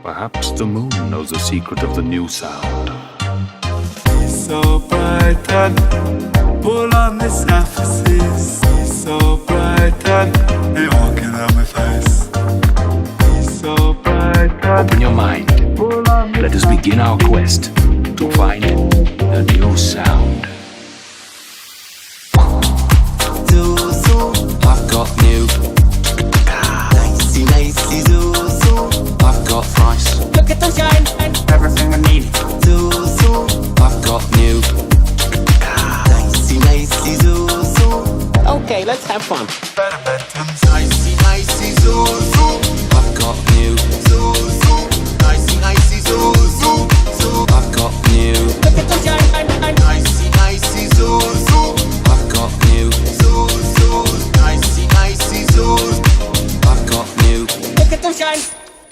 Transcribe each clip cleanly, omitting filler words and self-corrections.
Perhaps the moon knows the secret of the new sound. He's so bright and pull on the surfaces. He's so bright and they walking on my face. He's so bright and Open your mind. pull on the Let us begin our quest to find the new sound. I've got new. Nicey, nicey, zoo, zoo. I've got thrice. Look at the shine, everything I need. Zoo, zoo. I've got new. Nicey, nicey, zoo, zoo. Okay, let's have fun. better bedtime. Nicey, nicey, zoo, zoo. I've got new. Zoo, zoo. Nicey, nicey, zoo, zoo, zoo. I've got new. Look at the shine, Nicey, nicey, zoo, zoo. I've got new. Zoo, zoo. Nicey, nicey, zoo. I've got new. look at the shine.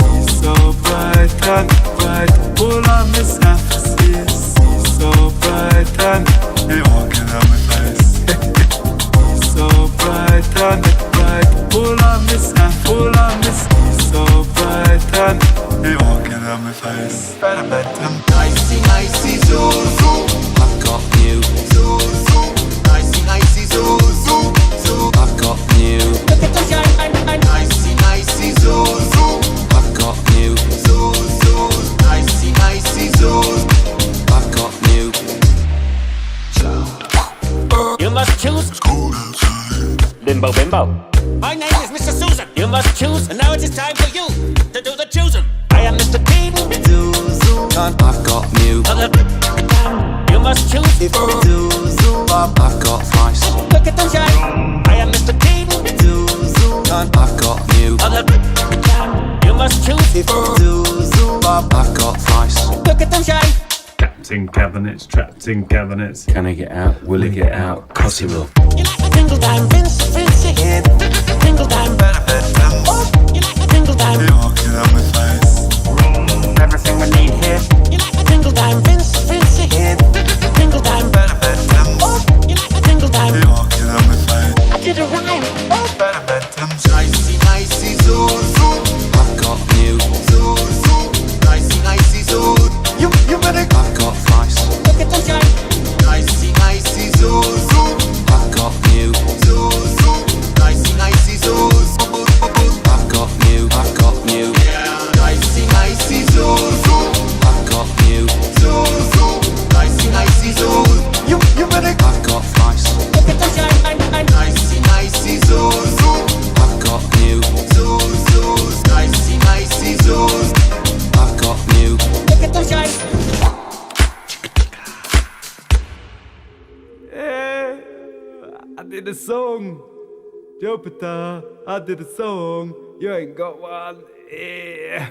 He's so bright and bright, pull on the surfaces. He's so bright and they walking on my face. He's so bright and bright, pull on the surface, pull on this. He's so bright and they walking on my face. Better bedtime. Nicey, nicey, zoo, zoo. I've got new. Zoo, zoo. Nicey, nicey, zoo, zoo, zoo. I've got new. Look at the shine, Nicey, nicey, zoo, zoo. I've got new. Zoo, zoo. Nicey, nicey, zoo. I've got new. You must choose. Bimbo, bimbo. My name is Mr. Susan. You must choose, and now it is time for you to do the choosing. I am Mr. Teen. Zoo, zoo. I've got new. You must choose. Zoo, zoo. I've got thrice. Look at the shine. I am Mr. Teen. Zoo, zoo. I've got new. You must choose. Zoo, zoo. I've got thrice. Look at the shine. Trapped in cabinets. Can I get out? Will it get out? Cause he will. You like a single dime, Vince, again. Single dime, Better bedtime. you like a single dime. They walking on my face. Everything we need here. You like a single dime, Vince, again. Single dime, Better bedtime. you like a single dime. They walking on my face. I did a rhyme. Better bedtime. Nicey, nicey, zoo, zoo. I've got new. Zoo, zoo. Nicey, nicey, zoo. You better I've got thrice. Look at the shine. Nicey, nicey, zoo, zoo. I've got new. Zoo, zoo. Nicey, nicey, zoo. I've got new. I've got new. Nicey, nicey, zoo, zoo. I've got new. Zoo, zoo. Nicey, nicey, zoo. you better I've got thrice. Look at the shine. Nicey, nicey, zoo, zoo. I've got new. Zoo, zoo. Nicey, nicey, zoo. I've got new. Look at the shine. I did a song. Jupiter, I did a song. You ain't got one. Yeah.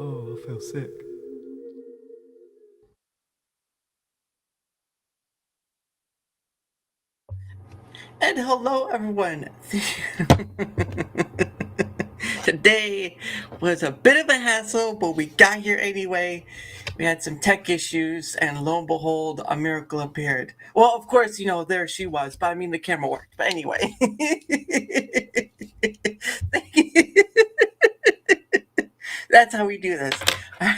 Oh, I feel sick. And hello, everyone. Today was a bit of a hassle, but we got here anyway. We had some tech issues, and lo and behold, a miracle appeared. Well, of course, there she was, but I mean, the camera worked. But anyway. That's how we do this.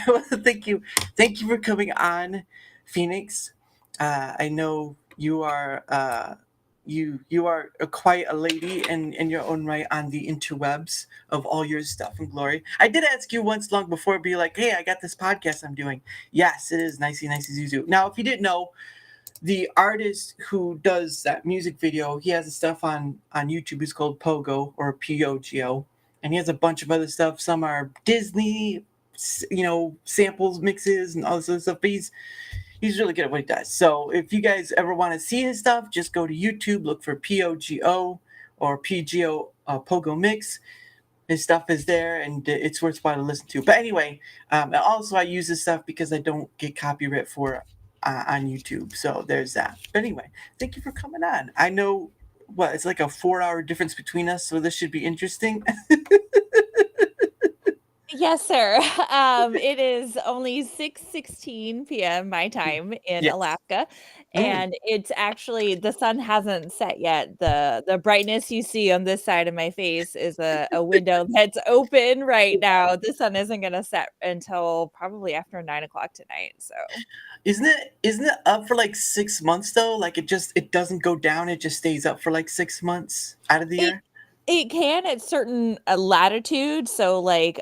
Well, thank you. Thank you for coming on, Phoenix. I know you are you are quite a lady in your own right on the interwebs of all your stuff and glory. I did ask you once long before, be like, hey, I got this podcast I'm doing. Yes, it is Nicey Nicey Zuzu. Now, if you didn't know, the artist who does that music video, he has the stuff on YouTube. It's called Pogo or Pogo, and he has a bunch of other stuff. Some are Disney, samples, mixes, and all this other stuff. But he's really good at what he does. So if you guys ever want to see his stuff, just go to YouTube, look for Pogo or PGO Pogo Mix. His stuff is there, and it's worthwhile to listen to. But anyway, also I use this stuff because I don't get copyright for it on YouTube. So there's that. But anyway, thank you for coming on. I know, it's like a 4-hour difference between us, so this should be interesting. Yes, sir. It is only 6:16 p.m. my time in Yes. Alaska, and it's actually the sun hasn't set yet. The brightness you see on this side of my face is a window that's open right now. The sun isn't gonna set until probably after 9 o'clock tonight. So Isn't it up for like 6 months though? Like it doesn't go down, it just stays up for like 6 months out of the it year? it can at certain latitudes. So like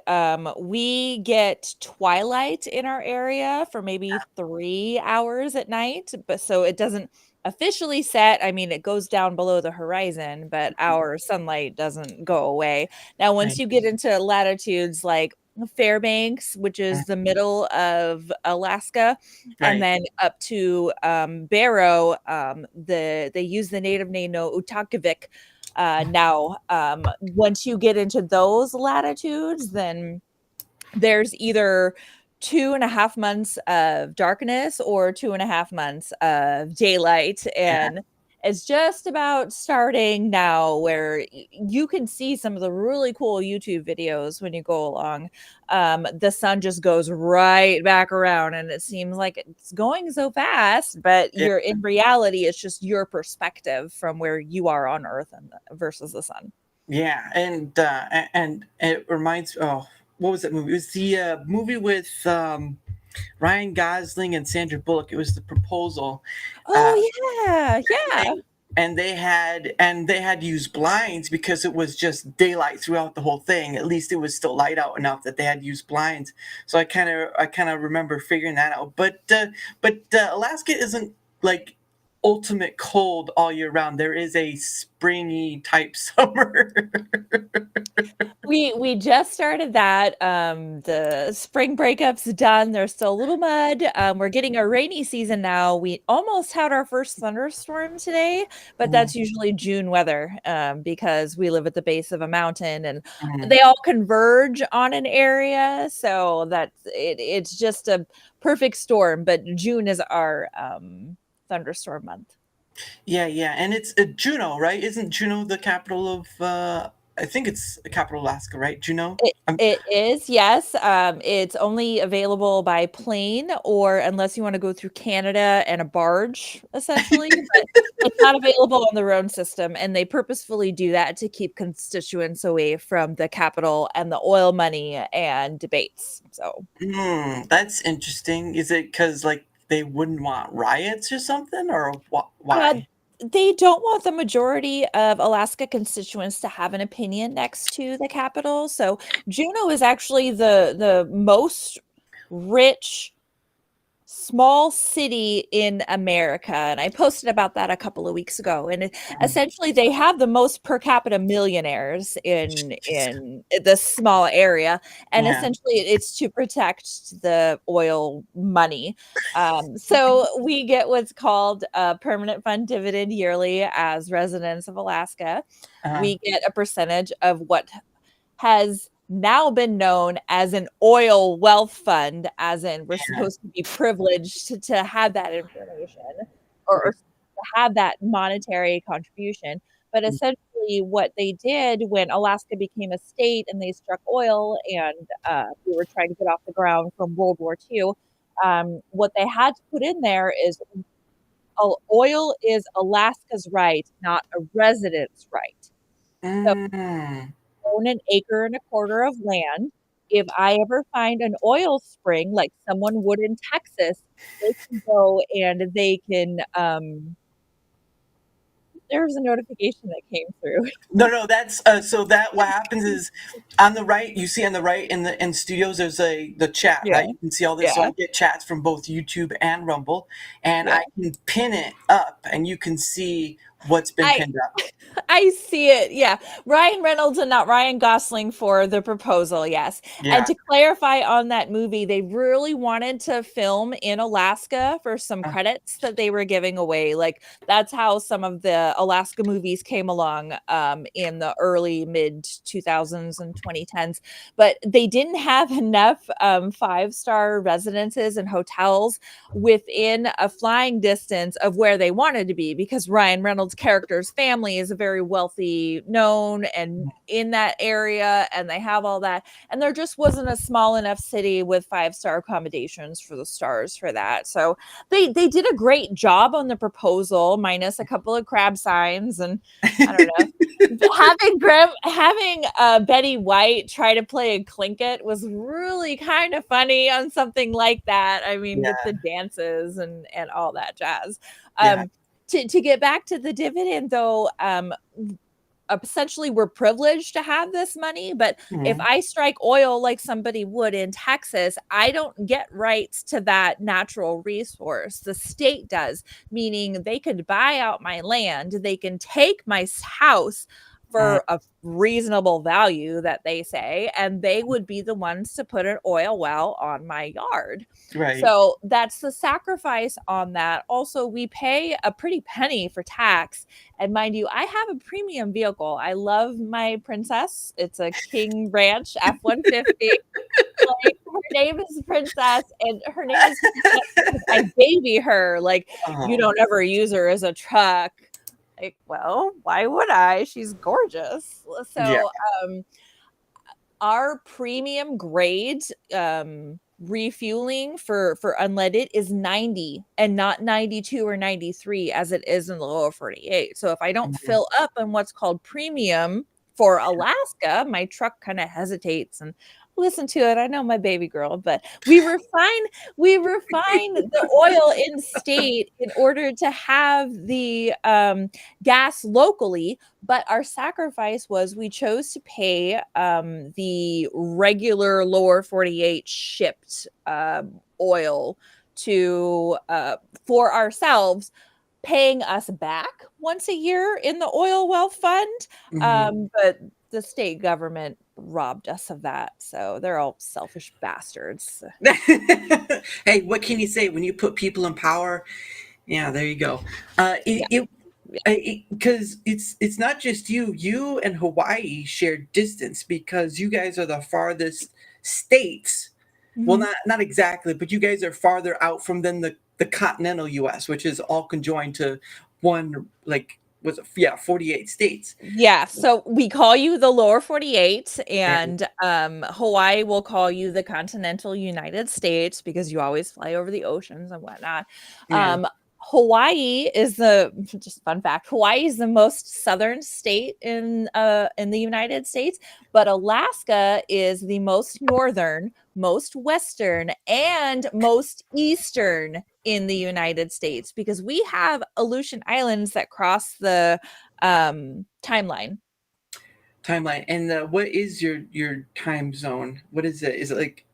we get twilight in our area for maybe 3 hours at night, but so it doesn't officially set. I mean, it goes down below the horizon, but our sunlight doesn't go away. Now, once Right. you get into latitudes like Fairbanks, which is the middle of Alaska, and Right. then up to Barrow, they use the native name no Utakavik. Now, once you get into those latitudes, then there's either 2.5 months of darkness or 2.5 months of daylight. Yeah. And it's just about starting now where you can see some of the really cool YouTube videos when you go along. The sun just goes right back around and it seems like it's going so fast, but Yeah. you're in reality, it's just your perspective from where you are on Earth and versus the sun. Yeah, and it reminds. Oh, what was that movie? It was the movie with Ryan Gosling and Sandra Bullock. It was The Proposal. Uh, Oh yeah, yeah. they, and they had used blinds because it was just daylight throughout the whole thing. At least it was still light out enough that they had used blinds. So I kind of remember figuring that out. But Alaska isn't like ultimate cold all year round. There is a springy type summer. We just started that. The spring breakup's done. There's still a little mud. We're getting a rainy season now. We almost had our first thunderstorm today, but that's usually June weather because we live at the base of a mountain and Mhm. they all converge on an area. So it's just a perfect storm. But June is our thunderstorm month. Yeah, yeah, and it's Juneau, right? Isn't Juneau the capital of? I think it's the capital of Alaska, right? Juneau. It is, yes. It's only available by plane or unless you want to go through Canada and a barge, essentially. But it's not available on the road system, and they purposefully do that to keep constituents away from the capital and the oil money and debates. So That's interesting. Is it because like they wouldn't want riots or something, or Uh, why? they don't want the majority of Alaska constituents to have an opinion next to the capital. So Juneau is actually the most rich small city in America, and I posted about that a couple of weeks ago. And essentially, they have the most per capita millionaires in this small area, and Yeah. essentially, it's to protect the oil money. So we get what's called a permanent fund dividend yearly as residents of Alaska. Uh, We get a percentage of what has now been known as an oil wealth fund, as in we're yeah. supposed to be privileged to have that information or to have that monetary contribution. But essentially, what they did when Alaska became a state and they struck oil and we were trying to get off the ground from World War II, what they had to put in there is oil is Alaska's right, not a resident's right. So Mm. own an acre and a quarter of land. If I ever find an oil spring like someone would in Texas, they can go and they can there was a notification that came through. No, no, that's so that what happens is on the right, you see on the right in studios, there's the chat, Yeah. right? You can see all this. So Yeah. I get chats from both YouTube and Rumble, and Yeah. I can pin it up, and you can see what's been I pinned up. I see it. Yeah. Ryan Reynolds and not Ryan Gosling for The Proposal. Yes. And Yeah. to clarify on that movie, they really wanted to film in Alaska for some Uh, credits that they were giving away. Like that's how some of the Alaska movies came along in the early mid 2000s and 2010s. But they didn't have enough 5-star residences and hotels within a flying distance of where they wanted to be because Ryan Reynolds child's character's family is a very wealthy, known, and in that area, and they have all that. And there just wasn't a small enough city with 5-star accommodations for the stars for that. So they did a great job on the proposal, minus a couple of crab signs, and I don't know. having Betty White try to play a Tlingit was really kind of funny on something like that. I mean, with the dances and all that jazz. To get back to the dividend, though, essentially we're privileged to have this money, but if I strike oil like somebody would in Texas, I don't get rights to that natural resource. The state does, meaning they could buy out my land, they can take my house for a reasonable value that they say, and they would be the ones to put an oil well on my yard. Right. So that's the sacrifice on that. Also, we pay a pretty penny for tax. And mind you, I have a premium vehicle. I love my Princess. It's a King Ranch F-150. Like, her name is Princess, and her name is Princess. I baby her. Like, you don't ever use her as a truck. Like, well, why would I? She's gorgeous. So our premium grade refueling for unleaded is 90 and not 92 or 93 as it is in the lower 48. So if I don't fill up on what's called premium for Alaska, my truck kind of hesitates and listen to it. I know my baby girl, but we refine the oil in state in order to have the gas locally. But our sacrifice was we chose to pay the regular lower 48 shipped oil to for ourselves, paying us back once a year in the oil well fund. But the state government robbed us of that. So they're all selfish bastards. Hey, what can you say when you put people in power? Yeah, there you go. Because it's not just you and Hawaii share distance, because you guys are the farthest states. Well, not exactly, but you guys are farther out from than the continental US, which is all conjoined to one, like, 48 states. Yeah, so we call you the lower 48, and Hawaii will call you the continental United States because you always fly over the oceans and whatnot. Hawaii is just fun fact, Hawaii is the most southern state in the United States, but Alaska is the most northern, most western, and most eastern in the United States, because we have Aleutian Islands that cross the timeline. And what is your time zone? What is it? Is it like...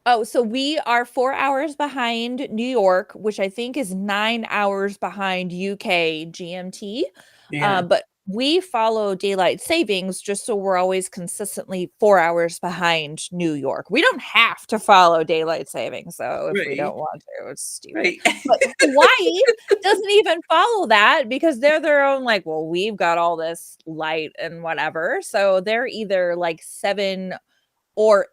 Oh, so we are 4 hours behind New York, which I think is 9 hours behind UK GMT. But we follow daylight savings just so we're always consistently 4 hours behind New York. We don't have to follow daylight savings, though, if we don't want to. It's stupid. But Hawaii doesn't even follow that because they're their own, like, well, we've got all this light and whatever. So they're either like 6 or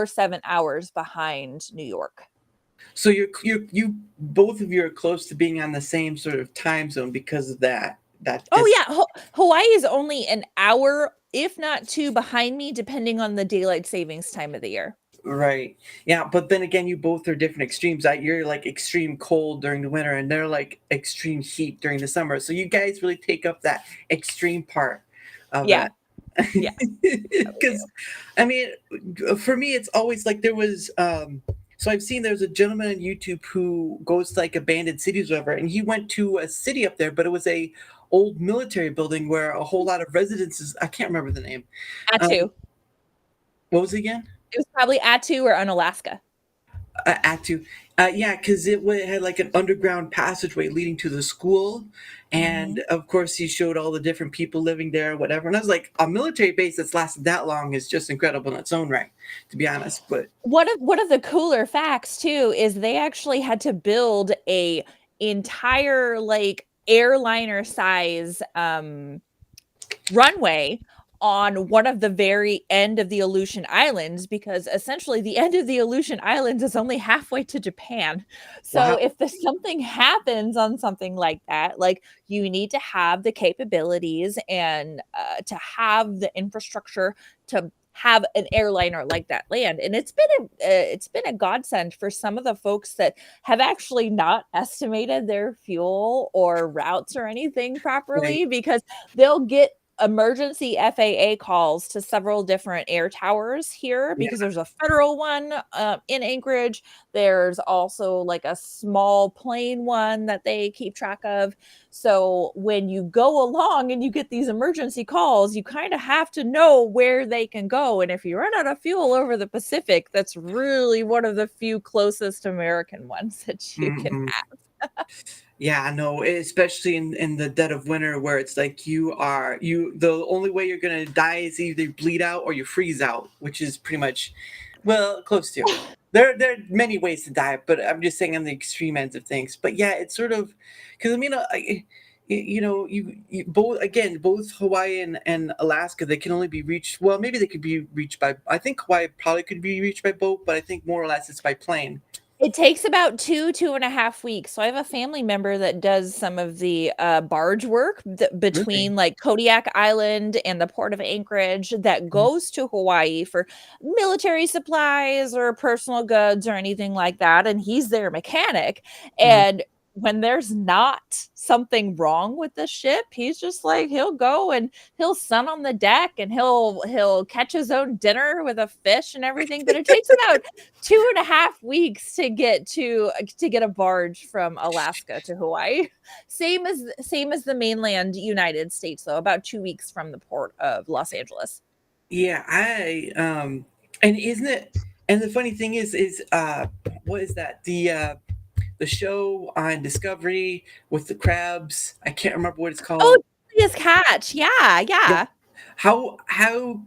7 hours behind New York. So you both of you are close to being on the same sort of time zone because of that. Hawaii is only an hour, if not 2, behind me, depending on the daylight savings time of the year. Right. Yeah, but then again, you both are different extremes. You're like extreme cold during the winter, and they're like extreme heat during the summer. So you guys really take up that extreme part of that. Yeah. Because I mean, for me, it's always like there was so I've seen there's a gentleman on YouTube who goes to like abandoned cities or whatever, and he went to a city up there, but it was a old military building where a whole lot of residences. I can't remember the name. Attu. What was it again? It was probably Attu or Unalaska. Attu. Because it had like an underground passageway leading to the school. And of course, he showed all the different people living there, whatever. And I was like, a military base that's lasted that long is just incredible in its own right, to be honest. But one of the cooler facts too is they actually had to build a entire like airliner size runway on one of the very end of the Aleutian Islands, because essentially the end of the Aleutian Islands is only halfway to Japan. So Wow. if there's something happens on something like that, like you need to have the capabilities and to have the infrastructure to have an airliner like that land. And it's been a godsend for some of the folks that have actually not estimated their fuel or routes or anything properly, Right. because they'll get emergency FAA calls to several different air towers here, Yeah. because there's a federal one in Anchorage. There's also like a small plane one that they keep track of. So when you go along and you get these emergency calls, you kind of have to know where they can go. And if you run out of fuel over the Pacific, that's really one of the few closest American ones that you can Mhm. have. Yeah, I know, especially in the dead of winter where it's like the only way you're gonna die is either you bleed out or you freeze out, which is pretty much, well, close to. There are many ways to die, but I'm just saying on the extreme ends of things. But yeah, it's sort of because I mean, you both Hawaii and Alaska, they can only be reached. Well, maybe they could be reached by. I think Hawaii probably could be reached by boat, but I think more or less it's by plane. It takes about 2.5 weeks. So I have a family member that does some of the barge work Really? between like Kodiak Island and the port of Anchorage, that Mhm. goes to Hawaii for military supplies or personal goods or anything like that. And he's their mechanic. Mhm. And when there's not something wrong with the ship, he's just like, he'll go and he'll sun on the deck and he'll catch his own dinner with a fish and everything. But it takes about 2.5 weeks to get a barge from Alaska to Hawaii. Same as the mainland United States, though, about 2 weeks from the port of Los Angeles. Yeah, and isn't it? And the funny thing is what is that? The show on Discovery with the crabs. I can't remember what it's Oh, called. Julia's Catch. Yeah, Yeah. yeah. How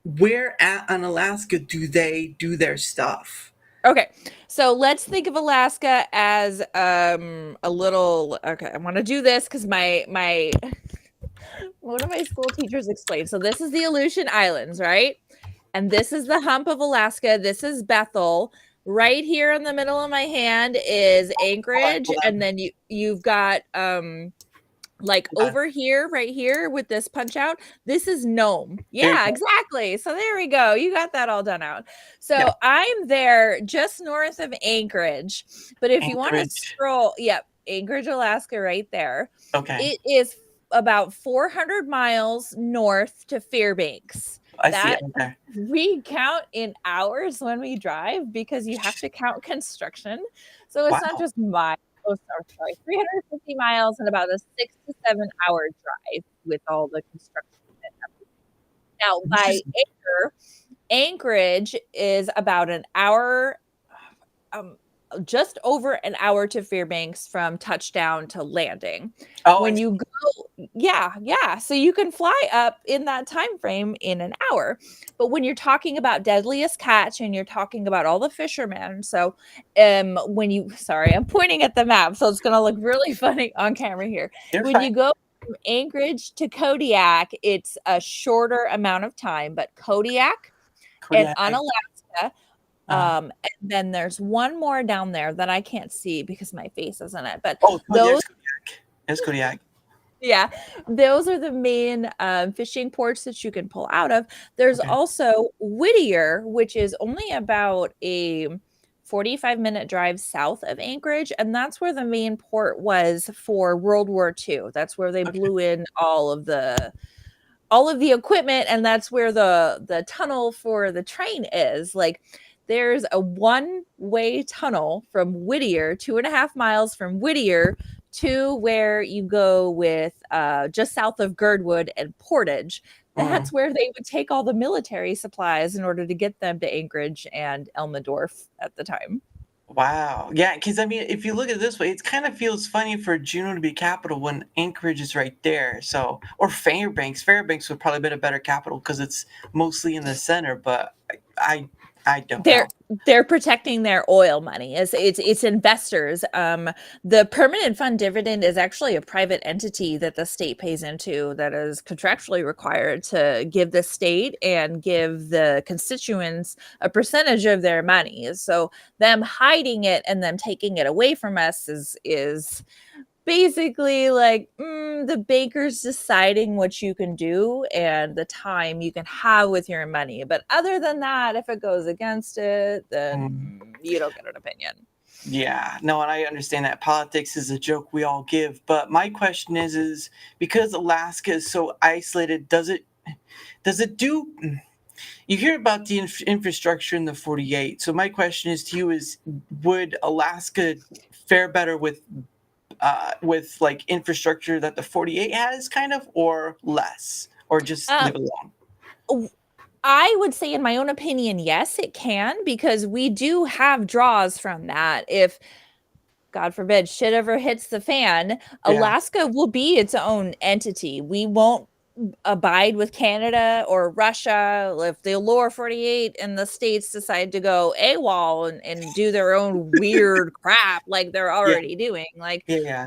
where at on Alaska do they do their stuff? Okay. So let's think of Alaska as a little, okay, I want to do this because my one of my school teachers explained. So this is the Aleutian Islands, right? And this is the hump of Alaska. This is Bethel. Right here in the middle of my hand is Anchorage, Hold and on. then you've got like Hold on. over here, right here with this punch out, this is Nome. There you Yeah, go. exactly. So there we go. You got that all done out. Yeah. So I'm there just north of Anchorage. But if you want to Anchorage. scroll, yep, Anchorage, Alaska, right there. Okay. It is about 400 miles north to Fairbanks. I see it. That Okay. we count in hours when we drive because you have to count construction. So it's not Wow. just miles. Oh, sorry, 350 miles and about a 6 to 7 hour drive with all the construction and everything. Now, by Interesting. acre, Anchorage is about an hour, um, just over an hour to Fairbanks from touchdown to landing. Oh, I When see. you go, yeah, so you can fly up in that time frame in an hour. But when you're talking about deadliest catch and you're talking about all the fishermen, so when you, sorry, I'm pointing at the map, so it's gonna look really funny on camera here. You're When fine. you go from Anchorage to Kodiak, it's a shorter amount of time, but Kodiak and Kodiak. Unalaska, Uh, and then there's one more down there that I can't see because my face is in it. But oh, those, Kodiak. It's Kodiak. yeah, those are the main fishing ports that you can pull out of. There's Okay. also Whittier, which is only about a 45-minute drive south of Anchorage, and that's where the main port was for World War II. That's where they Okay. blew in all of the equipment, and that's where the tunnel for the train is. Like, there's a one-way tunnel from Whittier, 2.5 miles from Whittier to where you go with just south of Girdwood and Portage. Mm. That's where they would take all the military supplies in order to get them to Anchorage and Elmendorf at the time. Wow. Yeah, because I mean, if you look at it this way, it kind of feels funny for Juneau to be capital when Anchorage is right there. So, or Fairbanks. Fairbanks would probably be a better capital because it's mostly in the center. But I I don't know. They're protecting their oil money. It's investors. The permanent fund dividend is actually a private entity that the state pays into that is contractually required to give the state and give the constituents a percentage of their money. So them hiding it and them taking it away from us is basically like the bankers deciding what you can do and the time you can have with your money. But other than that, if it goes against it, then you don't get an opinion. Yeah, no, and I understand that politics is a joke we all give. But my question is because Alaska is so isolated, does it do? You hear about the infrastructure in the 48. So my question is to you is, would Alaska fare better with like infrastructure that the 48 has, kind of, or less, or just leave it alone? I would say, in my own opinion, yes, it can, because we do have draws from that. If, God forbid, shit ever hits the fan, Alaska will be its own entity. We won't abide with Canada or Russia. If the lower 48 and the states decide to go AWOL and do their own weird crap like they're already doing, like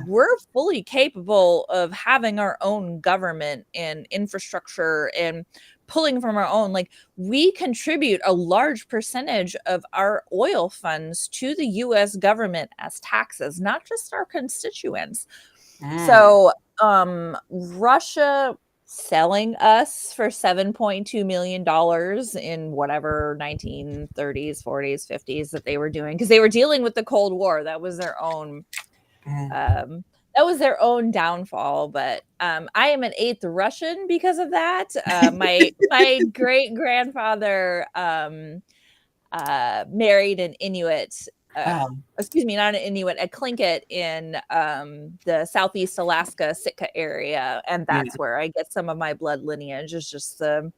we're fully capable of having our own government and infrastructure and pulling from our own. Like, we contribute a large percentage of our oil funds to the US government as taxes, not just our constituents. So Russia selling us for $7.2 million in whatever 1930s, 40s, 50s that they were doing, because they were dealing with the Cold War. That was their own downfall. But I am an 8th Russian because of that. My great grandfather married an Inuit. Excuse me, not an Inuit, a Tlingit in the Southeast Alaska, Sitka area, and that's where I get some of my blood lineage. Is just the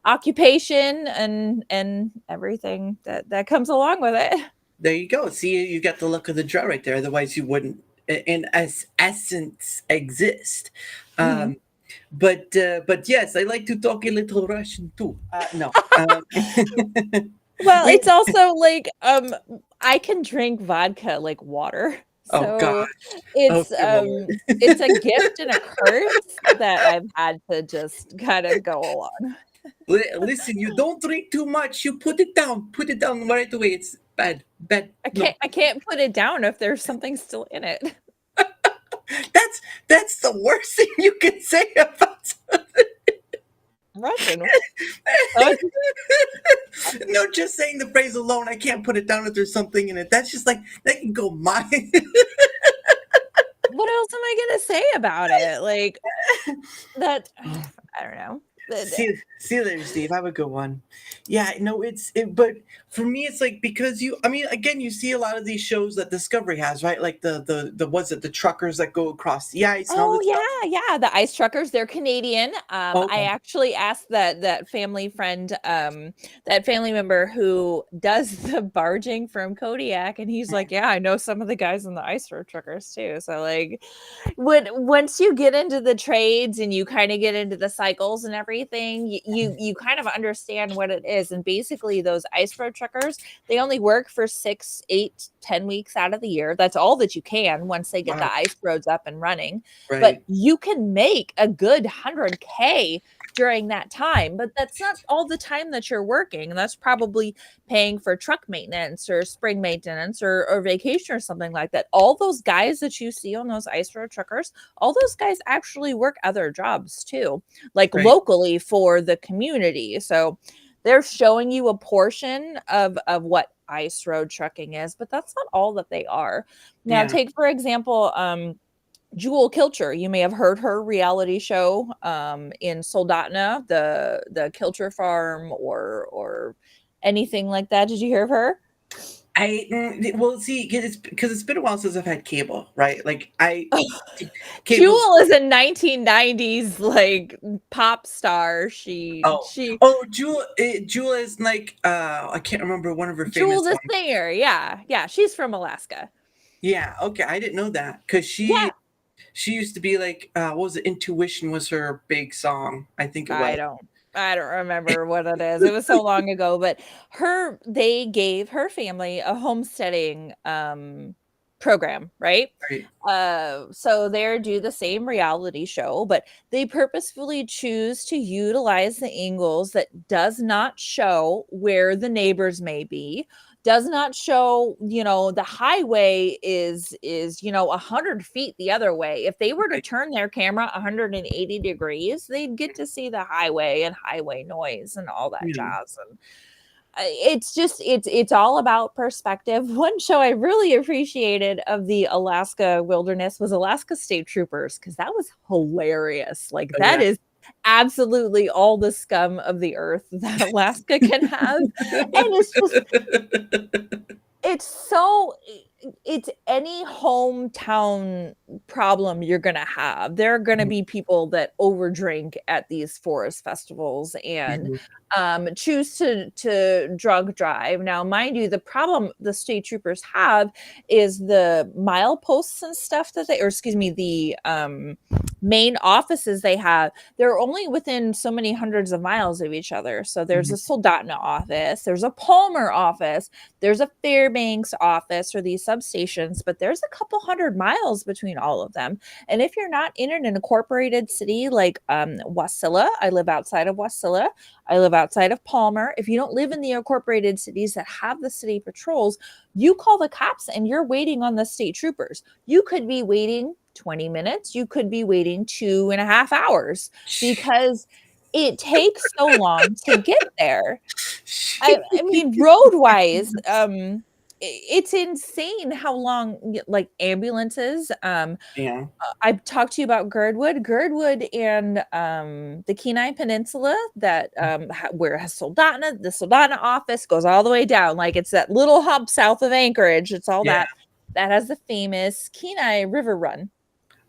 occupation and everything that comes along with it. There you go. See, you got the look of the draw right there. Otherwise, you wouldn't, in essence, exist. But yes, I like to talk a little Russian too. No. Well, it's also like I can drink vodka like water. So it's it's a gift and a curse that I've had to just kind of go along. Listen, you don't drink too much. You put it down right away. It's bad. I can't put it down if there's something still in it. That's the worst thing you can say about something. Russian. No, just saying the phrase alone, I can't put it down if there's something in it. That's just like, that can go mine. What else am I gonna say about it? Like that, I don't know. See you later, Steve. Have a good one. Yeah, no, but for me, it's like, because again, you see a lot of these shows that Discovery has, right? Like the truckers that go across the ice. And all this stuff. The ice truckers. They're Canadian. I actually asked that family friend, that family member who does the barging from Kodiak, and he's like, yeah, I know some of the guys in the ice road truckers too. So like, once you get into the trades and you kind of get into the cycles and everything, you kind of understand what it is. And basically, those ice road truckers, they only work for 6, 8, 10 weeks out of the year. That's all that you can once they get the ice roads up and running. Right. But you can make a good $100K during that time, but that's not all the time that you're working. And that's probably paying for truck maintenance or spring maintenance or vacation or something like that. All those guys that you see on those ice road truckers, all those guys actually work other jobs too, like locally for the community. So they're showing you a portion of what ice road trucking is, but that's not all that they are. Now, take, for example, Jewel Kilcher. You may have heard her reality show in Soldotna, the Kilcher farm, or anything like that. Did you hear of her? Well, see, because it's been a while since I've had cable, right? Like Jewel is a 1990s like pop star. Jewel is like I can't remember one of her famous Jewel's a singer. Yeah, she's from Alaska. Yeah, okay, I didn't know that, because she used to be like what was it? Intuition was her big song, I think it was. I don't remember what it is. It was so long ago, but they gave her family a homesteading program, right? Right. So they do the same reality show, but they purposefully choose to utilize the angles that does not show where the neighbors may be, does not show, the highway is 100 feet the other way. If they were to Right. turn their camera 180 degrees, they'd get to see the highway and highway noise and all that Yeah. jazz. And it's all about perspective. One show I really appreciated of the Alaska wilderness was Alaska State Troopers, because that was hilarious. Like, Oh, that yeah. is absolutely all the scum of the earth that Alaska can have. And it's any hometown problem you're gonna have. There are gonna be people that overdrink at these forest festivals and Mhm. choose to drug drive. Now, mind you, the problem the state troopers have is the mileposts and stuff the main offices they have. They're only within so many hundreds of miles of each other. So there's a Soldotna office, there's a Palmer office, there's a Fairbanks office, or these substations, but there's a couple hundred miles between all of them. And if you're not in an incorporated city like Wasilla, I live outside of Wasilla, I live outside of Palmer. If you don't live in the incorporated cities that have the city patrols, you call the cops and you're waiting on the state troopers. You could be waiting 20 minutes. You could be waiting 2.5 hours because it takes so long to get there. I mean, road wise, it's insane how long, like, ambulances. Yeah. I've talked to you about Girdwood and the Kenai Peninsula that where has the Soldotna office goes all the way down. Like, it's that little hub south of Anchorage. It's all Yeah. that has the famous Kenai River Run.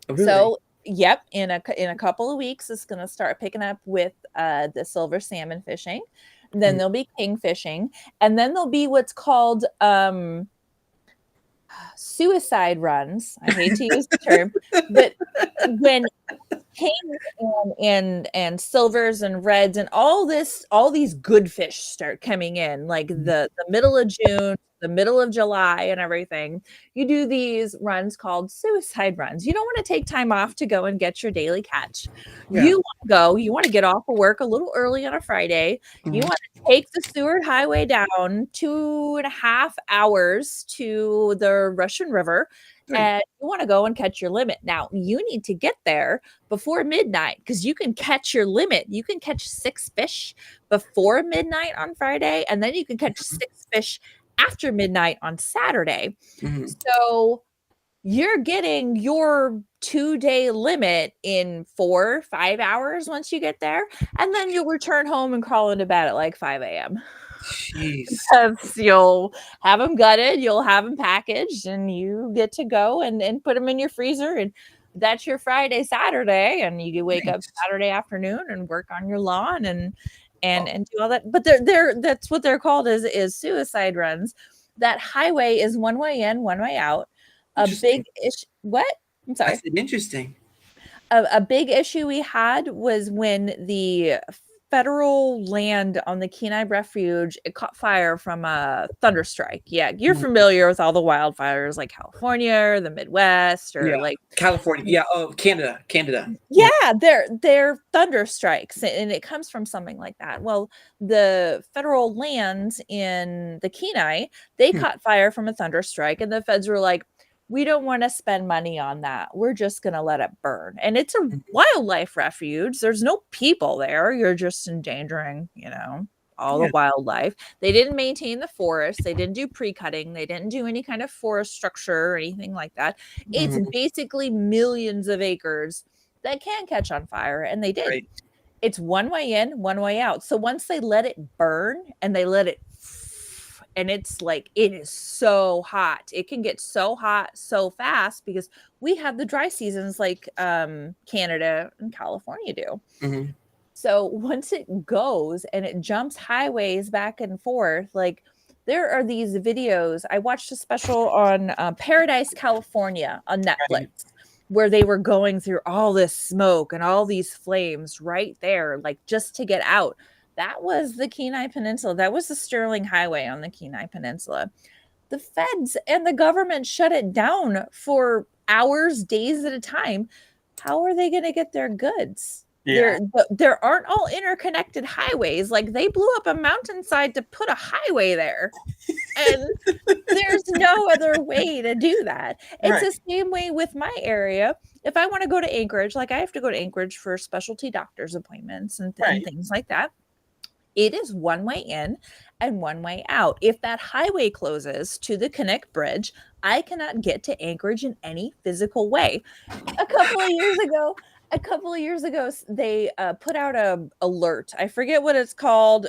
Oh, really? So, yep, in a couple of weeks, it's going to start picking up with the silver salmon fishing. Then there'll be king fishing, and then there'll be what's called suicide runs. I hate to use the term, but when kings and silvers and reds and all these good fish start coming in, like the middle of June, the middle of July, and everything, you do these runs called suicide runs. You don't want to take time off to go and get your daily catch. Yeah. You want to get off of work a little early on a Friday. You want to take the Seward Highway down 2.5 hours to the Russian River. Right. And you want to go and catch your limit. Now, you need to get there before midnight, because you can catch your limit. You can catch 6 fish before midnight on Friday, and then you can catch 6 fish after midnight on Saturday. So you're getting your 2-day limit in 4 or 5 hours once you get there, and then you'll return home and crawl into bed at like 5 a.m. Jeez. Because you'll have them gutted, you'll have them packaged, and you get to go and put them in your freezer, and that's your Friday, Saturday, and you can wake up Saturday afternoon and work on your lawn and do all that. But they're that's what they're called, is suicide runs. That highway is one way in, one way out. A big issue. What? I'm sorry. I said interesting. A big issue we had was when the federal land on the Kenai Refuge, it caught fire from a thunderstrike. Yeah, you're familiar with all the wildfires, like California or the Midwest, or like California. Yeah. Oh, Canada. Yeah, they're thunderstrikes, and it comes from something like that. Well, the federal lands in the Kenai, they caught fire from a thunderstrike, and the feds were like, we don't want to spend money on that. We're just going to let it burn. And it's a wildlife refuge. There's no people there. You're just endangering, all the wildlife. They didn't maintain the forest. They didn't do pre-cutting. They didn't do any kind of forest structure or anything like that. It's basically millions of acres that can catch on fire. And they did. Right. It's one way in, one way out. So once they let it burn and they let it, and it's like, it is so hot. It can get so hot so fast because we have the dry seasons like Canada and California do. So once it goes and it jumps highways back and forth, like, there are these videos. I watched a special on Paradise, California on Netflix. where they were going through all this smoke and all these flames right there, like just to get out. That was the Kenai Peninsula. That was the Sterling Highway on the Kenai Peninsula. The feds and the government shut it down for hours, days at a time. How are they going to get their goods? Yeah. There aren't all interconnected highways. Like, they blew up a mountainside to put a highway there. And there's no other way to do that. It's Right. the same way with my area. If I want to go to Anchorage, like I have to go to Anchorage for specialty doctor's appointments and Right. things like that. It is one way in and one way out. If that highway closes to the Connect Bridge, I cannot get to Anchorage in any physical way. A couple of years ago, they put out a alert. I forget what it's called.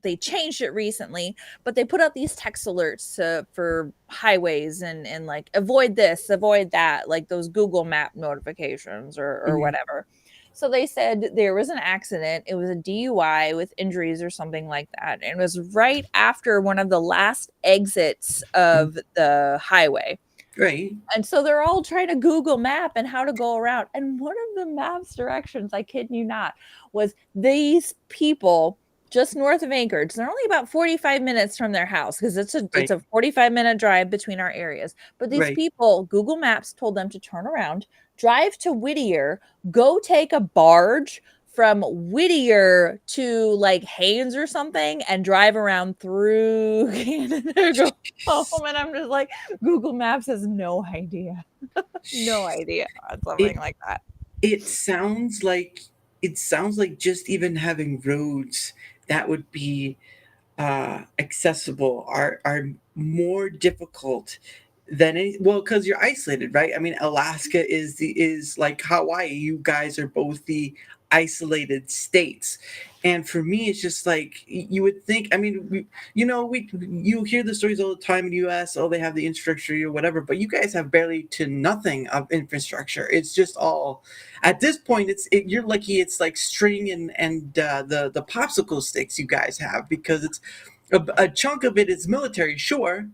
They changed it recently, but they put out these text alerts for highways and like avoid this, avoid that, like those Google Map notifications or whatever. So they said there was an accident. It was a DUI with injuries or something like that. And it was right after one of the last exits of the highway. Right. And so they're all trying to Google map and how to go around. And one of the map's directions, I kid you not, was these people just north of Anchorage. They're only about 45 minutes from their house because it's a 45-minute drive between our areas. But these people, Google Maps told them to turn around, drive to Whittier, go take a barge from Whittier to like Haynes or something and drive around through Canada, go home. And I'm just like, Google Maps has no idea. No idea on something like that. It sounds like just even having roads that would be accessible are more difficult than because you're isolated, right? I mean, Alaska is like Hawaii. You guys are both the isolated states, and for me, it's just like you would think. I mean, you hear the stories all the time in the U.S. Oh, they have the infrastructure or whatever, but you guys have barely to nothing of infrastructure. It's just all at this point. You're lucky. It's like string and the popsicle sticks you guys have, because it's a chunk of it is military, sure,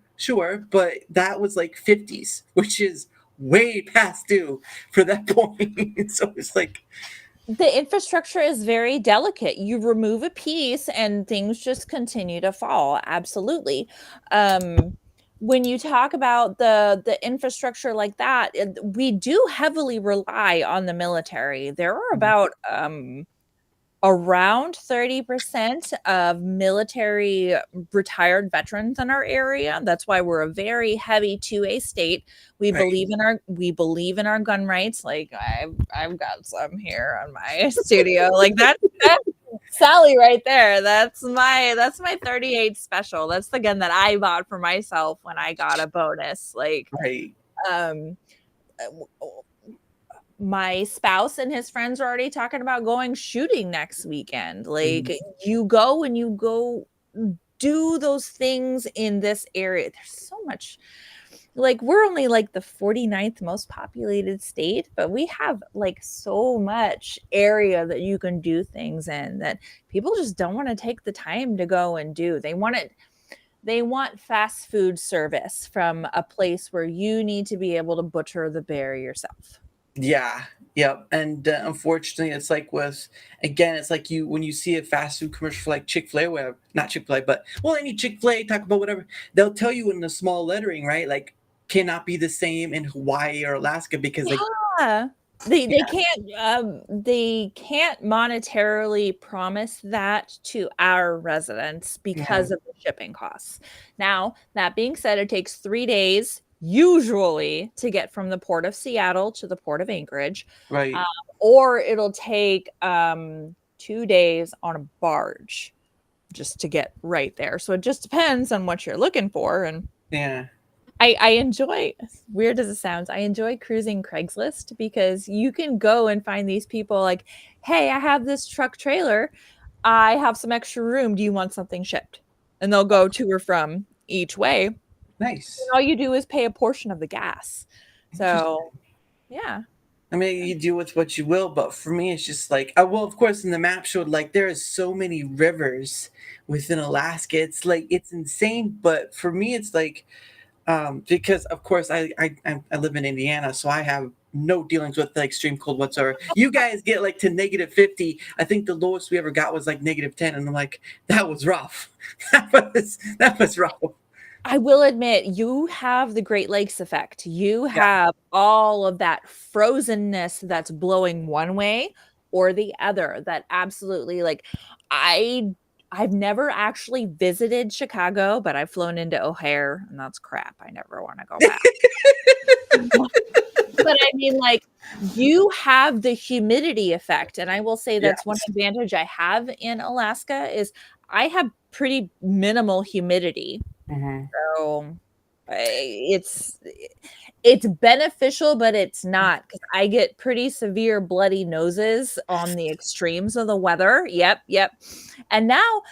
but that was like 50s, which is way past due for that point. So it's like the infrastructure is very delicate. You remove a piece and things just continue to fall. Absolutely. When you talk about the infrastructure like that, we do heavily rely on the military. There are about around 30% of military retired veterans in our area. That's why we're a very heavy 2A state. We believe in our gun rights. Like I've got some here on my studio. Like that's Sally right there. That's my 38 special. That's the gun that I bought for myself when I got a bonus. Like my spouse and his friends are already talking about going shooting next weekend. Like you go do those things in this area. There's so much, like we're only like the 49th most populated state, but we have like so much area that you can do things in that people just don't want to take the time to go and do. They want fast food service from a place where you need to be able to butcher the bear yourself. Yeah. And unfortunately, it's like it's like when you see a fast food commercial for like Chick-fil-A, not Chick-fil-A, but any Chick-fil-A, talk about whatever, they'll tell you in the small lettering, right? Like cannot be the same in Hawaii or Alaska because they can't monetarily promise that to our residents because of the shipping costs. Now, that being said, it takes 3 days usually to get from the port of Seattle to the port of Anchorage, right? Or it'll take 2 days on a barge just to get right there. So it just depends on what you're looking for. And I enjoy, as weird as it sounds, I enjoy cruising Craigslist because you can go and find these people like, hey, I have this truck trailer, I have some extra room, do you want something shipped? And they'll go to or from each way. Nice. And all you do is pay a portion of the gas. So, yeah. I mean, you do with what you will, but for me, it's just like, of course, in the map showed like there is so many rivers within Alaska. It's like, it's insane. But for me, it's like, Because of course I live in Indiana, so I have no dealings with the extreme cold whatsoever. You guys get like to -50. I think the lowest we ever got was like -10, and I'm like, that was rough. That was rough. I will admit, you have the Great Lakes effect. You Yeah. have all of that frozenness that's blowing one way or the other. That absolutely, like, I I've never actually visited Chicago, but I've flown into O'Hare, and that's crap. I never want to go back. But I mean, like, you have the humidity effect, and I will say that's one Yes. advantage I have in Alaska is I have pretty minimal humidity. Mhm. So, it's beneficial, but it's not because I get pretty severe bloody noses on the extremes of the weather. Yep, yep. And now,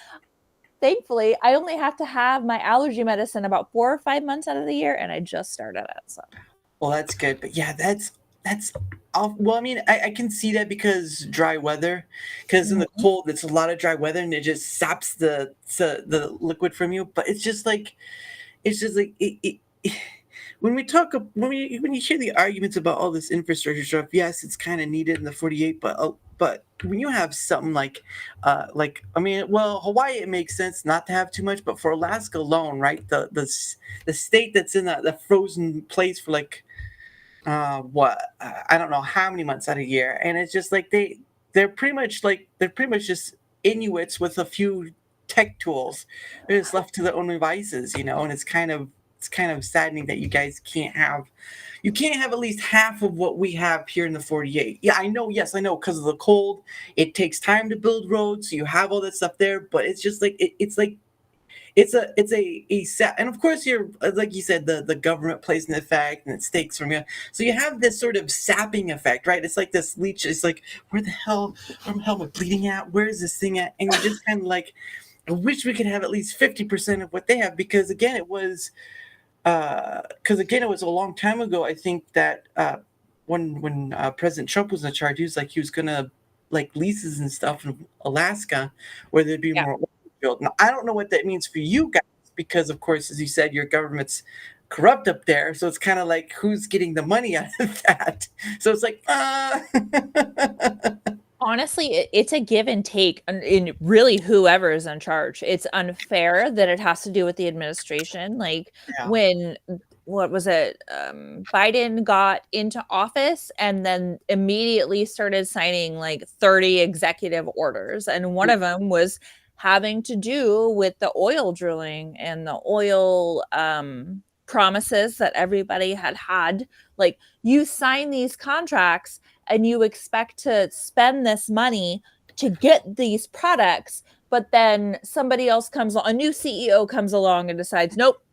thankfully, I only have to have my allergy medicine about 4 or 5 months out of the year, and I just started it, so Well, that's good, but yeah, that's well, I mean, I can see that because dry weather, because in the Mhm. cold, it's a lot of dry weather, and it just saps the liquid from you. But it's just like when we talk when you hear the arguments about all this infrastructure stuff, yes, it's kind of needed in the 48, but when you have something like I mean, well, Hawaii, it makes sense not to have too much, but for Alaska alone, right, the state that's in the frozen place for like what I don't know how many months out of year, and it's just like they're pretty much just Inuits with a few tech tools. They're just left to their own devices, and it's kind of saddening that you can't have at least half of what we have here in the 48. Yeah, I know, yes, I know, because of the cold, it takes time to build roads, so you have all that stuff there, but it's just like it's like it's a set, and of course you're like you said, the government plays an effect and it stakes from you, so you have this sort of sapping effect, right? It's like this leech. It's like, where the hell am I bleeding at? Where is this thing at? And you're just kind of like, I wish we could have at least 50% of what they have, because again it was a long time ago, I think, that when President Trump was in charge, he was gonna like leases and stuff in Alaska where there'd be yeah. more oil field. Now I don't know what that means for you guys, because of course, as you said, your government's corrupt up there, so it's kind of like, who's getting the money out of that? So it's like, Honestly, it's a give and take in really whoever is in charge. It's unfair that it has to do with the administration. Like yeah. when what was it? Biden got into office and then immediately started signing like 30 executive orders. And one of them was having to do with the oil drilling and the oil promises that everybody had. Like, you sign these contracts and you expect to spend this money to get these products, but then somebody else comes along, a new CEO comes along and decides, nope,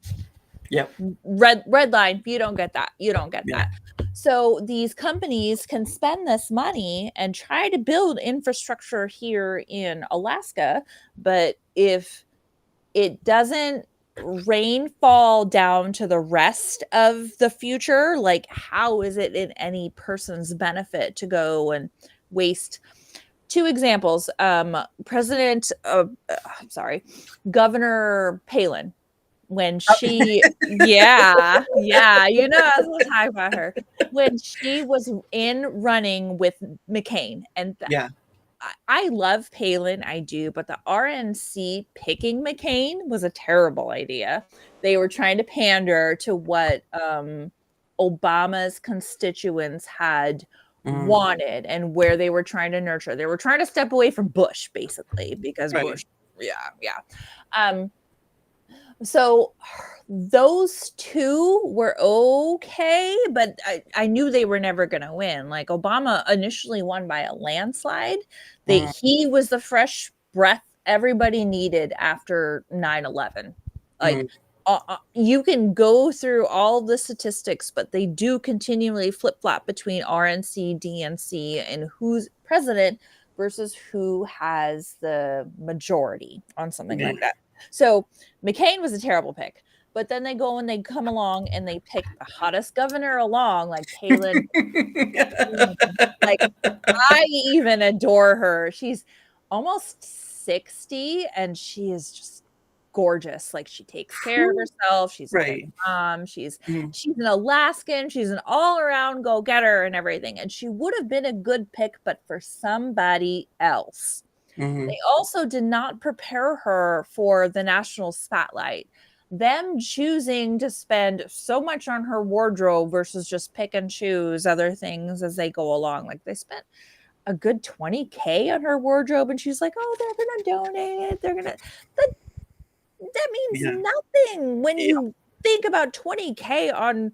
Yep. red line, you don't get that. You don't get Yeah. that. So these companies can spend this money and try to build infrastructure here in Alaska, but if it doesn't rainfall down to the rest of the future, like, how is it in any person's benefit to go and waste? Two examples. Governor Palin, when she yeah, yeah, I was gonna talk about her. When she was in running with McCain, and Yeah. I love Palin, I do, but the RNC picking McCain was a terrible idea. They were trying to pander to what Obama's constituents had Mm. wanted and where they were trying to nurture. They were trying to step away from Bush, basically, because Right. Bush, yeah, yeah. So those two were okay, but I knew they were never going to win. Like, Obama initially won by a landslide. Mm. He was the fresh breath everybody needed after 9/11. Like, Mm. you can go through all the statistics, but they do continually flip-flop between RNC, DNC, and who's president versus who has the majority on something Yeah. like that. So McCain was a terrible pick, but then they go and they come along and they pick the hottest governor along, like Palin. Like, I even adore her. She's almost 60 and she is just gorgeous. Like, she takes care of herself. She's a good Right. mom. She's Mhm. an Alaskan. She's an all-around go-getter and everything. And she would have been a good pick, but for somebody else. Mhm. They also did not prepare her for the national spotlight. Them choosing to spend so much on her wardrobe versus just pick and choose other things as they go along. Like, they spent a good $20K on her wardrobe, and she's like, "Oh, they're gonna donate it. They're gonna." That means Yeah. nothing when Yeah. you think about $20K on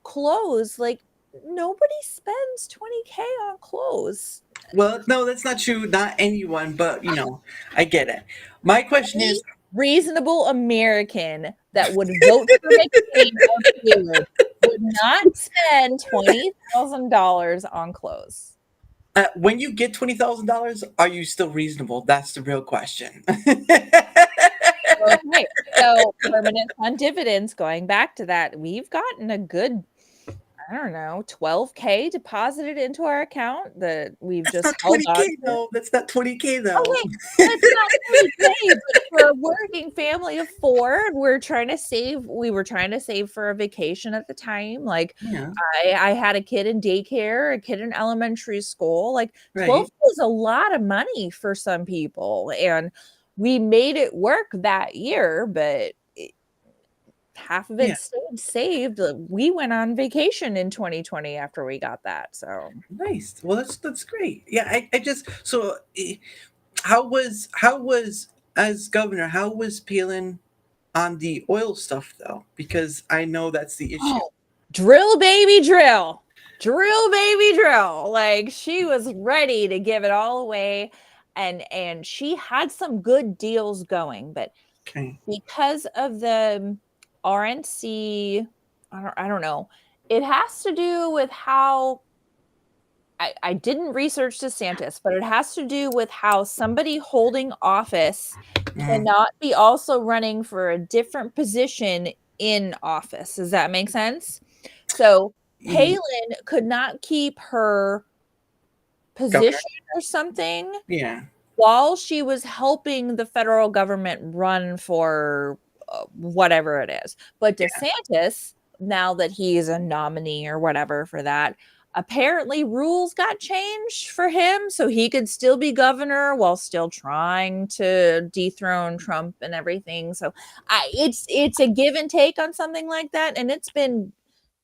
clothes. Like, nobody spends $20K on clothes. Well, no, that's not true. Not anyone, but I get it. My question Any is, reasonable American that would vote for McCain or Palin would not spend $20,000 on clothes. when you get $20,000, are you still reasonable? That's the real question. Okay, so permanent fund dividends, going back to that, we've gotten a good, I don't know, $12K deposited into our account that we've That's just not held on 20K to. though. That's not 20K though. Okay, that's not 20K, but for a working family of 4, we're trying to save. We were trying to save for a vacation at the time. Like, Yeah. I had a kid in daycare, a kid in elementary school. Like, Right. 12 is a lot of money for some people, and we made it work that year, but half of Yeah. it stayed saved. We went on vacation in 2020 after we got that. So, Nice. Well, that's great. Yeah. I just so how was as governor? How was Palin on the oil stuff though? Because I know that's the issue. oh, drill, baby, drill. Drill, baby, drill. Like, she was ready to give it all away, and she had some good deals going, but Okay. because of the RNC, I don't know. It has to do with how I didn't research DeSantis, but it has to do with how somebody holding office Mm, cannot be also running for a different position in office. Does that make sense? So e- Palin could not keep her governor. position or something Yeah. while she was helping the federal government run for whatever it is. But DeSantis, now that he's a nominee or whatever for that, apparently rules got changed for him so he could still be governor while still trying to dethrone Trump and everything. So it's a give and take on something like that, and it's been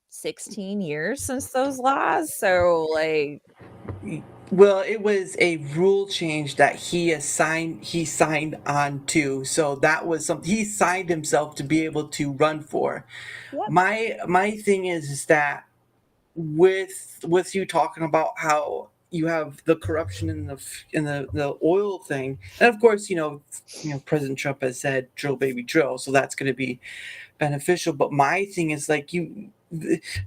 16 years since those laws. So, like, Well, it was a rule change that he signed on to. So that was something he signed himself to be able to run for. yep, My thing is that with you talking about how you have the corruption in the oil thing, and of course President Trump has said drill baby drill, so that's going to be beneficial. But my thing is like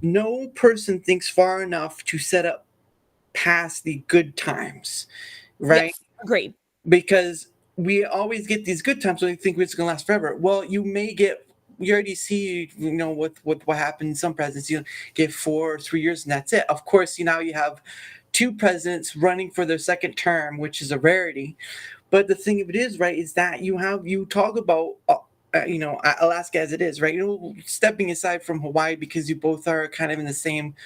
no person thinks far enough to set up past the good times, right? yes, agreed. Because we always get these good times, so we think it's going to last forever. Well, you already see, with what happened in some presidents, you get 4 or 3 years and that's it. Of course, now you have 2 presidents running for their second term, which is a rarity. But the thing of it is, right, is that you talk about Alaska as it is, right? Stepping aside from Hawaii because you both are kind of in the same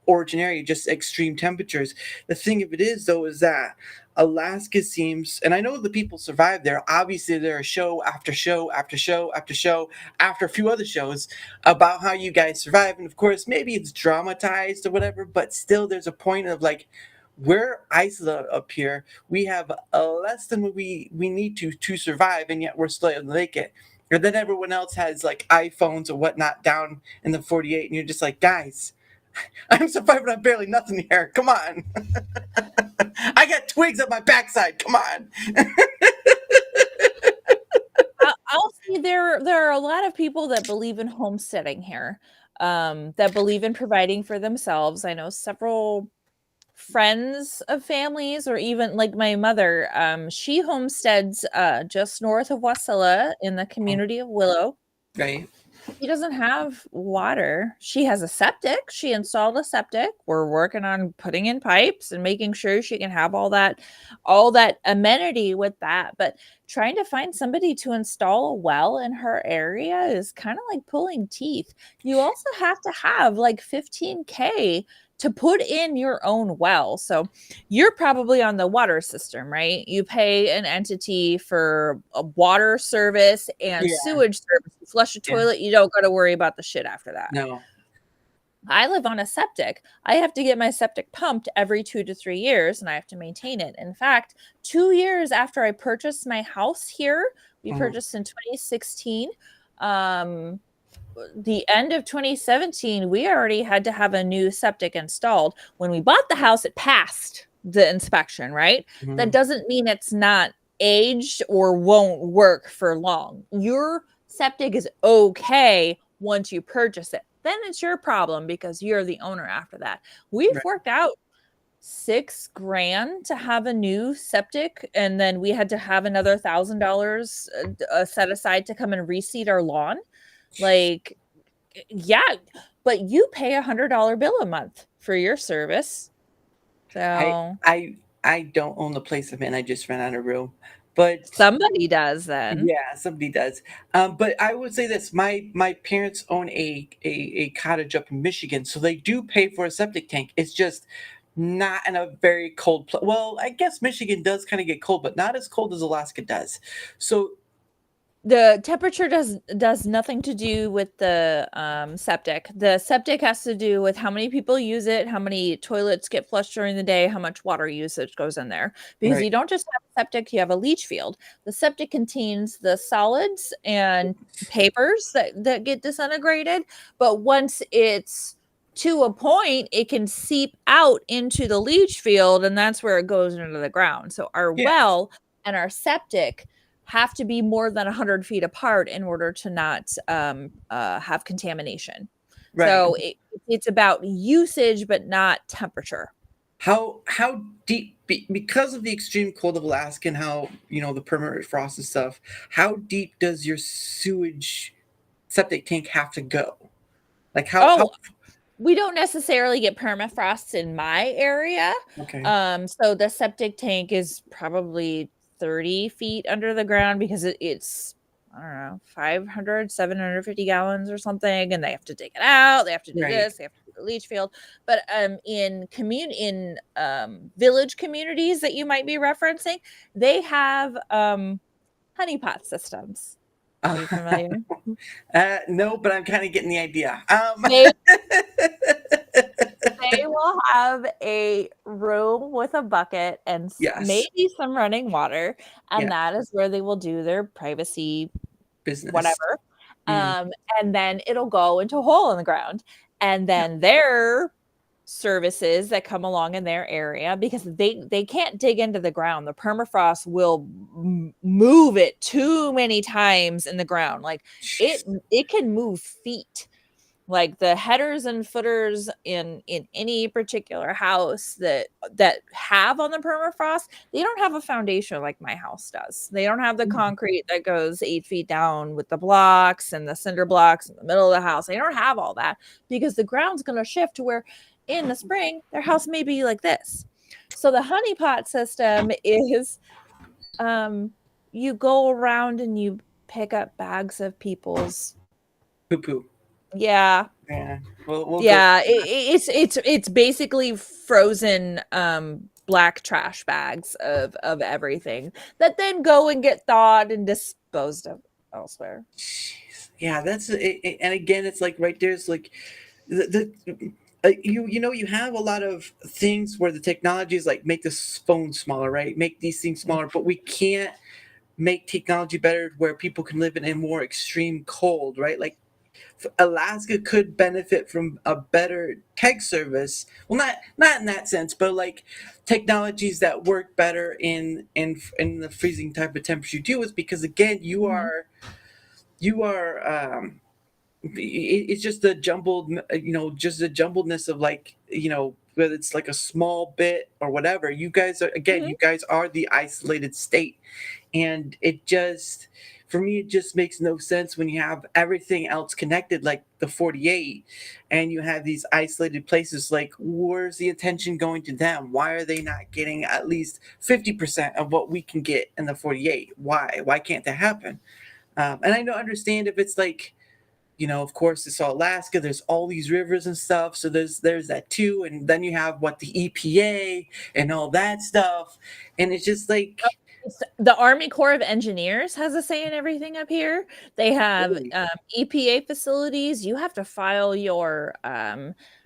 origin area, just extreme temperatures. The thing of it is, though, is that Alaska seems, and I know the people survive there. Obviously, there are show after show after show after show after a few other shows about how you guys survive. And of course, maybe it's dramatized or whatever, but still, there's a point of like, we're isolated up here. We have less than what we need to survive, and yet we're still able to make it. And then everyone else has like iPhones or whatnot down in the 48, and you're just like, guys, I'm surviving on barely nothing here. Come on. I got twigs up my backside. Come on. I'll see there are a lot of people that believe in homesteading here, that believe in providing for themselves. I know several friends of families, or even like my mother, she homesteads just north of Wasilla in the community of Willow. Right. She doesn't have water. She has a septic. She installed a septic. We're working on putting in pipes and making sure she can have all that amenity with that. But trying to find somebody to install a well in her area is kind of like pulling teeth. You also have to have like 15K to put in your own well. So you're probably on the water system, right? You pay an entity for a water service and Yeah. sewage service. You flush a Yeah. toilet, you don't got to worry about the shit after that. No. I live on a septic. I have to get my septic pumped every 2 to 3 years and I have to maintain it. In fact, 2 years after I purchased my house here, we purchased in 2016. The end of 2017, we already had to have a new septic installed. When we bought the house, it passed the inspection, right? That doesn't mean it's not aged or won't work for long. Your septic is okay once you purchase it. Then it's your problem because you're the owner after that. We've worked out $6,000 to have a new septic, and then we had to have another $1,000 set aside to come and reseed our lawn. Like, yeah, but you pay $100 bill a month for your service. So I don't own the place I'm in. I just ran out of room. But somebody does then. yeah, somebody does. But I would say this: my parents own a cottage up in Michigan, so they do pay for a septic tank. It's just not in a very cold place. Well, I guess Michigan does kind of get cold, but not as cold as Alaska does. So The temperature does nothing to do with the septic. The septic has to do with how many people use it, how many toilets get flushed during the day, how much water usage goes in there. Because you don't just have a septic, you have a leach field. The septic contains the solids and papers that get disintegrated, but once it's to a point, it can seep out into the leach field, and that's where it goes into the ground. So our well and our septic have to be more than 100 feet apart in order to not have contamination. So it's about usage, but not temperature. How deep, because of the extreme cold of Alaska and how the permafrost and stuff, how deep does your sewage septic tank have to go? Like how We don't necessarily get permafrost in my area. Okay. So the septic tank is probably 30 feet under the ground because it's, I don't know, 500, 750 gallons or something. And they have to dig it out. They have to do this. They have to do the leach field. But in village communities that you might be referencing, they have honeypot systems. Are you familiar? No, but I'm kind of getting the idea. They will have a room with a bucket and maybe some running water, and that is where they will do their privacy business, whatever. And then it'll go into a hole in the ground, and then their services that come along in their area, because they can't dig into the ground. The permafrost will move it too many times in the ground. Like it can move feet. Like the headers and footers in any particular house that have on the permafrost, they don't have a foundation like my house does. They don't have the concrete that goes 8 feet down with the blocks and the cinder blocks in the middle of the house. They don't have all that because the ground's going to shift to where in the spring their house may be like this. So the honeypot system is you go around and you pick up bags of people's poo-poo. Yeah. It's basically frozen black trash bags of everything that then go and get thawed and disposed of elsewhere. Jeez. Yeah, that's it, and again, it's like right there. It's like you have a lot of things where the technology is like make this phone smaller, right? Make these things smaller, but we can't make technology better where people can live in a more extreme cold, right? Like Alaska could benefit from a better tech service. Well, not in that sense, but like technologies that work better in the freezing type of temperature you deal with. Because again, you are it's just the jumbled, just the jumbledness of like whether it's like a small bit or whatever. You guys are, again, you guys are the isolated state. And it just, for me, it just makes no sense when you have everything else connected, like the 48, and you have these isolated places. Like, where's the attention going to them? Why are they not getting at least 50% of what we can get in the 48? Why can't that happen? And I don't understand if it's like, of course, it's all Alaska. There's all these rivers and stuff. So there's that too. And then you have the EPA and all that stuff. And it's just like, the Army Corps of Engineers has a say in everything up here. They have EPA facilities. You have to file your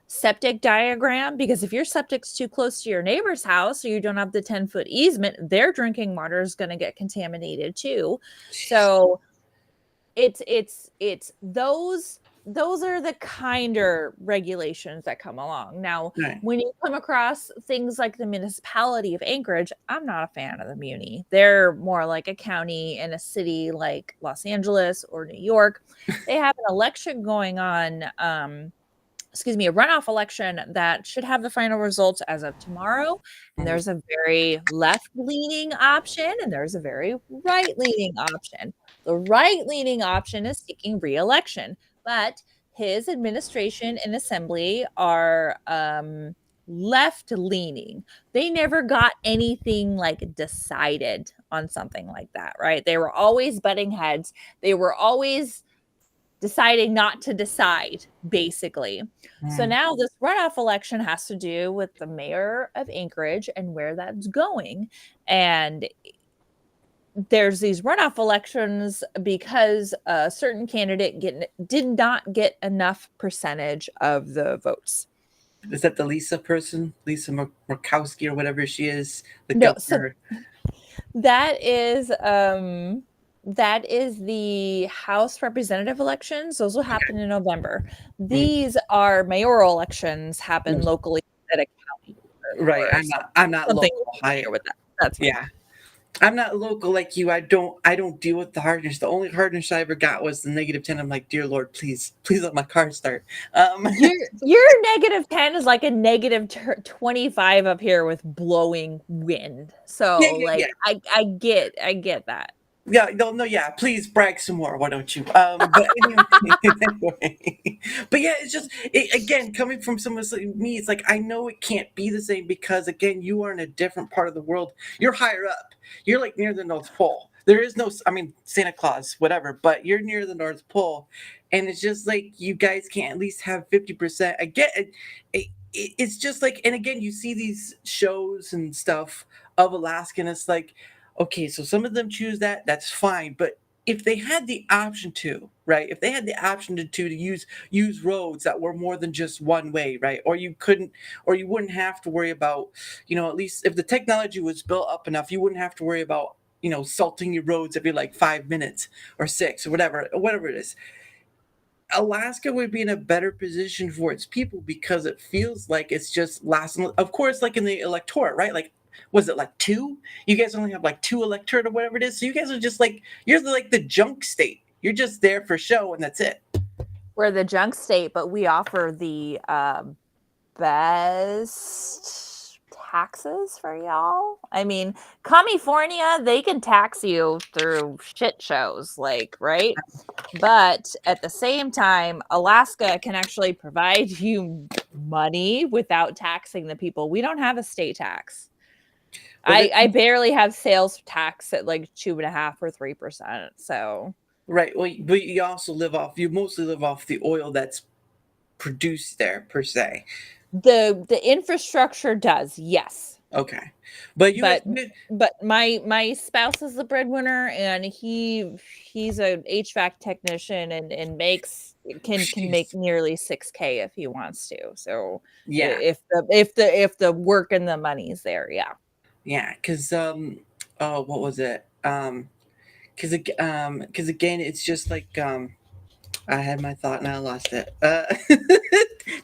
septic diagram, because if your septic's too close to your neighbor's house or you don't have the 10-foot easement, their drinking water is going to get contaminated too. So it's those are the kinder regulations that come along. Now, when you come across things like the municipality of Anchorage, I'm not a fan of the muni. They're more like a county in a city like Los Angeles or New York. They have an election going on, a runoff election that should have the final results as of tomorrow. And there's a very left-leaning option and there's a very right-leaning option. The right-leaning option is seeking re-election, but his administration and assembly are left-leaning. They never got anything like decided on something like that, right? They were always butting heads. They were always deciding not to decide, basically. So now this runoff election has to do with the mayor of Anchorage and where that's going. And there's these runoff elections because a certain candidate did not get enough percentage of the votes. Is that the Lisa person? Lisa Murkowski or whatever she is? The No, governor. so that is the House representative elections. Those will happen in November. These are mayoral elections, happen locally at a county. Right. I'm not local. With that. That's fine. Yeah. I'm not local like you. I don't deal with the hardness. The only hardness I ever got was the -10. I'm like, dear Lord, please let my car start. Your -10 is like a -25 up here with blowing wind. So yeah. I get that. Yeah, no, yeah. Please brag some more. Why don't you? But anyway, but yeah, it's just again coming from someone like me. It's like I know it can't be the same because again, you are in a different part of the world. You're higher up. You're like near the North Pole. There is no, Santa Claus, whatever. But you're near the North Pole, and it's just like you guys can't at least have 50%. Again, it's just like, and again, you see these shows and stuff of Alaska, and it's like, okay, so some of them choose that, that's fine. But if they had the option to, right? If they had the option to use roads that were more than just one way, right? Or you wouldn't have to worry about, at least if the technology was built up enough, you wouldn't have to worry about, salting your roads every like 5 minutes or 6 or whatever it is. Alaska would be in a better position for its people because it feels like it's just of course, like in the electorate, right? Like, was it like 2? You guys only have like 2 electorate or whatever it is. So you guys are just like, you're like the junk state. You're just there for show and that's it. We're the junk state, but we offer the best taxes for y'all. California, they can tax you through shit shows, like, right? But at the same time, Alaska can actually provide you money without taxing the people. We don't have a state tax. I barely have sales tax at like 2.5% or 3%. So right. Well, but you mostly live off the oil that's produced there per se. The infrastructure does, yes. Okay, but my spouse is the breadwinner, and he's an HVAC technician and can make nearly $6,000 if he wants to. So yeah, if the work and the money's there, yeah. Yeah, because what was it? Because again, it's just like I had my thought and I lost it.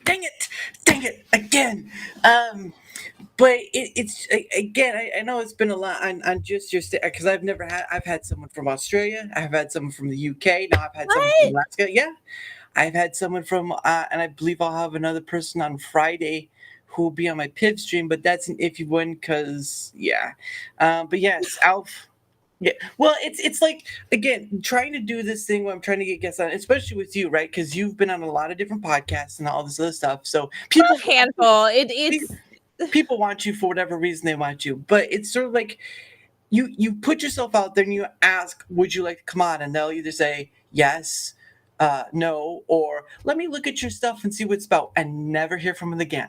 Dang it again. But it's again, I know it's been a lot on just your state because I've had someone from Australia, I've had someone from the UK, now I've had someone from Alaska. Yeah, I've had someone from and I believe I'll have another person on Friday who will be on my PIV stream, but that's an iffy one because yeah. But yes, Alf. Yeah, well, it's like again trying to do this thing where I'm trying to get guests on, especially with you, right? Because you've been on a lot of different podcasts and all this other stuff. So people A handful. It's people want you for whatever reason they want you, but it's sort of like you put yourself out there and you ask, would you like to come on? And they'll either say yes, no, or let me look at your stuff and see what it's about, and never hear from them again.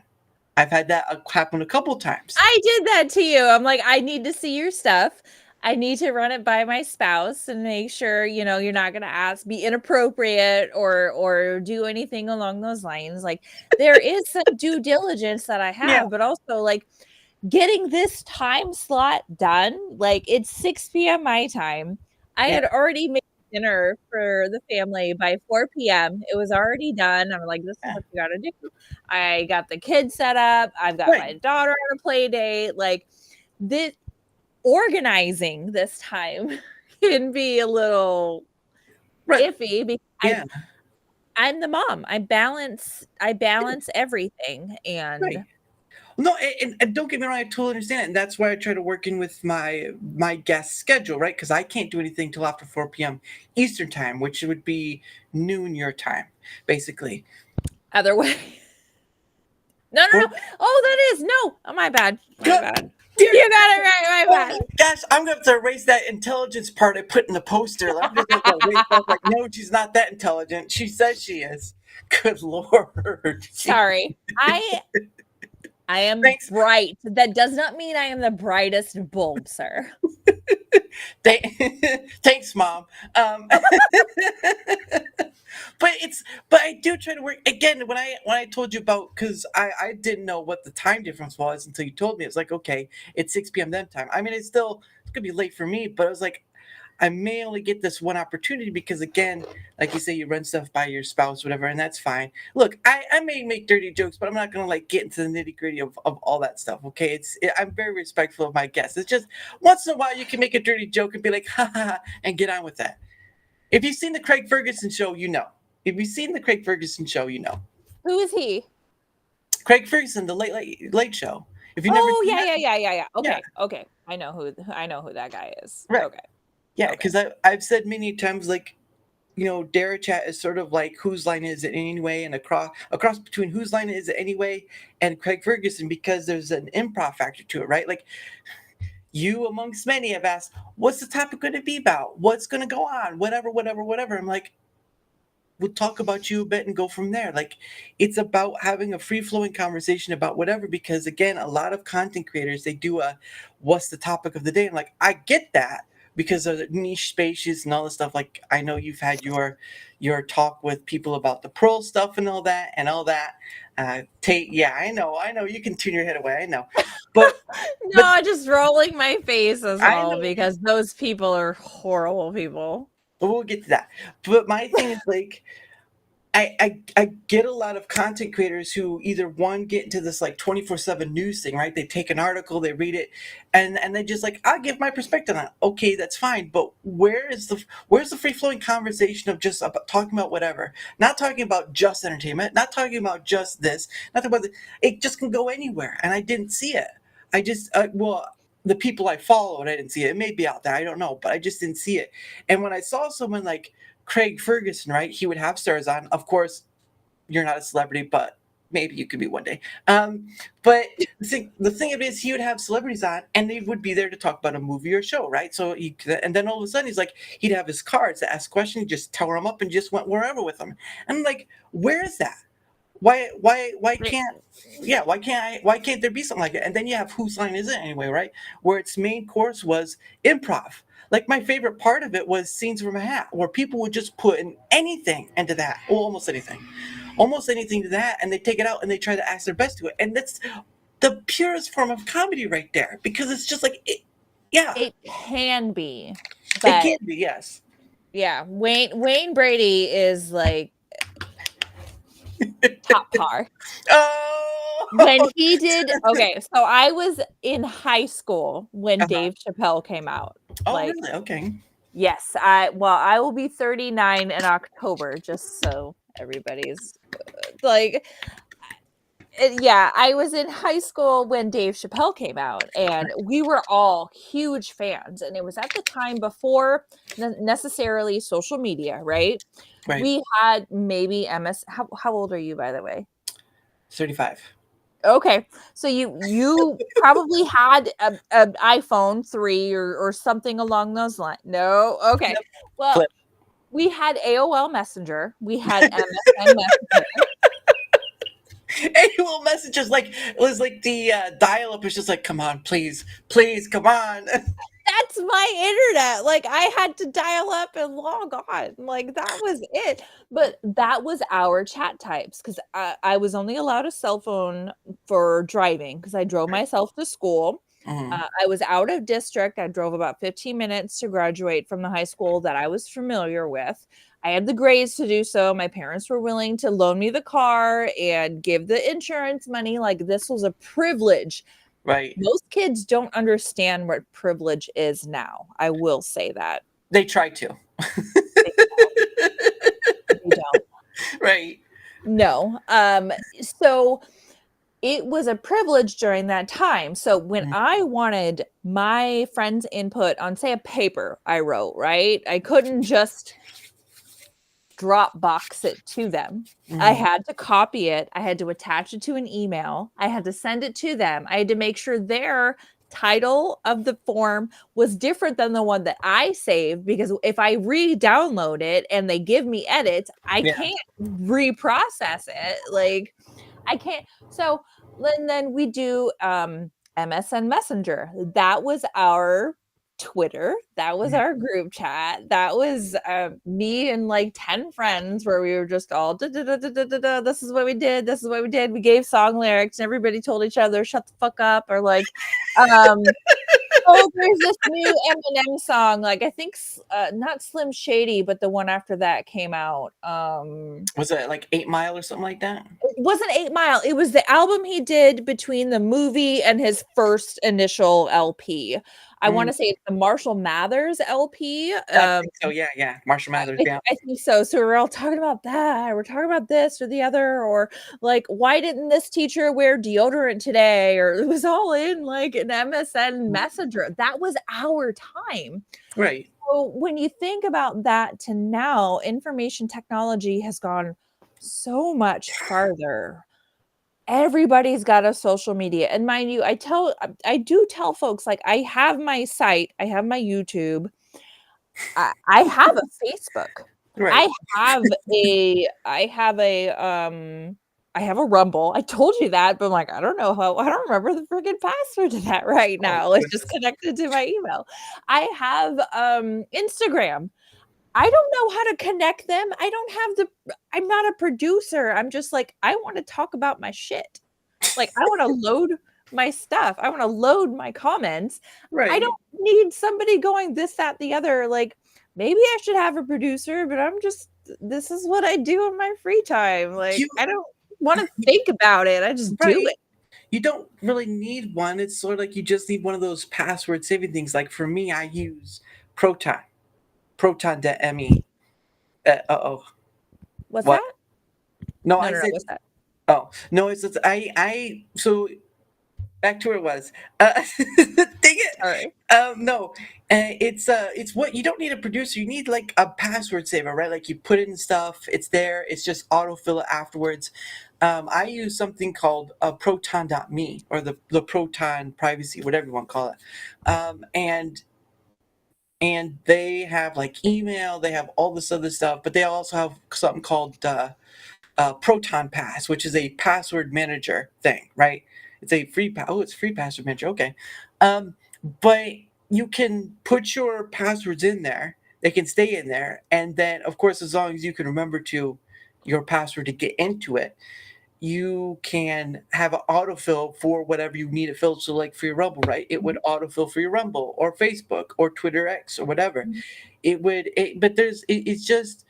I've had that happen a couple times. I did that to you. I'm like, I need to see your stuff. I need to run it by my spouse and make sure, you know, you're not going to be inappropriate or do anything along those lines. Like there is some due diligence that I have, Yeah. but also like getting this time slot done. Like it's 6 p.m. my time. I had already made dinner for the family by 4 p.m. It was already done. I'm like, this is what you got to do. I got the kids set up. I've got my daughter on a play date. Like this organizing this time can be a little iffy because I'm the mom. I balance everything and no, and don't get me wrong, I totally understand it, and that's why I try to work in with my guest schedule, right? Because I can't do anything till after 4 p.m. Eastern time, which would be noon your time, basically. Other way. No. Oh, that is no. Oh, my bad. My bad. You got it right. My bad. Gosh, I'm gonna have to erase that intelligence part I put in the poster. I'm just gonna erase that. Like, no, she's not that intelligent. She says she is. Good Lord. Sorry. I am bright. That does not mean I am the brightest bulb, sir. Thanks, Mom. But I do try to work again when I told you about, because I didn't know what the time difference was until you told me. It's like, okay, it's 6 p.m. them time. I mean, it's gonna be late for me, but I was like, I may only get this one opportunity because, again, like you say, you run stuff by your spouse, whatever, and that's fine. Look, I may make dirty jokes, but I'm not going to like get into the nitty gritty of all that stuff. Okay, I'm very respectful of my guests. It's just once in a while you can make a dirty joke and be like, ha ha, ha, and get on with that. If you've seen the Craig Ferguson show, you know. If you've seen the Craig Ferguson show, you know. Who is he? Craig Ferguson, the late show. If you never, yeah. Okay. I know who that guy is. Right. Okay. Yeah, because I've said many times, like, you know, Darachat is sort of like Whose Line Is It Anyway, and across between Whose Line Is It Anyway and Craig Ferguson, because there's an improv factor to it, right? Like, you amongst many have asked, what's the topic going to be about? What's going to go on? Whatever. I'm like, we'll talk about you a bit and go from there. Like, it's about having a free-flowing conversation about whatever, because, again, a lot of content creators, they do what's the topic of the day? And like, I get that, because of the niche spaces and all this stuff. Like, I know you've had your talk with people about the pearl stuff and all that. Yeah, I know you can turn your head away. I know, but just rolling my face as well, because those people are horrible people. But we'll get to that. But my thing is, like, I get a lot of content creators who either get into this like 24/7 news thing, right? They take an article, they read it, and they just like, I'll give my perspective on it. Okay, that's fine. But where's the free flowing conversation of just about talking about whatever? Not talking about just entertainment, not talking about just this, not talking about it just can go anywhere. And I didn't see it. I just the people I followed, I didn't see it. It may be out there, I don't know, but I just didn't see it. And when I saw someone like Craig Ferguson, right? He would have stars on. Of course, you're not a celebrity, but maybe you could be one day. But the thing of it is, he would have celebrities on, and they would be there to talk about a movie or show, right? So and then all of a sudden, he'd have his cards to ask questions, just tore them up, and just went wherever with them. And I'm like, where is that? Why can't there be something like that? And then you have Whose Line Is It Anyway, right? Where its main course was improv. Like, my favorite part of it was Scenes from a Hat, where people would just put in anything into that, or almost anything to that, and they take it out and they try to act their best to it. And that's the purest form of comedy right there, because it's just like, it can be. It can be, yes. Yeah, Wayne Brady is like top par. Oh, when he did so I was in high school when Dave Chappelle came out. Oh, really? Okay. Yes, I will be 39 in October, just so everybody's like, Yeah, I was in high school when Dave Chappelle came out, and we were all huge fans. And it was at the time before necessarily social media, right? Right. We had maybe MS. How old are you, by the way? 35. Okay, so you probably had a iPhone 3 or something along those lines. No, okay. Yep. Well, Flip. we had AOL Messenger. We had MSN Messenger. AOL messages like it was like the dial up was just like, come on, please, please, come on. That's my internet. Like I had to dial up and log on. Like that was it. But that was our chat types because I was only allowed a cell phone for driving because I drove myself to school. Mhm. I was out of district. I drove about 15 minutes to graduate from the high school that I was familiar with. I had the grades to do so. My parents were willing to loan me the car and give the insurance money. Like this was a privilege. Right. Most kids don't understand what privilege is now. I will say that. They try to. They don't. Right. No. So it was a privilege during that time. So when Mhm. I wanted my friend's input on, say, a paper I wrote, right? I couldn't just Dropbox it to them. I Mhm. had to copy it. I had to attach it to an email. I had to send it to them. I had to make sure their title of the form was different than the one that I saved because if I re-download it and they give me edits, I Yeah. can't reprocess it. Like I can't. So then we do MSN Messenger. That was our Twitter. That was our group chat. That was me and like 10 friends where we were just all da, da, da, da, da, da, da, this is what we did. This is what we did. We gave song lyrics and everybody told each other, shut the fuck up, or like oh, there's this new Eminem song. Like I think not Slim Shady, but the one after that came out. Was it like 8 Mile or something like that? It wasn't 8 Mile. It was the album he did between the movie and his first initial LP. I want to say it's the Marshall Mathers LP. I think so. Yeah, yeah. Marshall Mathers. Yeah. I think so. So we're all talking about that. We're talking about this or the other, or like, why didn't this teacher wear deodorant today? Or it was all in like an MSN Messenger. That was our time. Right. So when you think about that to now, information technology has gone so much farther. Everybody's got a social media. And mind you, I do tell folks like I have my site, I have my YouTube, I have a Facebook. Right. I have a Rumble. I told you that, but I'm like, I don't remember the freaking password to that right Oh, now. It's just goodness. connected to my email. I have Instagram. I don't know how to connect them. I'm not a producer. I'm just like, I want to talk about my shit. Like, I want to load my stuff. I want to load my comments. I Right. don't need somebody going this, that, the other. Like, maybe I should have a producer, but this is what I do in my free time. Like, You I don't want to think about it. I just do right. it. You don't really need one. It's sort of like you just need one of those password saving things. Like for me, I use Proton. Proton.me. Oh. What's What? that? No, No, I no, no. said. What's that? Oh no, it's so back to where it was. Dang it. Sorry. No, it's what you don't need a producer. You need like a password saver, right? Like you put in stuff, it's there. It's just autofill it afterwards. I use something called Proton.me or the Proton privacy, whatever you want to call it. And they have like email, they have all this other stuff, but they also have something called Proton Pass, which is a password manager thing, right? It's a it's free password manager. Okay, but you can put your passwords in there. They can stay in there, and then of course, as long as you can remember to your password to get into it, you can have an autofill for whatever you need it filled. So, like for your Rumble, right? It would autofill for your Rumble or Facebook or Twitter X or whatever. But it's just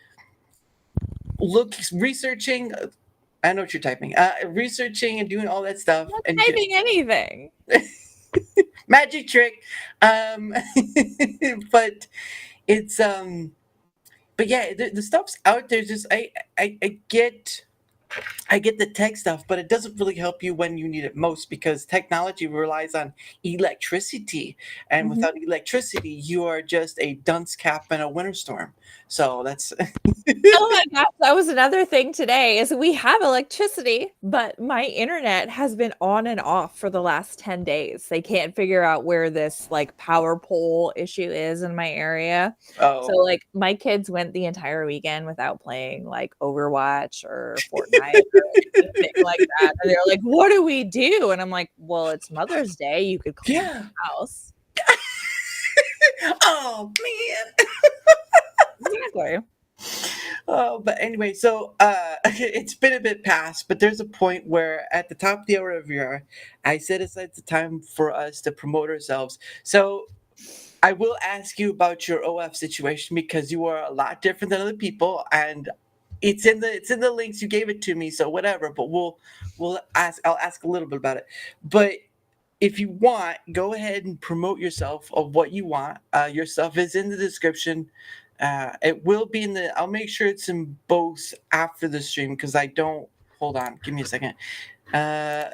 researching. I know what you're typing. Researching and doing all that stuff, I'm and not you can, typing anything. magic trick. But it's but yeah, the stuff's out there. Just I get I get the tech stuff, but it doesn't really help you when you need it most because technology relies on electricity. And Mhm. without electricity, you are just a dunce cap in a winter storm. So that's Oh my gosh, that was another thing today is we have electricity, but my internet has been on and off for the last 10 days. They can't figure out where this like power pole issue is in my area. So oh like my kids went the entire weekend without playing like Overwatch or Fortnite or anything like that. And they're like, "What do we do?" And I'm like, "Well, it's Mother's Day. You could clean yeah. the house." Oh man. Exactly. Oh, but anyway, so it's been a bit past, but there's a point where at the top of the hour of your, I set aside the time for us to promote ourselves. So I will ask you about your OF situation because you are a lot different than other people, and it's in the links you gave it to me. So whatever, but I'll ask a little bit about it. But if you want, go ahead and promote yourself of what you want. Your stuff is in the description. It will be in the. I'll make sure it's in both after the stream because I don't. Hold on, give me a second. Uh,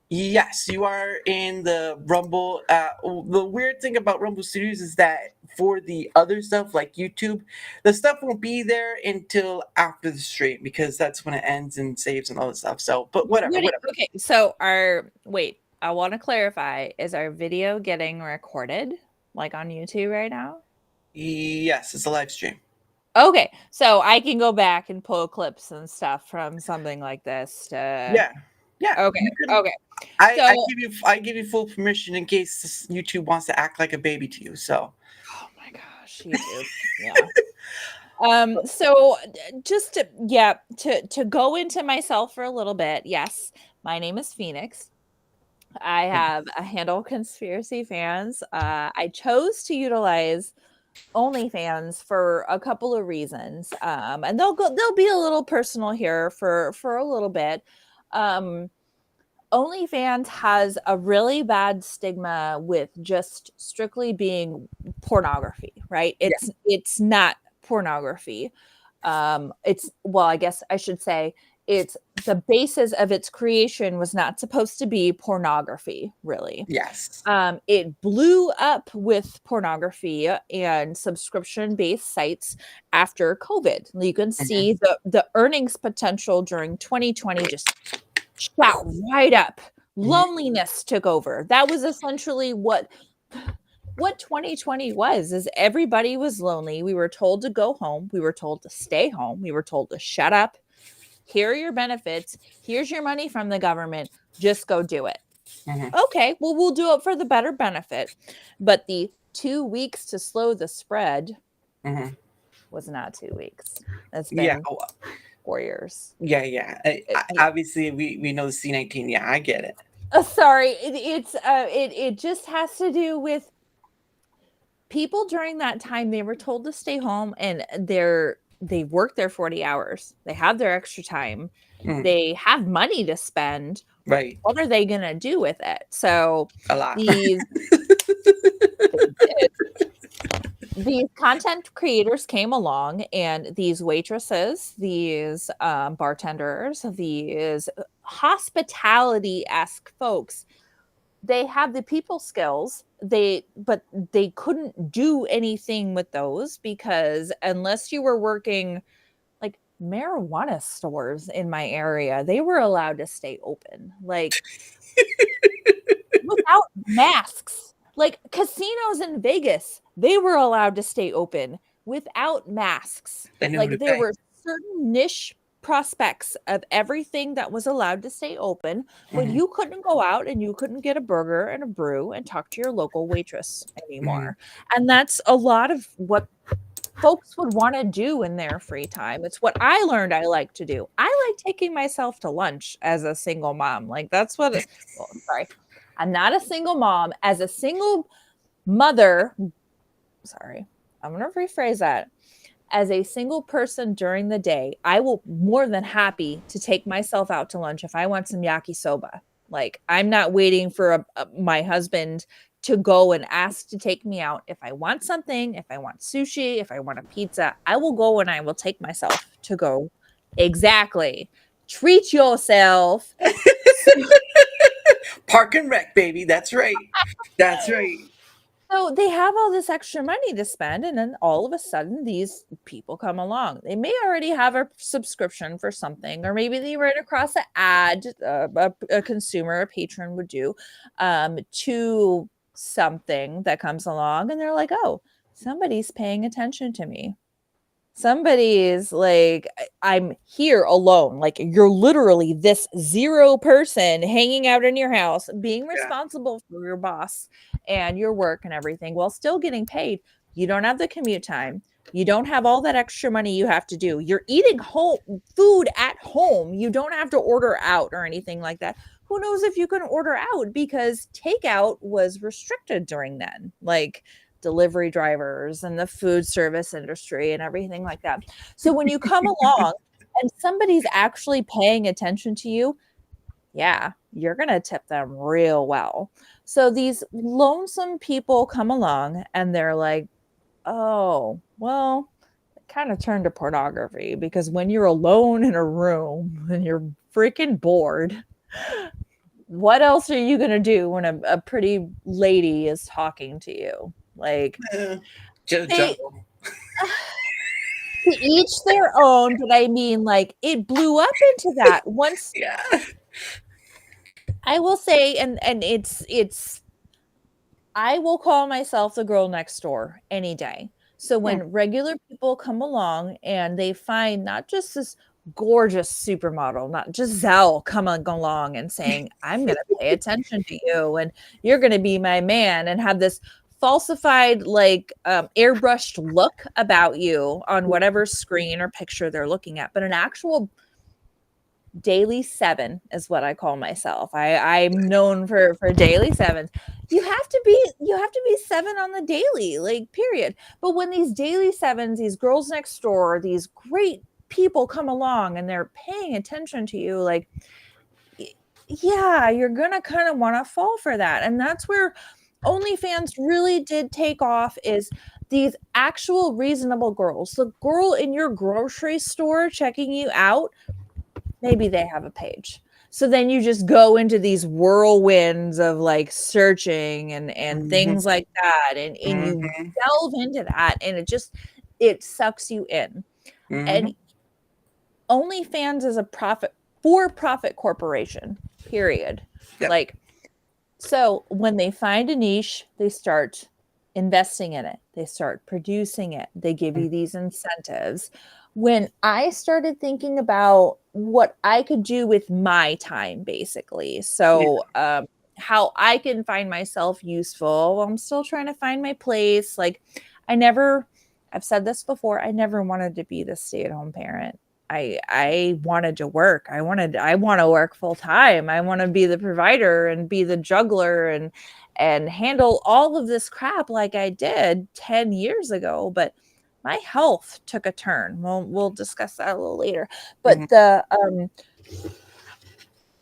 yes, you are in the Rumble. The weird thing about Rumble Studios is that for the other stuff like YouTube, the stuff won't be there until after the stream because that's when it ends and saves and all that stuff. So, but whatever, whatever. Okay, so wait, I want to clarify, is our video getting recorded like on YouTube right now? Yes, it's a live stream. Okay, so I can go back and pull clips and stuff from something like this to Yeah, yeah. Okay, You can, okay. I So give you full permission in case YouTube wants to act like a baby to you. So oh my gosh, YouTube. Yeah. So just to go into myself for a little bit. Yes, my name is Phoenix. I have a handle conspiracy fans. I chose to utilize OnlyFans for a couple of reasons. And they'll be a little personal here for a little bit. OnlyFans has a really bad stigma with just strictly being pornography, right? It's not pornography. I guess I should say it's the basis of its creation was not supposed to be pornography, really. yes, It blew up with pornography and subscription-based sites after COVID. You can see the earnings potential during 2020 just shot right up. Loneliness took over. That was essentially what 2020 was, is everybody was lonely. We were told to go home. We were told to stay home. We were told to shut up. Here are your benefits. Here's your money from the government. Just go do it. Okay, well, we'll do it for the better benefit. But the 2 weeks to slow the spread was not 2 weeks. It's been yeah, 4 years. yeah. Obviously, we know the C-19. Yeah, I get it. Sorry, it just has to do with people during that time. They were told to stay home, and they work their 40 hours. They have their extra time. They have money to spend. Right, What are they gonna do with it? So a lot. these content creators came along, and these waitresses, these bartenders, these hospitality-esque folks, they have the people skills, but they couldn't do anything with those because unless you were working like marijuana stores in my area, they were allowed to stay open, like without masks. Like casinos in Vegas, they were allowed to stay open without masks. They knew who Like to there pay. were certain niche prospects of everything that was allowed to stay open, but you couldn't go out and you couldn't get a burger and a brew and talk to your local waitress anymore. And that's a lot of what folks would want to do in their free time. It's what I learned I like to do. I like taking myself to lunch as a single mom. Like that's what sorry. I'm not a single mom. As a single mother, sorry, I'm going to rephrase that. As a single person during the day, I will more than happy to take myself out to lunch if I want some yakisoba. Like I'm not waiting for my husband to go and ask to take me out. If I want something, if I want sushi, if I want a pizza, I will go and I will take myself to go. Exactly. treat yourself. Park and rec, baby. That's right. That's right. So they have all this extra money to spend, and then all of a sudden these people come along. They may already have a subscription for something, or maybe they ran across an ad a consumer, a patron would do to something that comes along, and they're like, oh, somebody's paying attention to me. Somebody is like, I'm here alone. Like, you're literally this zero person hanging out in your house, being responsible for your boss and your work and everything while still getting paid. You don't have the commute time. You don't have all that extra money you have to do. You're eating food at home. You don't have to order out or anything like that. Who knows if you can order out, because takeout was restricted during then. Like, delivery drivers and the food service industry and everything like that. So when you come along and somebody's actually paying attention to you, yeah, you're going to tip them real well. So these lonesome people come along and they're like, oh, well, it kind of turned to pornography, because when you're alone in a room and you're freaking bored, what else are you going to do when a pretty lady is talking to you? Like, to each their own, but I mean, like, it blew up into that once. Yeah. I will say, and it's I will call myself the girl next door any day. So when regular people come along and they find not just this gorgeous supermodel, not Giselle coming along and saying, I'm going to pay attention to you and you're going to be my man, and have this falsified, like, airbrushed look about you on whatever screen or picture they're looking at, but an actual daily 7 is what I call myself. I'm known for daily 7s. You have to be 7 on the daily, like, period. But when these daily 7s, these girls next door, these great people come along and they're paying attention to you, like, yeah, you're gonna kind of want to fall for that. And that's where OnlyFans really did take off, is these actual reasonable girls. The girl in your grocery store checking you out, maybe they have a page. So then you just go into these whirlwinds of, like, searching and things like that. And you delve into that, and it sucks you in. And OnlyFans is a for-profit corporation, period. Yep. Like, so when they find a niche, they start investing in it. They start producing it. They give you these incentives. When I started thinking about what I could do with my time, basically, so how I can find myself useful, I'm still trying to find my place. Like, I've said this before, I never wanted to be the stay-at-home parent. I wanted to work. I want to work full time. I want to be the provider and be the juggler and handle all of this crap like I did 10 years ago. But my health took a turn. We'll discuss that a little later. But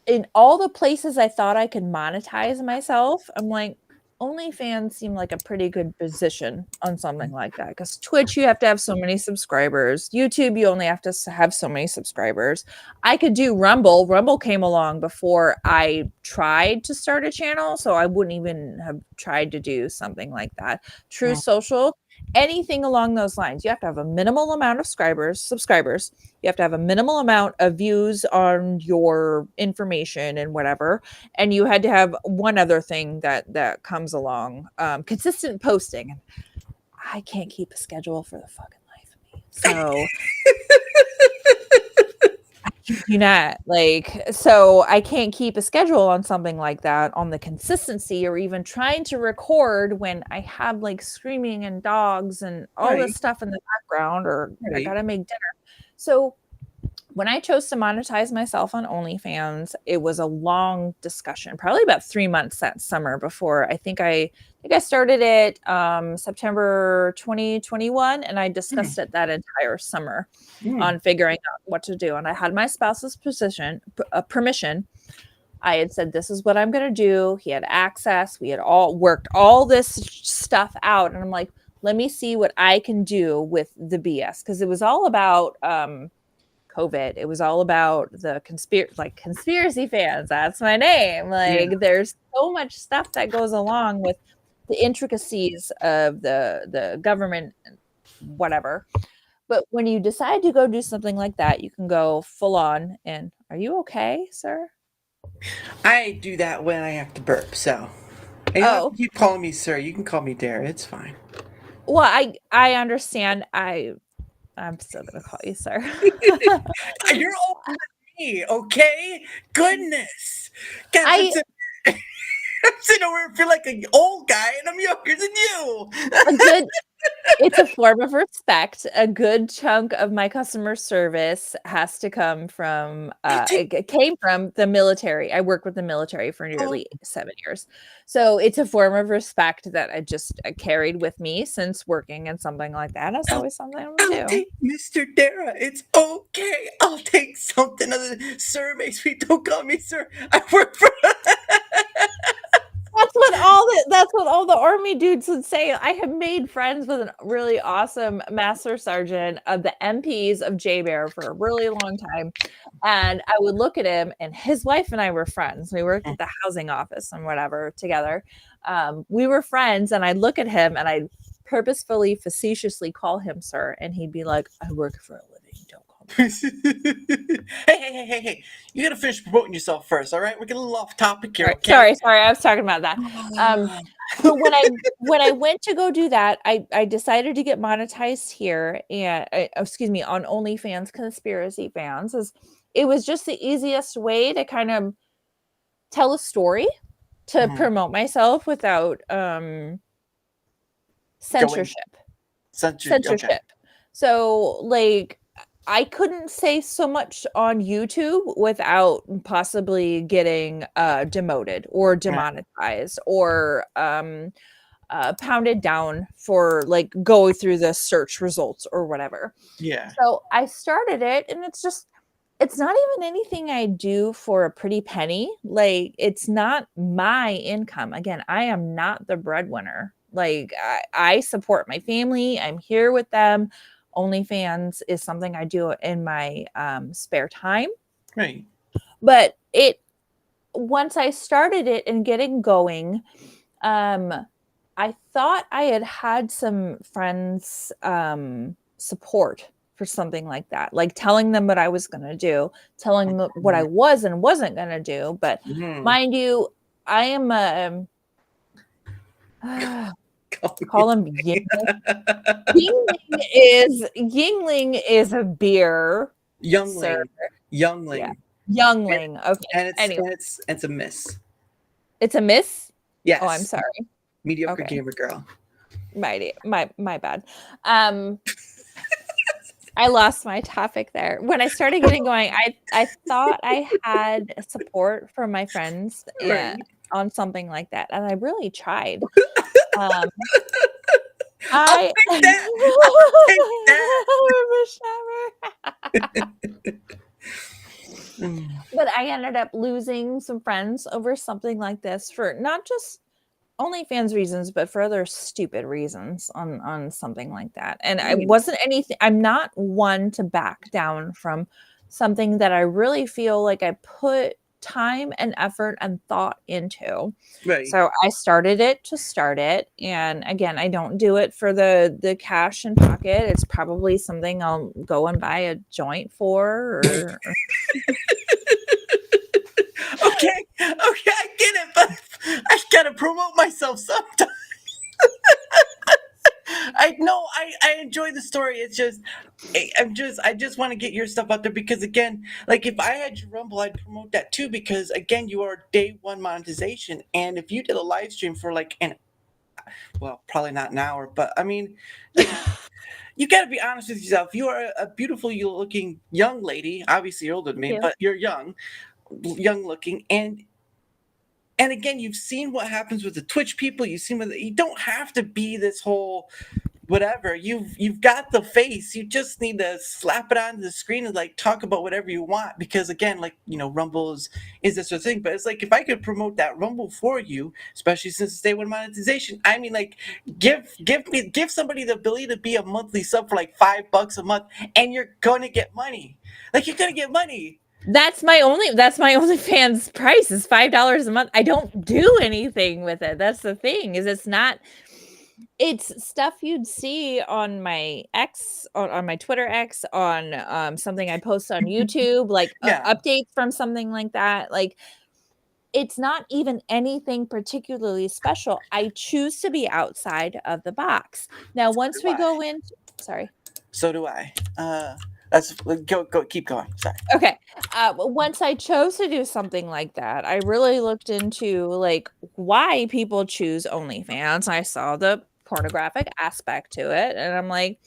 in all the places I thought I could monetize myself, I'm like, OnlyFans seemed like a pretty good position on something like that, because Twitch, you have to have so many subscribers. YouTube, you only have to have so many subscribers. I could do Rumble. Rumble came along before I tried to start a channel, so I wouldn't even have tried to do something like that. True Social, anything along those lines. You have to have a minimal amount of subscribers. You have to have a minimal amount of views on your information and whatever. And you had to have one other thing that comes along, consistent posting. I can't keep a schedule for the fucking life of me. So you not, like, so I can't keep a schedule on something like that, on the consistency, or even trying to record when I have, like, screaming and dogs and all this stuff in the background, or I gotta make dinner. So when I chose to monetize myself on OnlyFans, it was a long discussion, probably about 3 months that summer before. I think I started it September 2021, and I discussed it that entire summer on figuring out what to do. And I had my spouse's permission. I had said, this is what I'm going to do. He had access. We had all worked all this stuff out. And I'm like, let me see what I can do with the BS. Because it was all about COVID. It was all about the conspiracy fans. That's my name. Like there's so much stuff that goes along with the intricacies of the government, whatever. But when you decide to go do something like that, you can go full on. And are you okay, sir? I do that when I have to burp. So you don't have to keep calling me sir. You can call me Dara. It's fine. Well, I understand. I'm still gonna call you sir. You're older than me, okay? Goodness. God, I'm sitting over here feel like an old guy, and I'm younger than you. It's a form of respect. A good chunk of my customer service has to come from it came from the military. I worked with the military for nearly 7 years. So it's a form of respect that I carried with me since working in something like that. It's always something I'm gonna do. Mr. Dara, it's okay. I'll take something other than sir makes me, don't call me sir. I work for That's what all the army dudes would say. I have made friends with a really awesome master sergeant of the MPs of J-Bear for a really long time. And I would look at him, and his wife and I were friends. We worked at the housing office and whatever together. We were friends, and I'd look at him and I'd purposefully, facetiously call him sir. And he'd be like, I work for a living. Don't call me. Hey. You gotta finish promoting yourself first, all right? We're getting a little off topic here. Okay? Sorry, I was talking about that. But when I went to go do that, I decided to get monetized here and on OnlyFans Conspiracy Fans. It was just the easiest way to kind of tell a story, to promote myself without censorship. Okay. So like I couldn't say so much on YouTube without possibly getting demoted or demonetized or pounded down for like going through the search results or whatever. Yeah. So I started it, and it's not even anything I do for a pretty penny. Like it's not my income. Again, I am not the breadwinner. Like I support my family. I'm here with them. OnlyFans is something I do in my spare time. Right. But once I started it and getting going, I thought I had some friends support for something like that, like telling them what I was going to do, telling them what I was and wasn't going to do. But mind you, I am call him Yingling. Yingling is a beer. Youngling. Sir. Youngling. Yeah. Youngling. Okay. And anyway. it's a miss. It's a miss? Yes. Oh, I'm sorry. Mediocre gamer girl. My bad. I lost my topic there. When I started getting going, I thought I had support from my friends on something like that, and I really tried. I'll take that. But I ended up losing some friends over something like this for not just OnlyFans reasons, but for other stupid reasons on something like that. And I wasn't anything. I'm not one to back down from something that I really feel like I put time and effort and thought into. Right. So I started it to start it. And again, I don't do it for the cash in pocket. It's probably something I'll go and buy a joint for. Okay, I get it, but I gotta promote myself sometimes. I enjoy the story. It's just, I just want to get your stuff out there because again, like if I had your Rumble, I'd promote that too because again, you are day one monetization, and if you did a live stream for like probably not an hour, but I mean, like, you got to be honest with yourself. You are a beautiful, looking young lady. Obviously, you're older than me, but you're young looking, and again, you've seen what happens with the Twitch people. You've seen you don't have to be this whole whatever. You've got the face. You just need to slap it onto the screen and like talk about whatever you want. Because again, like Rumble is this sort of thing. But it's like if I could promote that Rumble for you, especially since it's day one monetization. I mean, like give somebody the ability to be a monthly sub for like $5 a month, and you're gonna get money. Like you're gonna get money. That's my OnlyFans price is $5 a month. I don't do anything with it. That's the thing, is it's stuff you'd see on my on my Twitter X, on something I post on YouTube, like Yeah. updates from something like that. Like, it's not even anything particularly special. I choose to be outside of the box. Now, once we go in, sorry. So do I. That's go keep going. Sorry. Okay. Once I chose to do something like that, I really looked into like why people choose OnlyFans. I saw the pornographic aspect to it, and I'm like,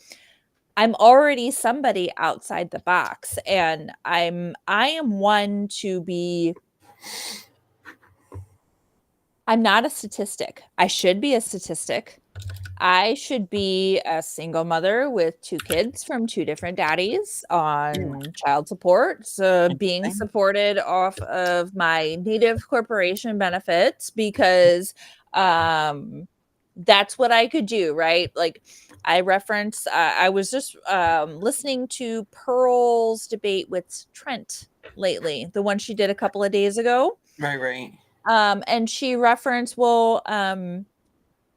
I'm already somebody outside the box, and I am one to be. I'm not a statistic. I should be a statistic. I should be a single mother with 2 kids from 2 different daddies on child support, so being supported off of my native corporation benefits because that's what I could do, right? Like I reference, I was just listening to Pearl's debate with Trent lately, the one she did a couple of days ago. Right. And she referenced, well,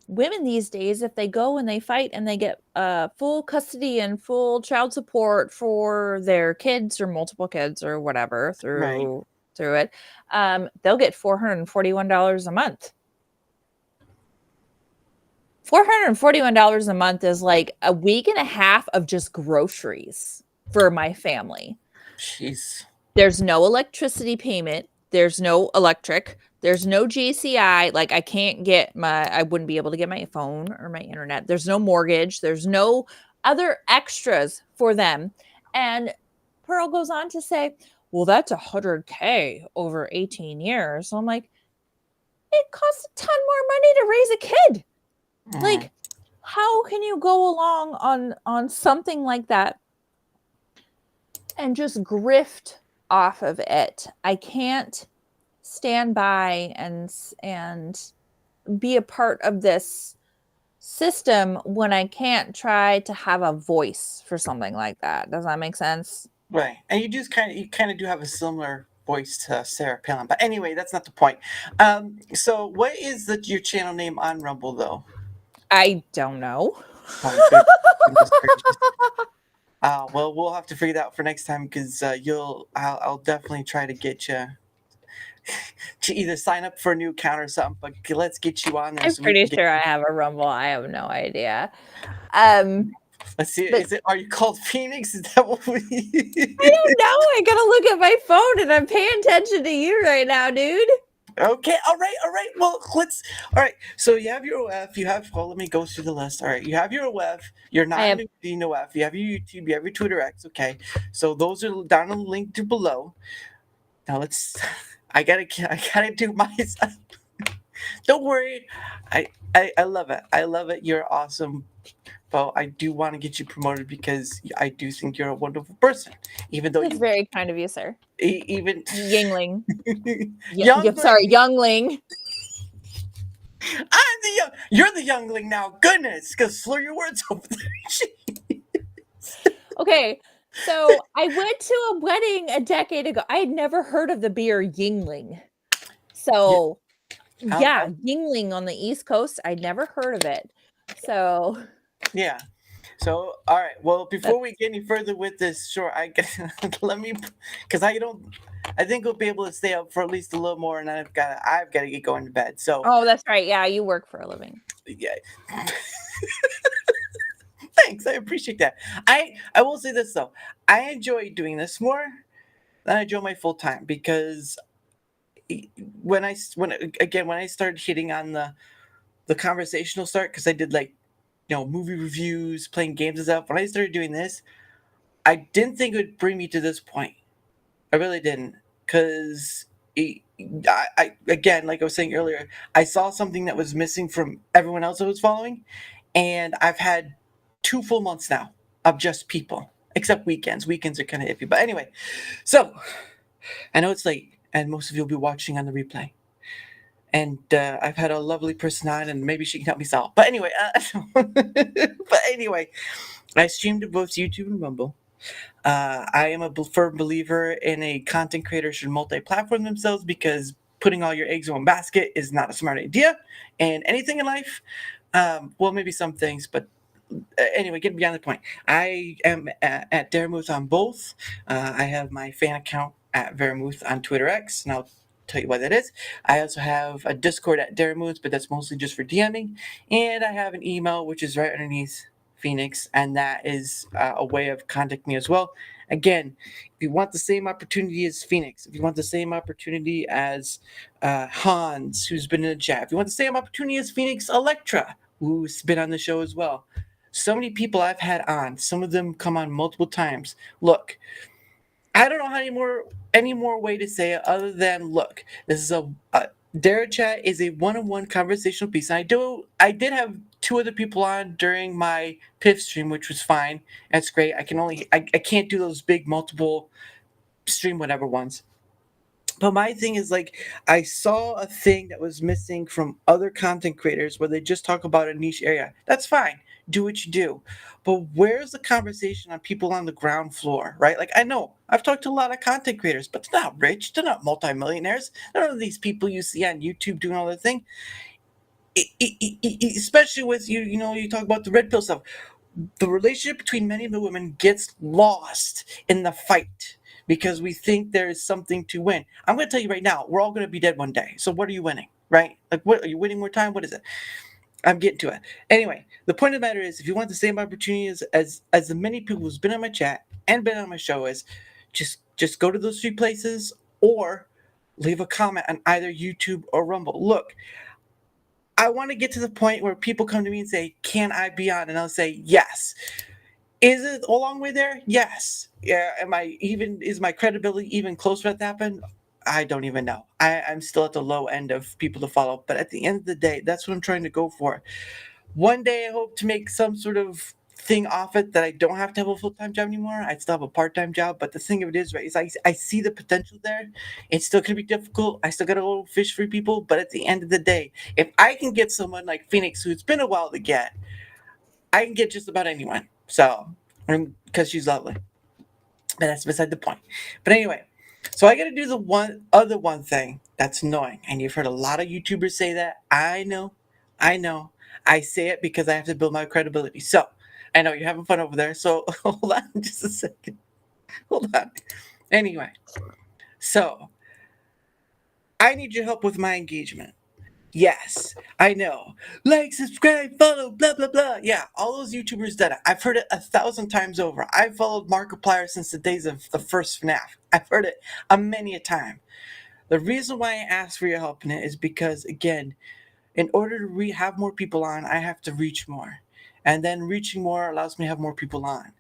women these days, if they go and they fight and they get full custody and full child support for their kids or multiple kids or whatever through it, they'll get $441 a month. $441 a month is like a week and a half of just groceries for my family. Jeez. There's no electricity payment. There's no electric. There's no GCI. Like I wouldn't be able to get my phone or my internet. There's no mortgage. There's no other extras for them. And Pearl goes on to say, well, that's $100K over 18 years. So I'm like, it costs a ton more money to raise a kid. Like, how can you go along on something like that and just grift off of it? I can't stand by and be a part of this system when I can't try to have a voice for something like that. Does that make sense? Right. And you kind of do have a similar voice to Sarah Palin. But anyway, that's not the point. So what is your channel name on Rumble though? I don't know. Well, we'll have to figure that out for next time because I'll definitely try to get you to either sign up for a new account or something. But let's get you on there. I'm pretty sure I have a Rumble. I have no idea. Let's see. Are you called Phoenix? Is that what we? I don't know. I gotta look at my phone, and I'm paying attention to you right now, dude. Okay, all right. Well, all right. So you have your OF. Let me go through the list. All right, you have your OF. You're not doing OF. You have your YouTube. You have your Twitter X. Okay, so those are down on the link to below. Now I gotta do my. Don't worry. I love it. I love it. You're awesome. But I do want to get you promoted because I do think you're a wonderful person. Even though That's very kind of you, sir. Even Yingling. Youngling. Sorry, Youngling. You're the youngling now. Goodness, because slur your words over there. Okay, so I went to a wedding a decade ago. I had never heard of the beer Yingling. So, yeah, Yingling on the East Coast. I'd never heard of it. So, yeah. So, all right. Well, before we get any further with this, sure, because I think we'll be able to stay up for at least a little more, and I've got to get going to bed. So. Oh, that's right. Yeah, you work for a living. Yeah. Thanks. I appreciate that. I will say this though. I enjoy doing this more than I enjoy my full time because when I started hitting on the conversational start, because I did movie reviews, playing games and stuff. When I started doing this, I didn't think it would bring me to this point. I really didn't, because I again, like I was saying earlier, I saw something that was missing from everyone else I was following, and I've had 2 full months now of just people, except weekends. Weekends are kind of iffy. But anyway, so I know it's late, and most of you will be watching on the replay. And I've had a lovely person on, and maybe she can help me solve. But anyway, I stream to both YouTube and Rumble. I am a firm believer in a content creator should multi-platform themselves, because putting all your eggs in one basket is not a smart idea. And anything in life, well, maybe some things, but anyway, getting beyond the point. I am at Daramouthe on both. I have my fan account at Daramouthe on Twitter X, and I'll tell you why that is. I also have a Discord at Daramouthe, but that's mostly just for DMing. And I have an email, which is right underneath Phoenix, and that is a way of contacting me as well. Again, if you want the same opportunity as Phoenix, if you want the same opportunity as Hans, who's been in the chat, if you want the same opportunity as Phoenix Electra, who's been on the show as well. So many people I've had on, some of them come on multiple times. Look, I don't know how any more way to say it other than, look, this is a Darachat is a one-on-one conversational piece. And I did have 2 other people on during my PIF stream, which was fine. That's great. I can't do those big multiple stream whatever ones. But my thing is, like, I saw a thing that was missing from other content creators where they just talk about a niche area. That's fine. Do what you do. But where's the conversation on people on the ground floor, right? Like, I know I've talked to a lot of content creators, but they're not rich. They're not multimillionaires. They're not these people you see on YouTube doing all that thing. Especially with you talk about the red pill stuff. The relationship between men and women gets lost in the fight because we think there is something to win. I'm going to tell you right now, we're all going to be dead one day. So what are you winning, right? Like, what are you winning more time? What is it? I'm getting to it. Anyway, the point of the matter is, if you want the same opportunity as the many people who's been on my chat and been on my show, is just go to those 3 places or leave a comment on either YouTube or Rumble. Look, I want to get to the point where people come to me and say, can I be on? And I'll say, yes. Is it a long way there? Yes. Yeah. Is my credibility even close for that to happen? I don't even know. I'm still at the low end of people to follow. But at the end of the day, that's what I'm trying to go for. One day I hope to make some sort of thing off it that I don't have to have a full-time job anymore. I still have a part-time job. But the thing of it is, right, is I see the potential there. It's still going to be difficult. I still got to go fish for people. But at the end of the day, if I can get someone like Phoenix, who's been a while to get, I can get just about anyone. So, because she's lovely. But that's beside the point. But anyway, so I got to do the one thing that's annoying. And you've heard a lot of YouTubers say that. I know. I say it because I have to build my credibility. So, I know you're having fun over there. So, hold on just a second. Hold on. Anyway, so I need your help with my engagement. Yes, I know. Like, subscribe, follow, blah, blah, blah. Yeah, all those YouTubers did it. I've heard it 1,000 times over. I've followed Markiplier since the days of the first FNAF. I've heard it many a time. The reason why I ask for your help in it is because, again, in order to have more people on, I have to reach more. And then reaching more allows me to have more people on.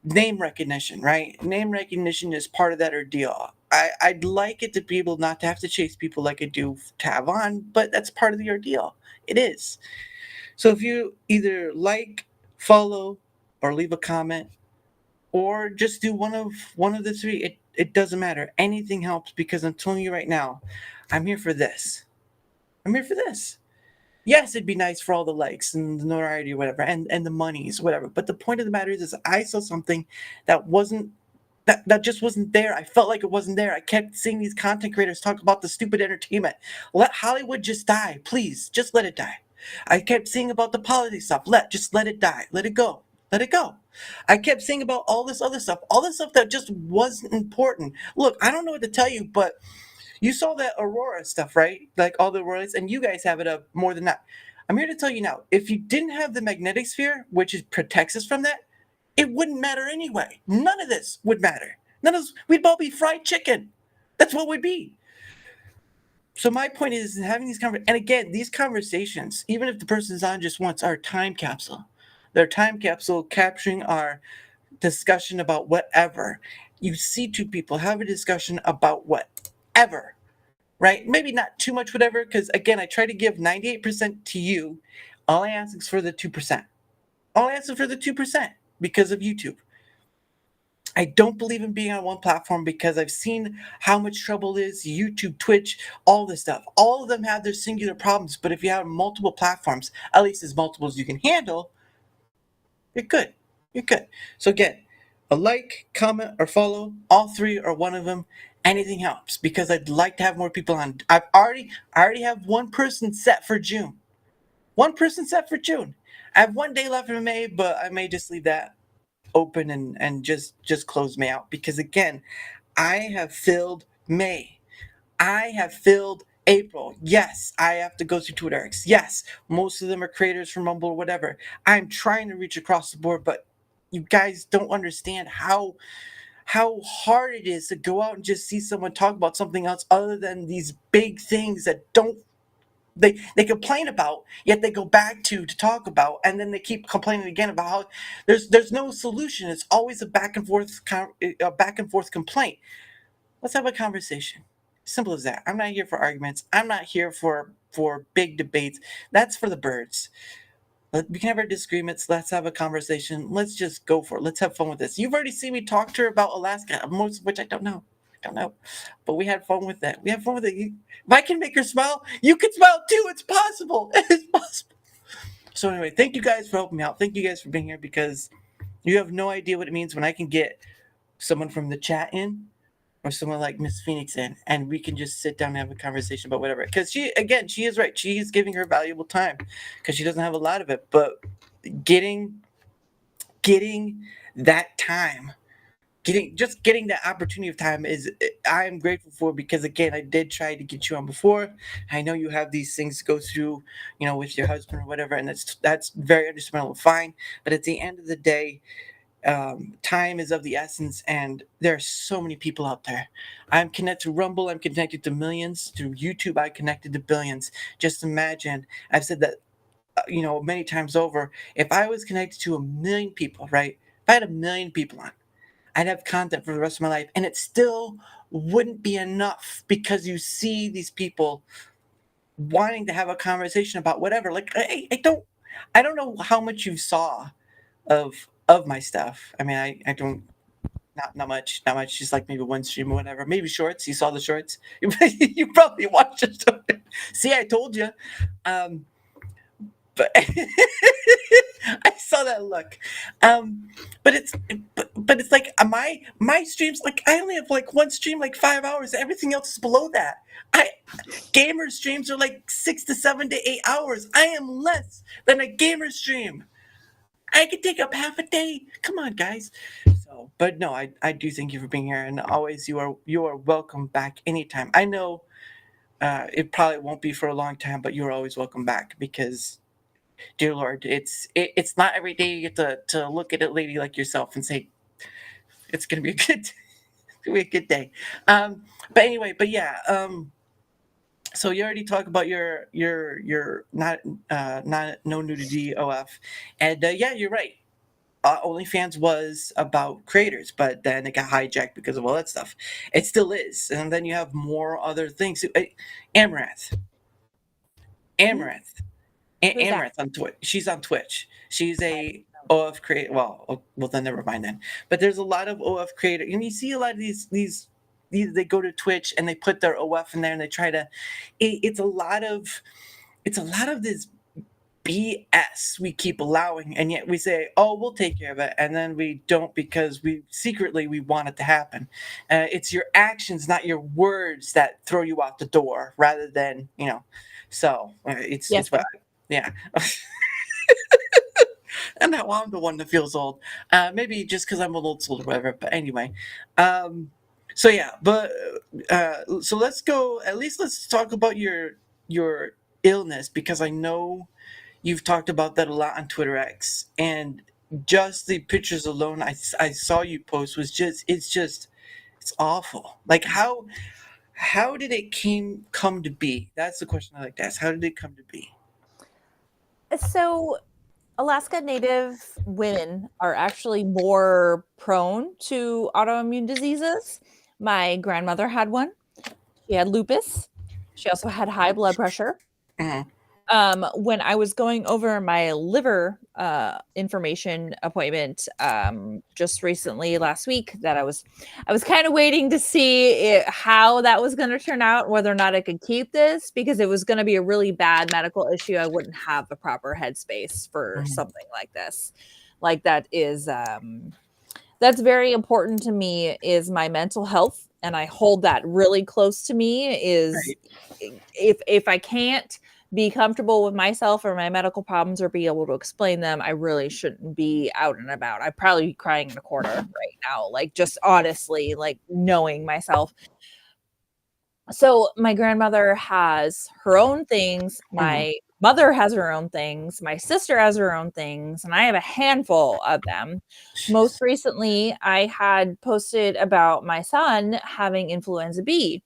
Name recognition, right? Name recognition is part of that ordeal. I'd like it to be able not to have to chase people like I do to have on, but that's part of the ordeal. It is. So if you either like, follow, or leave a comment, or just do one of the 3, it doesn't matter. Anything helps, because I'm telling you right now, I'm here for this. I'm here for this. Yes, it'd be nice for all the likes and the notoriety or whatever, and the monies, whatever. But the point of the matter is I saw something that just wasn't there. I felt like it wasn't there. I kept seeing these content creators talk about the stupid entertainment. Let Hollywood just die, please. Just let it die. I kept seeing about the politics stuff. Just let it die. Let it go. Let it go. I kept seeing about all this other stuff. All this stuff that just wasn't important. Look, I don't know what to tell you, but you saw that Aurora stuff, right? Like all the Auroras, and you guys have it up more than that. I'm here to tell you now, if you didn't have the magnetic sphere, which protects us from that, it wouldn't matter anyway. None of this would matter. None of this, we'd all be fried chicken. That's what we'd be. So my point is having these conversations, and again, these conversations, even if the person's on just once, are a time capsule. They're a time capsule capturing our discussion about whatever. You see 2 people have a discussion about whatever, right? Maybe not too much whatever, because again, I try to give 98% to you. All I ask is for the 2%. I'll answer for the 2% because of YouTube. I don't believe in being on one platform because I've seen how much trouble it is YouTube, Twitch, all this stuff. All of them have their singular problems, but if you have multiple platforms, at least as multiple as you can handle, you're good. You're good. So again, a like, comment, or follow, all three or one of them, anything helps because I'd like to have more people on. I already have one person set for June. One person set for June. I have 1 day left in May, but I may just leave that open and just close May out because again, I have filled May. I have filled April. Yes, I have to go through Twitter X. Yes, most of them are creators from Rumble or whatever. I'm trying to reach across the board, but you guys don't understand how hard it is to go out and just see someone talk about something else other than these big things that don't they complain about, yet they go back to talk about, and then they keep complaining again about how there's no solution. It's always a back and forth complaint. Let's have a conversation. Simple as that. I'm not here for arguments. I'm not here for big debates. That's for the birds. We can have our disagreements. Let's have a conversation. Let's just go for it. Let's have fun with this. You've already seen me talk to her about Alaska, most of which I don't know. I don't know. But we had fun with that. We had fun with it. If I can make her smile, you can smile too. It's possible. It's possible. So anyway, thank you guys for helping me out. Thank you guys for being here because you have no idea what it means when I can get someone from the chat in or someone like Miss Phoenix in, and we can just sit down and have a conversation about whatever. Because she is right. She is giving her valuable time because she doesn't have a lot of it. But getting that time, getting that opportunity of time is I am grateful for because again, I did try to get you on before. I know you have these things to go through, with your husband or whatever, and that's very understandable, fine. But at the end of the day, time is of the essence, and there are so many people out there. I'm connected to Rumble, I'm connected to millions. Through YouTube, I connected to billions. Just imagine, I've said that, many times over, if I was connected to 1 million people, right? If I had 1 million people on, I'd have content for the rest of my life, and it still wouldn't be enough because you see these people wanting to have a conversation about whatever. Like, I don't know how much you saw of my stuff. I mean, I don't not much, just like maybe one stream or whatever. Maybe shorts. You saw the shorts. You probably watched it. See, I told you. But I saw that look. But it's like my streams, like I only have like one stream like 5 hours. Everything else is below that. Gamer streams are like 6 to 7 to 8 hours. I am less than a gamer stream. I could take up half a day. Come on, guys. So, but no, I do thank you for being here, and always you are welcome back anytime. I know it probably won't be for a long time, but you're always welcome back because, dear Lord, it's not every day you get to look at a lady like yourself and say it's gonna be a good day. But anyway, but yeah. So you already talked about your not no nudity OF, and yeah, you're right. OnlyFans was about creators, but then it got hijacked because of all that stuff. It still is, and then you have more other things. Amaranth, Amaranth, Who's that? Amaranth on Twitch. She's on Twitch. She's a OF creator. Well, then never mind then. But there's a lot of OF creators, and you see a lot of these. They go to Twitch and they put their OF in there and they try to. It's a lot of this BS we keep allowing, and yet we say, "Oh, we'll take care of it," and then we don't because we secretly want it to happen. It's your actions, not your words, that throw you out the door, rather than So it's Yes, what, yeah. And now I'm the one that feels old. Maybe just because I'm an old soul or whatever. But anyway, so yeah. But so let's go. At least let's talk about your illness because I know you've talked about that a lot on Twitter X, and just the pictures alone I saw you post was it's awful. Like how did it come to be? That's the question I like to ask. How did it come to be? So Alaska Native women are actually more prone to autoimmune diseases. My grandmother had one. She had lupus. She also had high blood pressure. Mhm. When I was going over my liver information appointment just recently last week, that I was kind of waiting to see how that was going to turn out, whether or not I could keep this, because it was going to be a really bad medical issue. I wouldn't have the proper headspace for something like this. Like that is that's very important to me, is my mental health, and I hold that really close to me. Is if I can't be comfortable with myself or my medical problems or be able to explain them, I really shouldn't be out and about. I'd probably be crying in a corner right now, like just honestly, like knowing myself. So my grandmother has her own things. My mother has her own things. My sister has her own things, and I have a handful of them. Most recently, I had posted about my son having influenza B.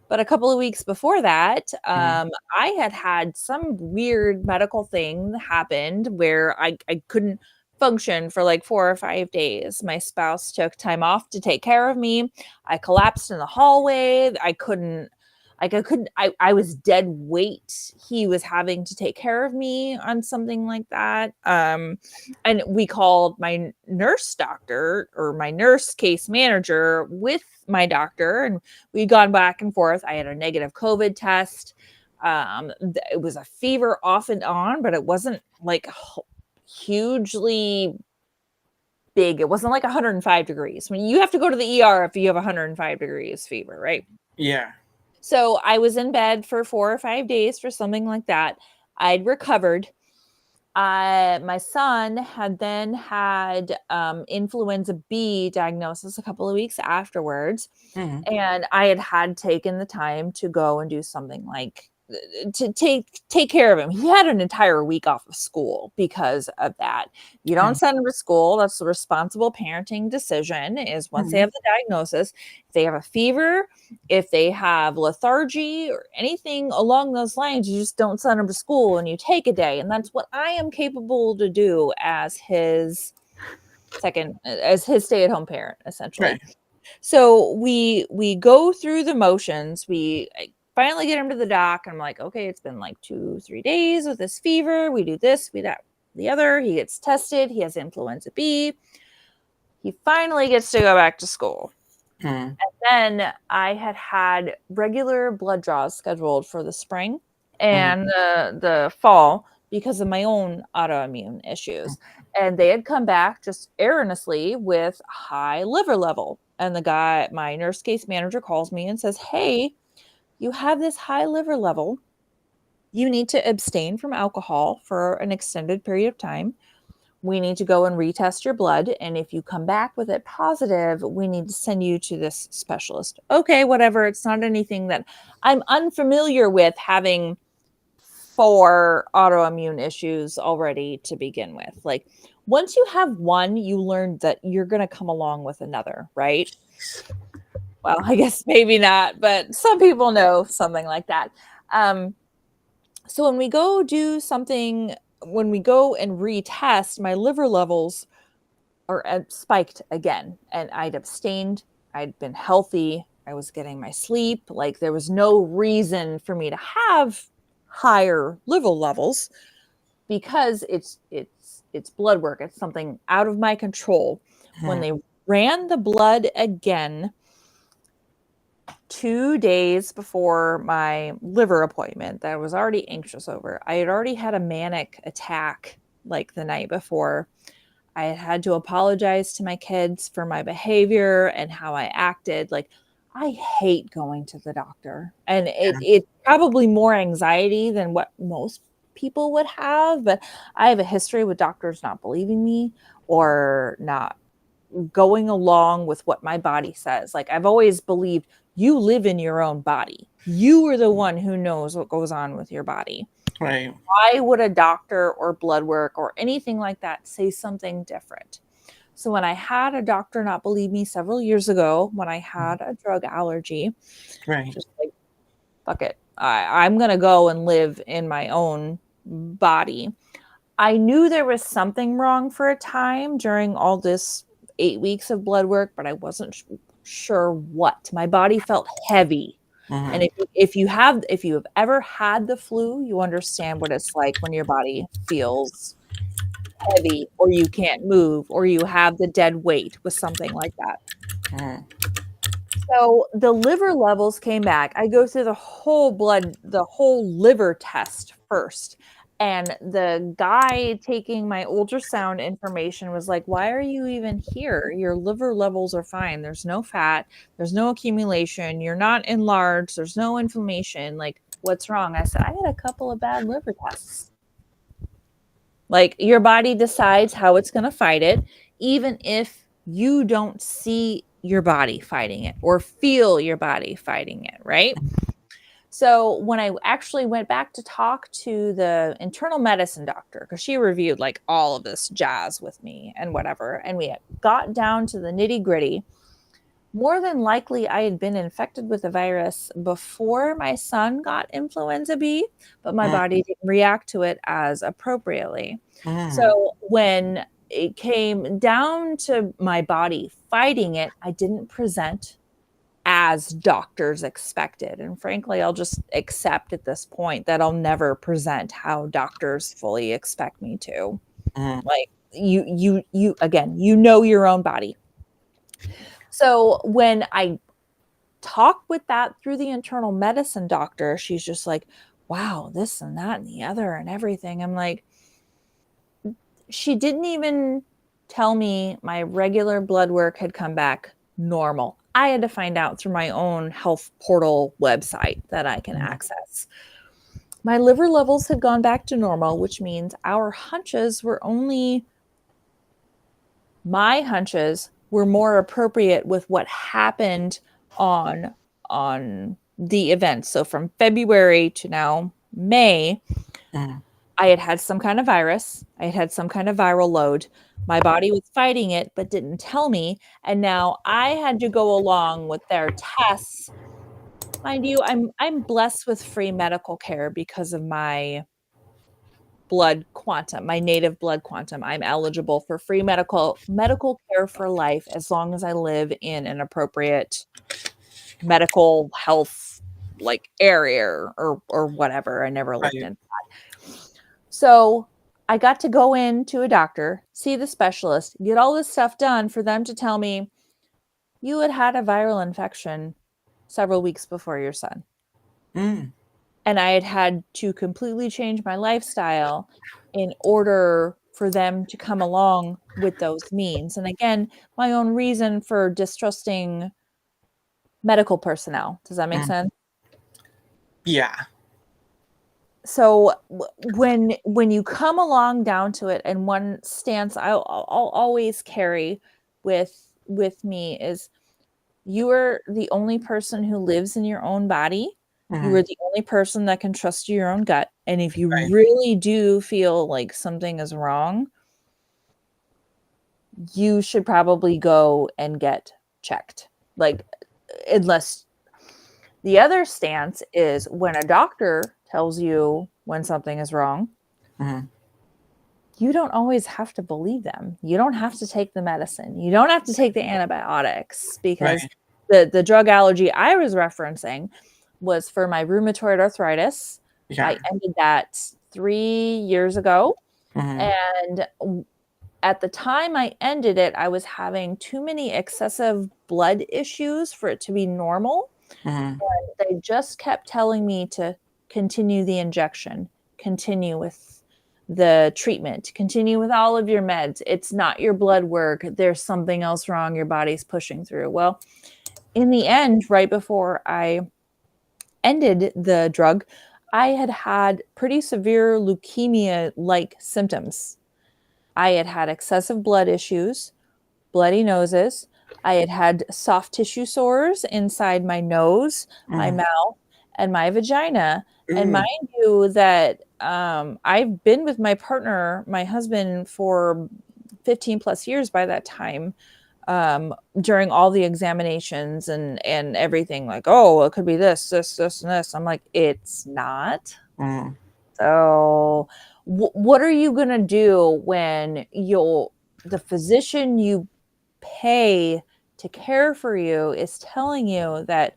But a couple of weeks before that, I had some weird medical thing happened where I couldn't function for like 4 or 5 days. My spouse took time off to take care of me. I collapsed in the hallway. I was dead weight. He was having to take care of me on something like that. And we called my nurse doctor, or my nurse case manager, with my doctor, and we'd gone back and forth. I had a negative COVID test. It was a fever off and on, but it wasn't like hugely big. It wasn't like 105 degrees. I mean, you have to go to the ER if you have 105 degrees fever, right? Yeah. So I was in bed for 4 or 5 days for something like that. I'd recovered. My son had then had influenza B diagnosis a couple of weeks afterwards. And I had taken the time to go and do something like to take care of him. He had an entire week off of school because of that. You don't send him to school. That's the responsible parenting decision, is once they have the diagnosis, if they have a fever, if they have lethargy or anything along those lines, you just don't send them to school and you take a day. And that's what I am capable to do as his stay-at-home parent, essentially. Right. So we go through the motions. I finally get him to the doc. I'm like, okay, it's been like 2-3 days with this fever. We do this, we that, the other. He gets tested. He has influenza B. He finally gets to go back to school. And then I had regular blood draws scheduled for the spring and the fall because of my own autoimmune issues. And they had come back just erroneously with high liver level. And my nurse case manager calls me and says, hey, you have this high liver level. You need to abstain from alcohol for an extended period of time. We need to go and retest your blood. And if you come back with it positive, we need to send you to this specialist. Okay, whatever. It's not anything that I'm unfamiliar with, having 4 autoimmune issues already to begin with. Like, once you have one, you learn that you're going to come along with another, right? Well, I guess maybe not, but some people know something like that. So when we go and retest, my liver levels are spiked again, and I'd abstained. I'd been healthy. I was getting my sleep. Like, there was no reason for me to have higher liver levels, because it's blood work. It's something out of my control. When they ran the blood again 2 days before my liver appointment that I was already anxious over, I had already had a manic attack like the night before. I had to apologize to my kids for my behavior and how I acted. Like, I hate going to the doctor, and it's probably more anxiety than what most people would have, but I have a history with doctors not believing me or not going along with what my body says. Like, I've always believed you live in your own body. You are the one who knows what goes on with your body. Right. Why would a doctor or blood work or anything like that say something different? So when I had a doctor not believe me several years ago, when I had a drug allergy, just like, fuck it, I'm going to go and live in my own body. I knew there was something wrong for a time during all this 8 weeks of blood work, but I wasn't sure what. My body felt heavy. And if you have ever had the flu, you understand what it's like when your body feels heavy, or you can't move, or you have the dead weight with something like that. So the liver levels came back. I go through the whole liver test first. And the guy taking my ultrasound information was like, "Why are you even here? Your liver levels are fine. There's no fat. There's no accumulation. You're not enlarged. There's no inflammation. Like, what's wrong?" I said, "I had a couple of bad liver tests." Like, your body decides how it's going to fight it, even if you don't see your body fighting it or feel your body fighting it, right? So when I actually went back to talk to the internal medicine doctor, because she reviewed like all of this jazz with me and whatever, and we got down to the nitty gritty, more than likely I had been infected with the virus before my son got influenza B, but my body didn't react to it as appropriately. So when it came down to my body fighting it, I didn't present as doctors expected. And frankly, I'll just accept at this point that I'll never present how doctors fully expect me to. Like, you again, you know your own body. So when I talk with that through the internal medicine doctor, she's just like, "Wow, this and that and the other and everything." I'm like, she didn't even tell me my regular blood work had come back normal. I had to find out through my own health portal website that I can access. My liver levels had gone back to normal, which means my hunches were more appropriate with what happened on the event. So from February to now May, I had some kind of virus. I had some kind of viral load. My body was fighting it, but didn't tell me. And now I had to go along with their tests. Mind you, I'm blessed with free medical care because of my blood quantum, my native blood quantum. I'm eligible for free medical care for life as long as I live in an appropriate medical health like area or whatever. I never looked into that. So I got to go in to a doctor, see the specialist, get all this stuff done for them to tell me you had a viral infection several weeks before your son. And I had to completely change my lifestyle in order for them to come along with those means. And again, my own reason for distrusting medical personnel. Does that make sense? Yeah. So when you come along down to it, and one stance I'll always carry with me is, you are the only person who lives in your own body. You are the only person that can trust your own gut. And if you really do feel like something is wrong, you should probably go and get checked. Like, unless the other stance is when a doctor tells you when something is wrong, you don't always have to believe them. You don't have to take the medicine. You don't have to take the antibiotics, because the drug allergy I was referencing was for my rheumatoid arthritis. I ended that 3 years ago. And at the time I ended it, I was having too many excessive blood issues for it to be normal. And they just kept telling me to continue the injection, continue with the treatment, continue with all of your meds. It's not your blood work. There's something else wrong. Your body's pushing through. Well, in the end, right before I ended the drug, I had pretty severe leukemia-like symptoms. I had excessive blood issues, bloody noses. I had soft tissue sores inside my nose, my mouth, and my vagina. And mind you that I've been with my partner, my husband, for 15 plus years by that time, during all the examinations and everything. Like, oh, it could be this, and this. I'm like, it's not. So what are you going to do when the physician you pay to care for you is telling you that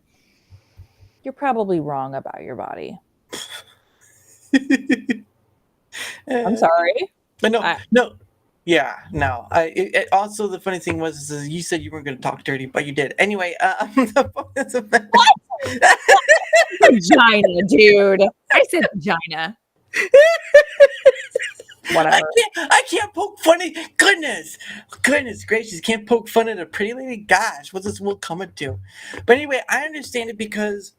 You're probably wrong about your body. I'm sorry. But no, I- no. Yeah, no. Also, the funny thing was is you said you weren't going to talk dirty, but you did. Anyway, Vagina, dude. I said vagina. Whatever. I can't poke fun at goodness gracious, can't poke fun at a pretty lady. Gosh, what's this world coming to? But anyway, I understand it because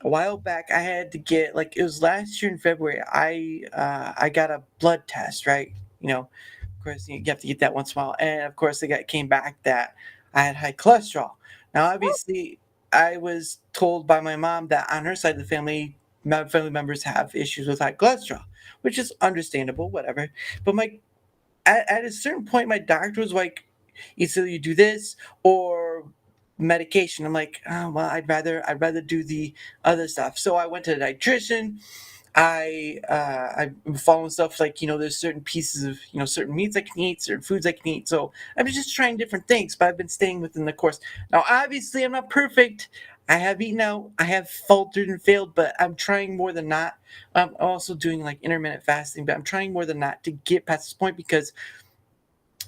a while back I had to get, like, it was last year in February. I got a blood test, right? You know, of course you have to get that once in a while, and of course came back that I had high cholesterol. Now, obviously, I was told by my mom that on her side of the family, my family members have issues with high cholesterol, which is understandable, whatever. But at a certain point, my doctor was like, either you do this or medication. I'm like, oh, well, I'd rather do the other stuff. So I went to the dietitian. I'm following stuff like, there's certain pieces of, certain meats I can eat, certain foods I can eat. So I'm just trying different things, but I've been staying within the course. Now, obviously, I'm not perfect. I have eaten out. I have faltered and failed, but I'm trying more than not. I'm also doing like intermittent fasting, but I'm trying more than not to get past this point, because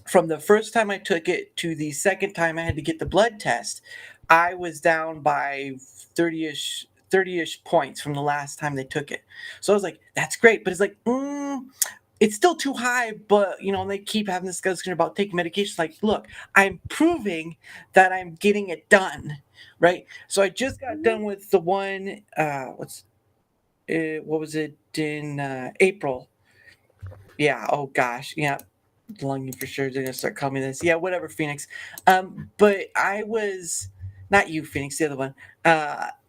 from the first time I took it to the second time I had to get the blood test, I was down by 30-ish points from the last time they took it. So I was like, that's great. But it's like, it's still too high. But, they keep having this discussion about taking medication. Like, look, I'm proving that I'm getting it done. Right. So I just got done with the one, what was it, in April? Yeah. Oh, gosh. Yeah. Lunging for sure. They're gonna start calling me this. Yeah, whatever, Phoenix. But I was not you, Phoenix, the other one.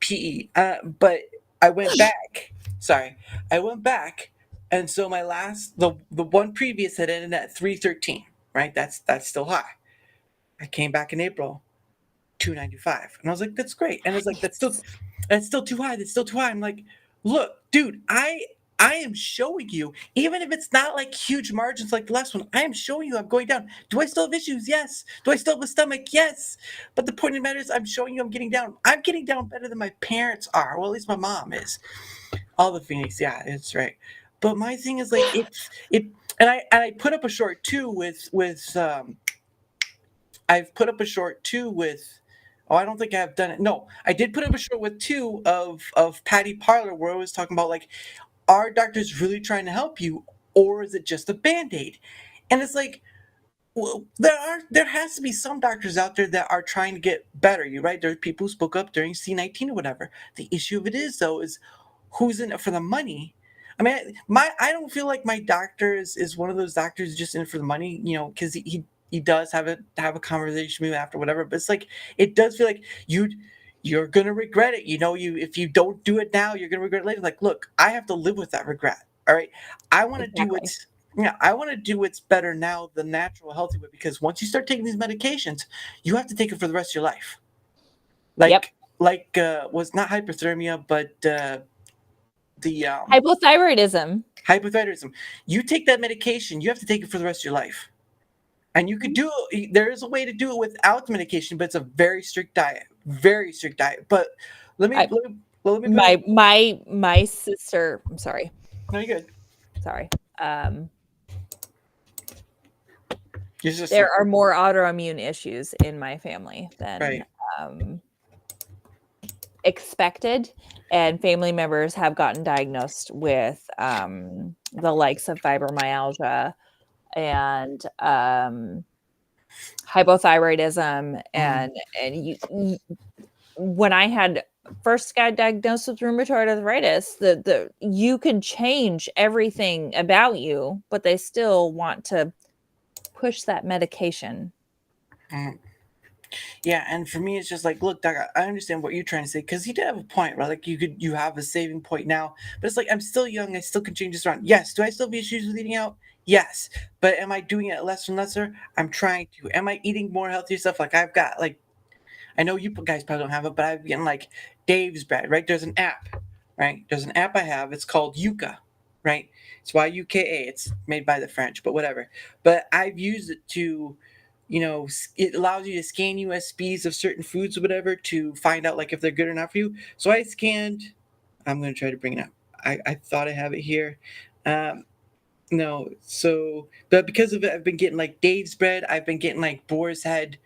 PE. But I went back. Sorry, I went back, and so my last, the one previous had ended at 313. Right, that's still high. I came back in April, 295, and I was like, that's great. And it's like, that's still too high. That's still too high. I'm like, look, dude, I am showing you, even if it's not like huge margins like the last one, I am showing you I'm going down. Do I still have issues? Yes. Do I still have a stomach? Yes. But the point of the matter is, I'm showing you I'm getting down. I'm getting down better than my parents are. Well, at least my mom is. All the Phoenix, yeah, it's right. But my thing is like, and I put up a short too with I've put up a short too with. Oh, I don't think I've done it. No, I did put up a short with two of Patty Parlor, where I was talking about, like, are doctors really trying to help you, or is it just a band-aid? And it's like, well, there has to be some doctors out there that are trying to get better. You're right. There are people who spoke up during C-19 or whatever. The issue of it is, though, is who's in it for the money. I mean, I don't feel like my doctor is one of those doctors just in it for the money, because he does have a conversation with me after whatever. But it's like, it does feel like you're gonna regret it. If you don't do it now, you're gonna regret it later. Like, look, I have to live with that regret. All right, I want to do what's I want to do what's better now, the natural, healthy way. Because once you start taking these medications, you have to take it for the rest of your life. Was not hyperthermia, but the Hypothyroidism. Hypothyroidism. You take that medication, you have to take it for the rest of your life. And you could there is a way to do it without the medication, but it's a very strict diet. Very strict diet. But let me my sister, I'm sorry. No, you're good. Sorry. Your there are more autoimmune issues in my family than expected, and family members have gotten diagnosed with the likes of fibromyalgia and hypothyroidism, and when I first got diagnosed with rheumatoid arthritis, you can change everything about you, but they still want to push that medication. Yeah, and for me, it's just like, look, Doc, I understand what you're trying to say, because he did have a point, right? Like, you have a saving point now, but it's like, I'm still young, I still can change this around. Yes, do I still have issues with eating out? Yes, but am I doing it less and lesser? I'm trying to. Am I eating more healthier stuff? Like, I've got, like, I know you guys probably don't have it, but I've been like Dave's bread, right? There's an app, right? There's an app I have. It's called Yuka, right? It's Yuka. It's made by the French, but whatever. But I've used it to it allows you to scan USBs of certain foods or whatever to find out like if they're good or not for you. So I scanned. I'm gonna try to bring it up. I thought I have it here. Um, no, so but because of it, I've been getting like Dave's bread. I've been getting like boar's head,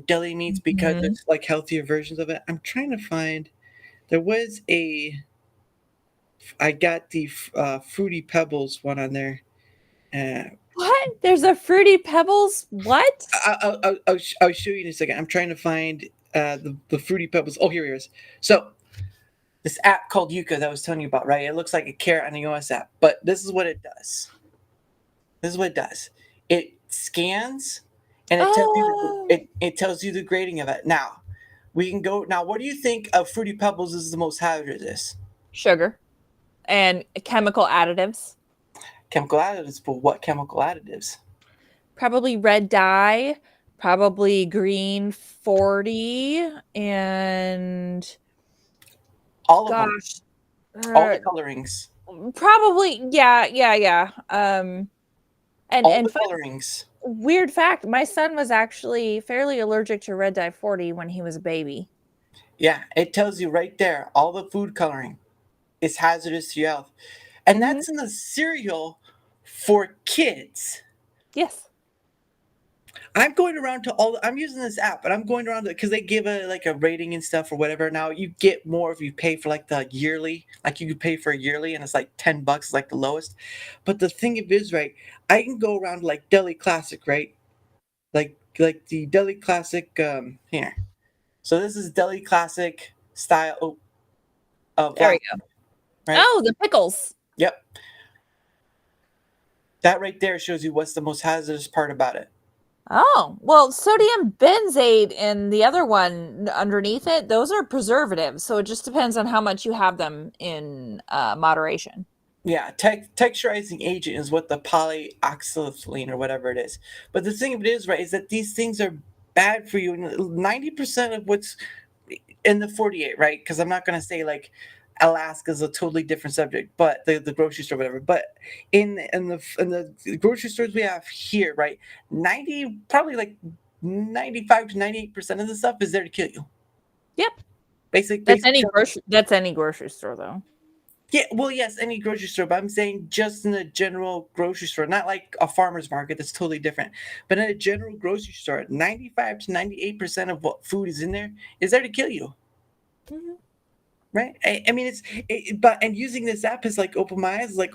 deli meats because Mhm. it's like healthier versions of it. I'm trying to find. There was a. I got the fruity pebbles one on there. Uh, What? There's a Fruity Pebbles? What? I'll show you in a second. I'm trying to find the fruity pebbles. Oh, here it is. So this app called Yuka that I was telling you about, right? It looks like a carrot on the iOS app, but this is what it does. This is what it does. It scans and Oh, it tells you the grading of it. Now we can go. Now, what do you think of fruity pebbles is the most hazardous? sugar and chemical additives. Chemical additives, but what chemical additives? Probably red dye, probably green 40, and All of them. gosh, All the uh, colorings. probably yeah. And All and the fun, colorings. weird fact, my son was actually fairly allergic to red dye 40 when he was a baby. Yeah, it tells you right there. All the food coloring is hazardous to your health. And Mhm. that's in the cereal for kids. Yes. I'm going around to I'm using this app, and I'm going around because they give a like a rating and stuff or whatever. Now you get more if you pay for like the yearly, like you could pay for a yearly, and it's like $10, is like the lowest. But the thing of it is, right, I can go around like Deli Classic, right? Like the Deli Classic here. So this is Deli Classic style of There we last, go. right? Oh, the pickles. Yep. That right there shows you what's the most hazardous part about it. Oh, well, sodium benzate and the other one underneath it, those are preservatives. So it just depends on how much you have them in moderation. Yeah, texturizing agent is what the polyoxyethylene or whatever it is. But the thing of it is, right, is that these things are bad for you. 90% of what's in the 48, right? Because I'm not going to say like Alaska's a totally different subject, but the grocery store, whatever. But in the grocery stores we have here, right, 90 probably like 95 to 98% of the stuff is there to kill you. Yep. Basically, That's any grocery store though. yeah, well, yes, any grocery store, but I'm saying just in the general grocery store, not like a farmer's market, that's totally different. But in a general grocery store, 95 to 98% of what food is in there is there to kill you, Mhm. right? I mean, but and using this app has like opened my eyes, like,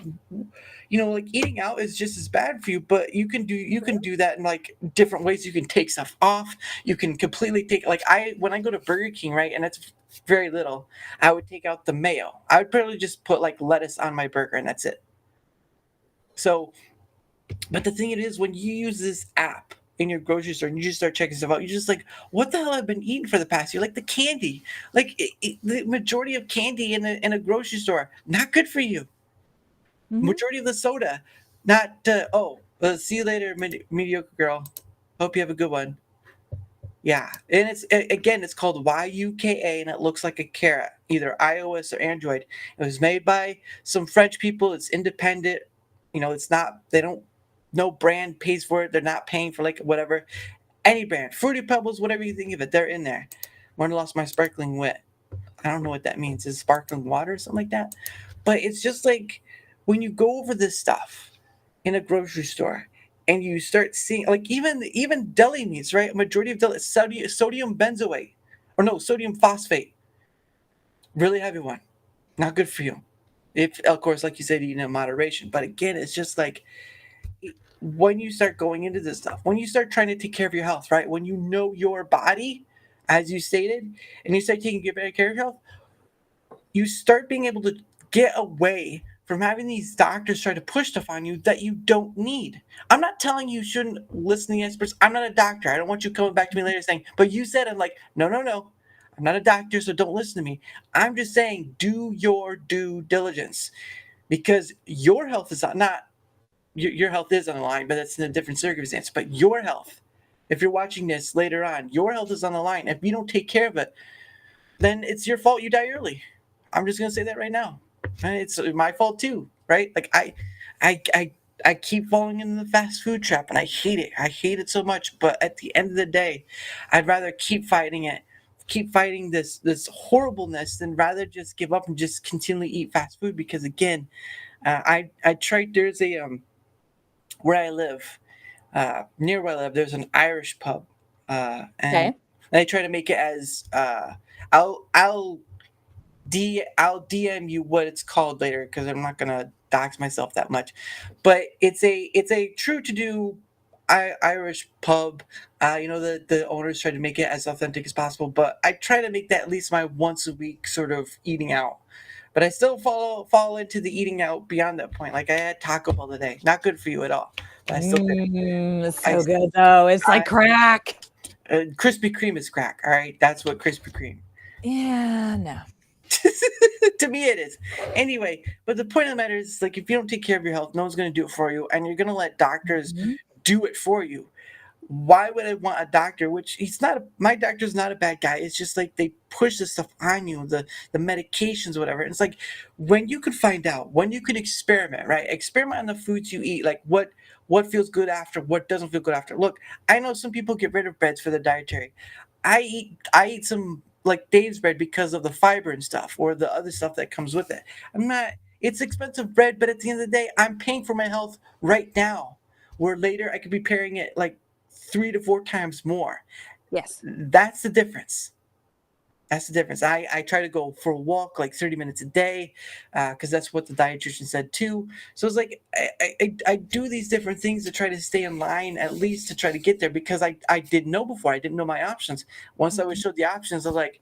like eating out is just as bad for you, but you can do that in like different ways. You can take stuff off. You can completely take like when I go to Burger King, right, and it's very little, I would take out the mayo. I would probably just put like lettuce on my burger and that's it. So, but the thing it is, when you use this app in your grocery store and you just start checking stuff out, you're just like, what the hell I've been eating for the past year? Like the candy, like the majority of candy in a grocery store, not good for you. Mhm. Majority of the soda, not. See you later, mediocre girl. Hope you have a good one. Yeah, and again, it's called YUKA, and it looks like a carrot, either iOS or Android. It was made by some French people. It's independent. It's not. They don't. No brand pays for it. They're not paying for like whatever. Any brand, Fruity Pebbles, whatever you think of it, they're in there. When I lost my sparkling wit, I don't know what that means. Is sparkling water or something like that? But it's just like when you go over this stuff in a grocery store and you start seeing like even deli meats, right? A majority of deli sodium benzoate or no sodium phosphate, really heavy one, not good for you. If of course, like you said, eating in moderation. But again, it's just like when you start going into this stuff, when you start trying to take care of your health, right? When you know your body, as you stated, and you start taking better care of your health, you start being able to get away from having these doctors try to push stuff on you that you don't need. I'm not telling you shouldn't listen to the experts. I'm not a doctor. I don't want you coming back to me later saying, but you said, I'm like, no, no, no. I'm not a doctor, so don't listen to me. I'm just saying do your due diligence because your health is not your health is on the line, but that's in a different circumstance. But your health, if you're watching this later on, your health is on the line. If you don't take care of it, then it's your fault you die early. I'm just gonna say that right now. It's my fault too, right? Like I I keep falling into the fast food trap, and I hate it. I hate it so much. But at the end of the day, I'd rather keep fighting it, keep fighting this horribleness, than rather just give up and just continually eat fast food. Because again, I tried. There's a where I live, near where I live, there's an Irish pub, and Okay. I try to make it as I'll I'll DM you what it's called later because I'm not gonna dox myself that much, but it's a true to do Irish pub. The owners try to make it as authentic as possible, but I try to make that at least my once a week sort of eating out. But I still fall into the eating out beyond that point. Like I had Taco Bell today, not good for you at all. But I still did. It's I, so good though. It's I like crack. Krispy Kreme is crack. All right, that's what Krispy Kreme. Yeah, no. To me it is anyway, but the point of the matter is, like, if you don't take care of your health, no one's going to do it for you, and you're going to let doctors Mhm. do it for you. Why would I want a doctor, which he's not my doctor's not a bad guy, it's just like they push this stuff on you, the medications, whatever. It's like when you can find out, when you can experiment, right? Experiment on the foods you eat, like what feels good after, what doesn't feel good after. Look, I know some people get rid of breads for the dietary. I eat some like Dave's bread because of the fiber and stuff, or the other stuff that comes with it. I'm not. It's expensive bread, but at the end of the day, I'm paying for my health right now. Where later I could be paying it like 3 to 4 times more. Yes. That's the difference. That's the difference. I try to go for a walk like 30 minutes a day because that's what the dietitian said too. So it's like I do these different things to try to stay in line, at least to try to get there, because I didn't know before. I didn't know my options. Once I was showed the options, I was like,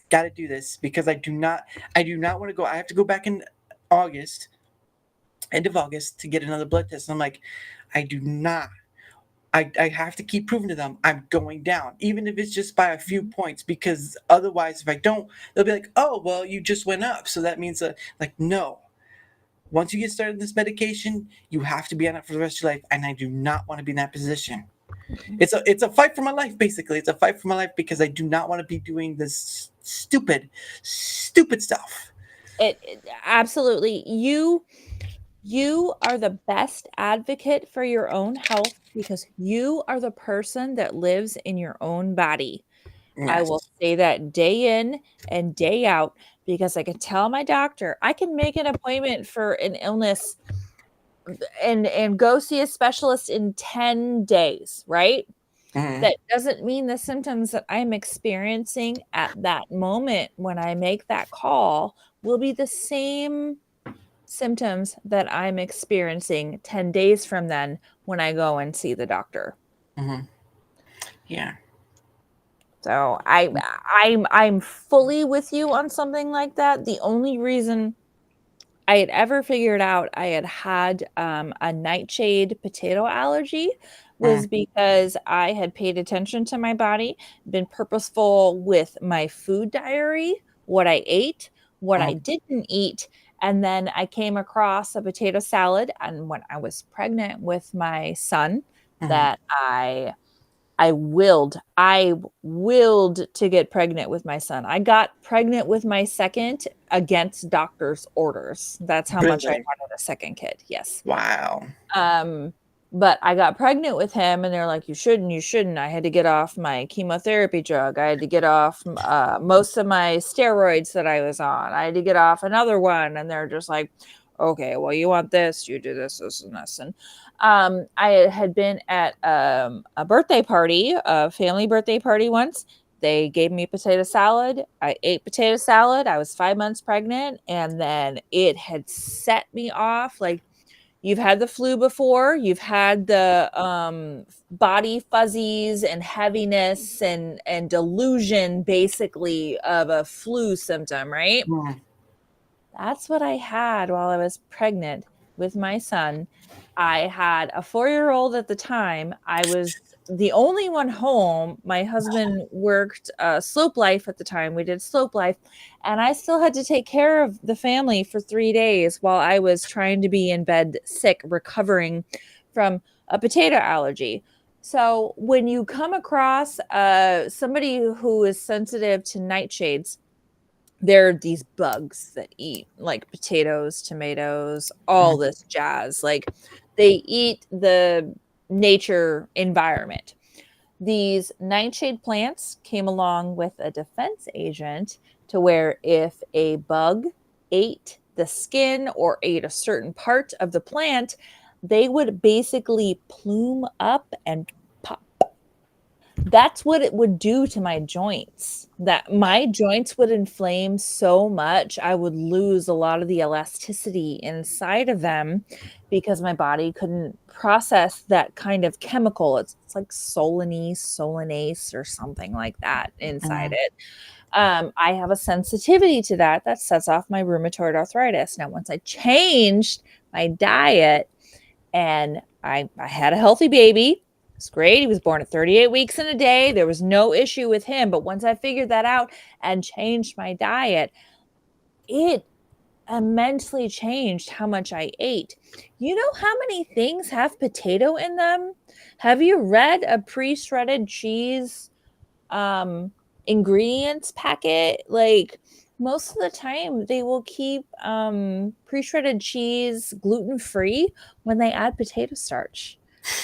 got to do this, because I do not want to go. I have to go back in August, end of August, to get another blood test. And I'm like, I do not. I have to keep proving to them I'm going down, even if it's just by a few points, because otherwise, if I don't, they'll be like, oh, well, you just went up. So that means that, like, no. Once you get started on this medication, you have to be on it for the rest of your life. And I do not want to be in that position. It's a fight for my life, basically. It's a fight for my life because I do not want to be doing this stupid stuff. It absolutely. You are the best advocate for your own health because you are the person that lives in your own body. I Yes. will say that day in and day out because I can tell my doctor, I can make an appointment for an illness and go see a specialist in 10 days, right? Mhm. That doesn't mean the symptoms that I'm experiencing at that moment when I make that call will be the same symptoms that I'm experiencing 10 days from then when I go and see the doctor. Mhm. Yeah. So I'm fully with you on something like that. The only reason I had ever figured out I had a nightshade potato allergy Mhm. was because I had paid attention to my body, been purposeful with my food diary, what I ate, what I Mhm. didn't eat, and then I came across a potato salad. And when I was pregnant with my son, Mhm. that I willed to get pregnant with my son. I got pregnant with my second against doctor's orders. That's how much I Really? wanted a second kid. Yes. Wow. Um, but I got pregnant with him and they're like, you shouldn't, you shouldn't. I had to get off my chemotherapy drug. I had to get off most of my steroids that I was on. I had to get off another one. And they're just like, okay, well, you want this, you do this, this, and this. And I had been at a birthday party, a family birthday party once. They gave me potato salad. I ate potato salad. I was 5 months pregnant. And then it had set me off. Like, you've had the flu before, you've had the body fuzzies and heaviness and delusion, basically, of a flu symptom, right? Mhm. That's what I had while I was pregnant with my son. I had a 4-year-old at the time. I was the only one home. My husband worked Slope Life at the time. We did Slope Life. And I still had to take care of the family for 3 days while I was trying to be in bed sick, recovering from a potato allergy. So when you come across somebody who is sensitive to nightshades, There are these bugs that eat like potatoes, tomatoes, all this jazz. Like they eat the nature environment. These nightshade plants came along with a defense agent to where if a bug ate the skin or ate a certain part of the plant, they would basically plume up and pop. That's what it would do to my joints. That my joints would inflame so much, I would lose a lot of the elasticity inside of them because my body couldn't process that kind of chemical. It's like solanase or something like that inside it. I have a sensitivity to that sets off my rheumatoid arthritis. Now, once I changed my diet and I had a healthy baby, it's great. He was born at 38 weeks in a day. There was no issue with him. But once I figured that out and changed my diet, it immensely changed how much I ate. You know how many things have potato in them? Have you read a pre-shredded cheese ingredients packet? Like most of the time they will keep pre-shredded cheese gluten-free when they add potato starch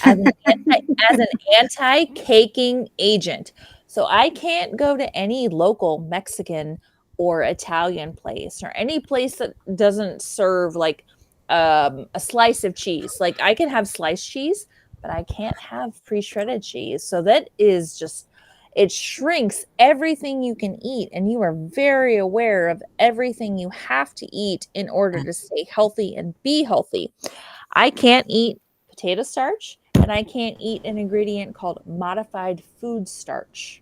as an anti-caking agent. So I can't go to any local Mexican or Italian place or any place that doesn't serve like a slice of cheese. Like I can have sliced cheese, but I can't have pre-shredded cheese. So that is just, it shrinks everything you can eat, and you are very aware of everything you have to eat in order to stay healthy and be healthy. I can't eat potato starch, and I can't eat an ingredient called modified food starch.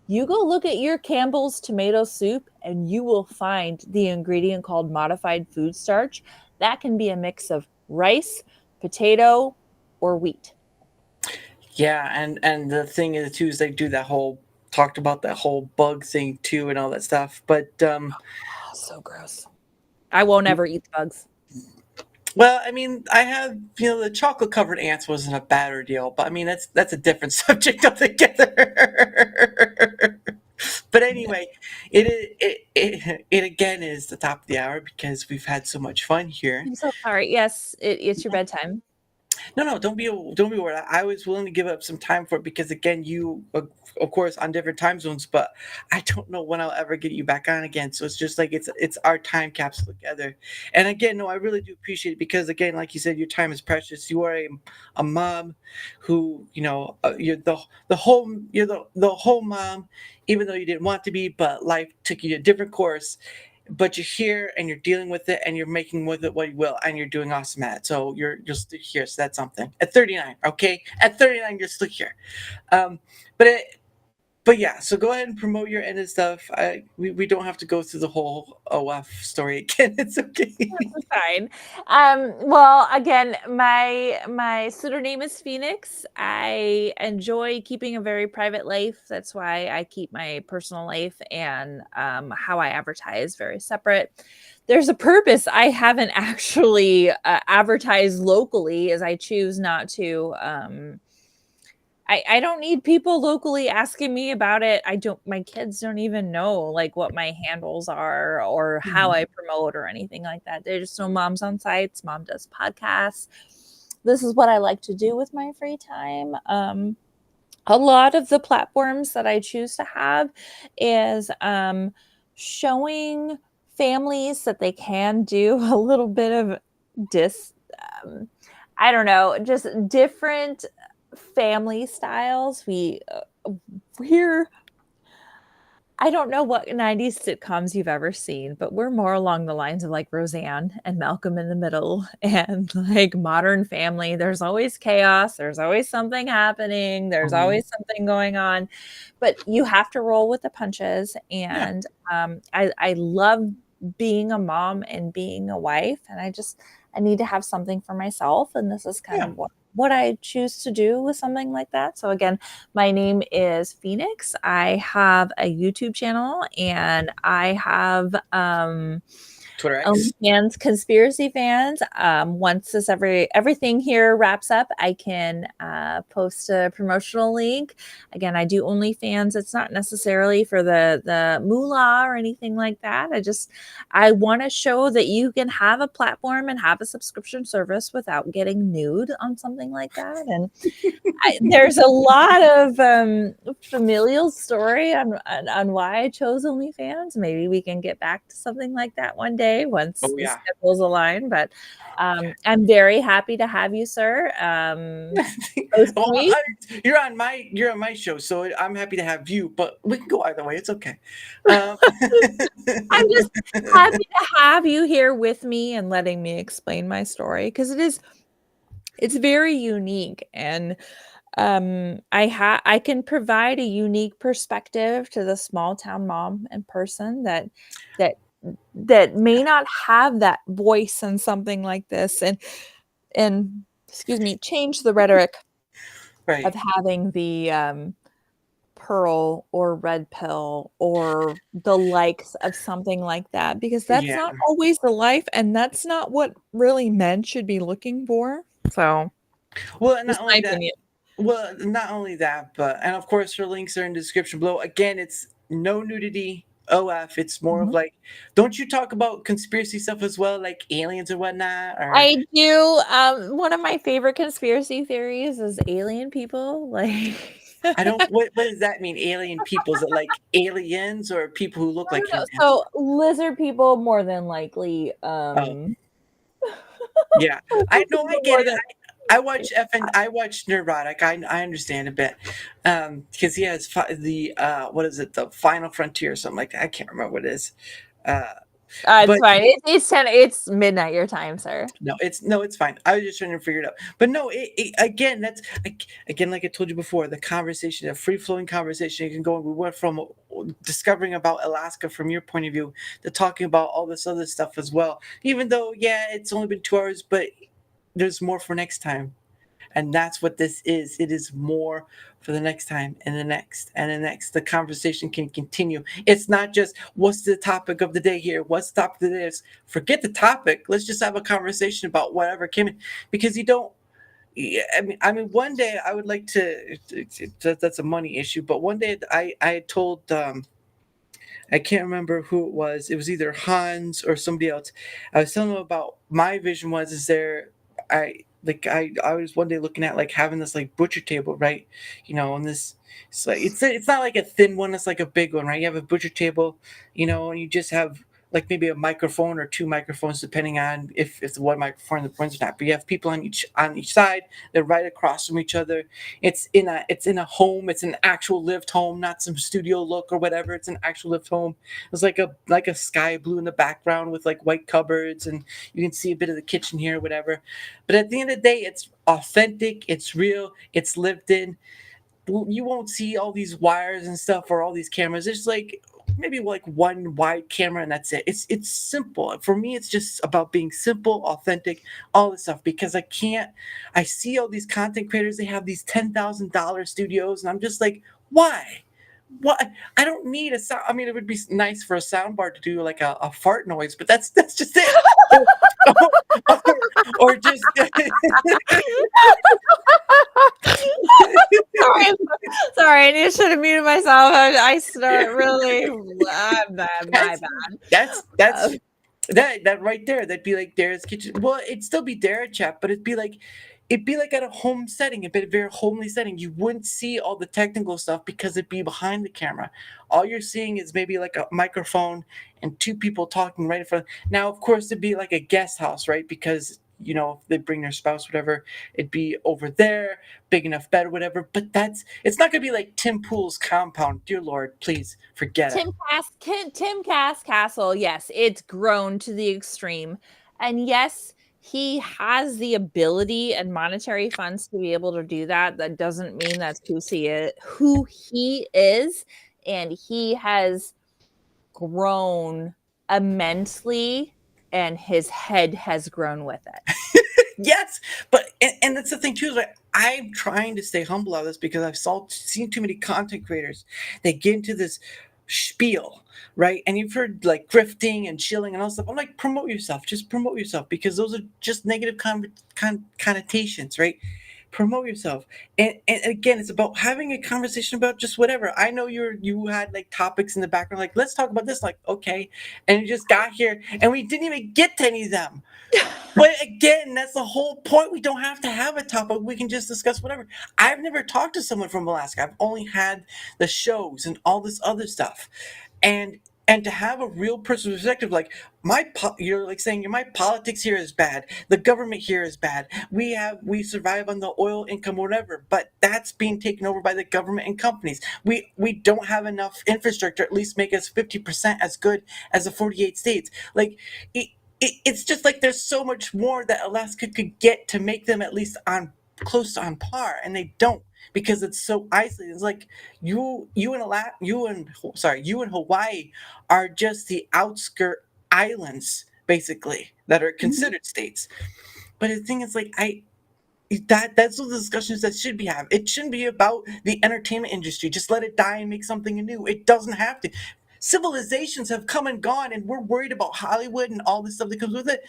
You go look at your Campbell's tomato soup and you will find the ingredient called modified food starch. That can be a mix of rice, potato, or wheat. Yeah, and the thing is too is they do that whole talked about that whole bug thing too and all that stuff. But Oh, so gross. I won't ever eat the bugs. well, I mean, I have the chocolate covered ants wasn't a bad ordeal, but I mean that's a different subject altogether. But anyway, it again is the top of the hour because we've had so much fun here. I'm so sorry. Yes, it's your bedtime. No, don't be worried. I was willing to give up some time for it because again, you of course on different time zones, but I don't know when I'll ever get you back on again. So it's just like it's our time capsule together. And again, no, I really do appreciate it because again, like you said, your time is precious. You are a mom who you're the whole mom, even though you didn't want to be, but life took you a different course, but you're here and you're dealing with it and you're making with it what you will and you're doing awesome at it. So you're still here. So that's something. At 39, okay? At 39, you're still here. Um, but but yeah, so go ahead and promote your end of stuff. We don't have to go through the whole OF story again. It's okay. Fine. Well, again, my pseudonym is Phoenix. I enjoy keeping a very private life. That's why I keep my personal life and how I advertise very separate. There's a purpose I haven't actually advertised locally, as I choose not to. I don't need people locally asking me about it. My kids don't even know like what my handles are or how I promote or anything like that. They just know mom's on sites, mom does podcasts. This is what I like to do with my free time. A lot of the platforms that I choose to have is showing families that they can do a little bit of um, I don't know, just different family styles. We're I don't know what 90s sitcoms you've ever seen, but we're more along the lines of like Roseanne and Malcolm in the Middle and like Modern Family. There's always chaos, there's always something happening, there's always something going on, but you have to roll with the punches. And I love being a mom and being a wife, and I need to have something for myself, and this is kind of what I choose to do with something like that. So again, my name is Phoenix. I have a YouTube channel, and I have Twitter X. OnlyFans conspiracy fans. Once everything here wraps up, I can post a promotional link. Again, I do OnlyFans. It's not necessarily for the moolah or anything like that. I want to show that you can have a platform and have a subscription service without getting nude on something like that. And there's a lot of familial story on why I chose OnlyFans. Maybe we can get back to something like that one day once Oh, the yeah. schedules align. But I'm very happy to have you, sir. Well, you're on my show, so I'm happy to have you. But we can go either way. It's okay. I'm just happy to have you here with me and letting me explain my story, because it's very unique, and I can provide a unique perspective to the small town mom and person that may not have that voice in something like this, and excuse me, change the rhetoric Right. of having the pearl or red pill or the likes of something like that, because that's Yeah. not always the life, and that's not what really men should be looking for. So Well, and just not my only that. opinion. Well, not only that, but and of course her links are in the description below. Again, it's no nudity. OF. It's more of Mhm. like, don't you talk about conspiracy stuff as well, like aliens or whatnot? Or I do. One of my favorite conspiracy theories is alien people. Like, I don't. What does that mean? Alien people? Is it like aliens or people who look I like don't know. aliens? So lizard people more than likely. Oh, yeah. I Lizard know. I people get more it. than I watch Neurotic. I understand a bit, because he has the what is it? The Final Frontier or something like that. I can't remember what it is. Uh, it's but fine. It's 10. It's midnight your time, sir. no, it's fine. I was just trying to figure it out. But no, again, that's again, like I told you before, the conversation, a free flowing conversation. You can go. We went from discovering about Alaska from your point of view to talking about all this other stuff as well. Even though, yeah, it's only been 2 hours, but there's more for next time. And that's what this is. It is more for the next time and the next and the next. The conversation can continue. It's not just what's the topic of the day here? What's the topic of the day? Forget the topic. Let's just have a conversation about whatever came in. Because you don't, yeah, I mean, one day I would like to. That's a money issue, but one day I told I can't remember who it was. It was either Hans or somebody else. I was telling them about my vision was is there I was one day looking at like having this like butcher table, right? And this it's not like a thin one, it's like a big one, right? You have a butcher table, and you just have like maybe a microphone or two microphones depending on if it's the one microphone that runs or not. But you have people on each side, they're right across from each other. It's in a home, it's an actual lived home, not some studio look or whatever. It's an actual lived home. It's like a sky blue in the background with like white cupboards, and you can see a bit of the kitchen here or whatever. But at the end of the day, it's authentic, it's real, it's lived in. You won't see all these wires and stuff or all these cameras. There's like maybe like one wide camera and that's it. It's simple. For me, it's just about being simple, authentic, all this stuff, because I see all these content creators, they have these $10,000 studios, and I'm just like, why? What? I don't need a sound. I mean, it would be nice for a sound bar to do like a fart noise, but that's just it. or just Sorry, I should have muted myself. I start really. My bad. that's that right there. That'd be like Dara's kitchen. Well, it'd still be Darachat, but it'd be like at a home setting, a bit of a very homely setting. You wouldn't see all the technical stuff because it'd be behind the camera. All you're seeing is maybe like a microphone and two people talking right in front. Now, of course, it'd be like a guest house, right? Because if they bring their spouse, whatever, it'd be over there, big enough bed, whatever. But it's not gonna be like Tim Pool's compound. Dear Lord, please forget it. Tim Cass Castle. Yes, it's grown to the extreme, and yes, he has the ability and monetary funds to be able to do that. That doesn't mean that's who he is, and he has grown immensely, and his head has grown with it. Yes, but and that's the thing too. Is like I'm trying to stay humble out of this because I've seen too many content creators. They get into this spiel, right? And you've heard like grifting and shilling and all stuff. I'm like, promote yourself, just promote yourself, because those are just negative connotations, right? Promote yourself. And again, it's about having a conversation about just whatever. I know you had like topics in the background, like, let's talk about this, like, okay. And you just got here and we didn't even get to any of them. But again, that's the whole point. We don't have to have a topic. We can just discuss whatever. I've never talked to someone from Alaska. I've only had the shows and all this other stuff. And to have a real personal perspective, like you're like saying my politics here is bad. The government here is bad. We survive on the oil income, whatever, but that's being taken over by the government and companies. We don't have enough infrastructure, at least make us 50% as good as the 48 states. Like it's just like there's so much more that Alaska could get to make them at least on close to on par, and they don't, because it's so isolated. It's like you and Hawaii are just the outskirt islands, basically, that are considered states. But the thing is, like, that's the discussions that should be had. It shouldn't be about the entertainment industry. Just let it die and make something new. It doesn't have to. Civilizations have come and gone, and we're worried about Hollywood and all this stuff that comes with it.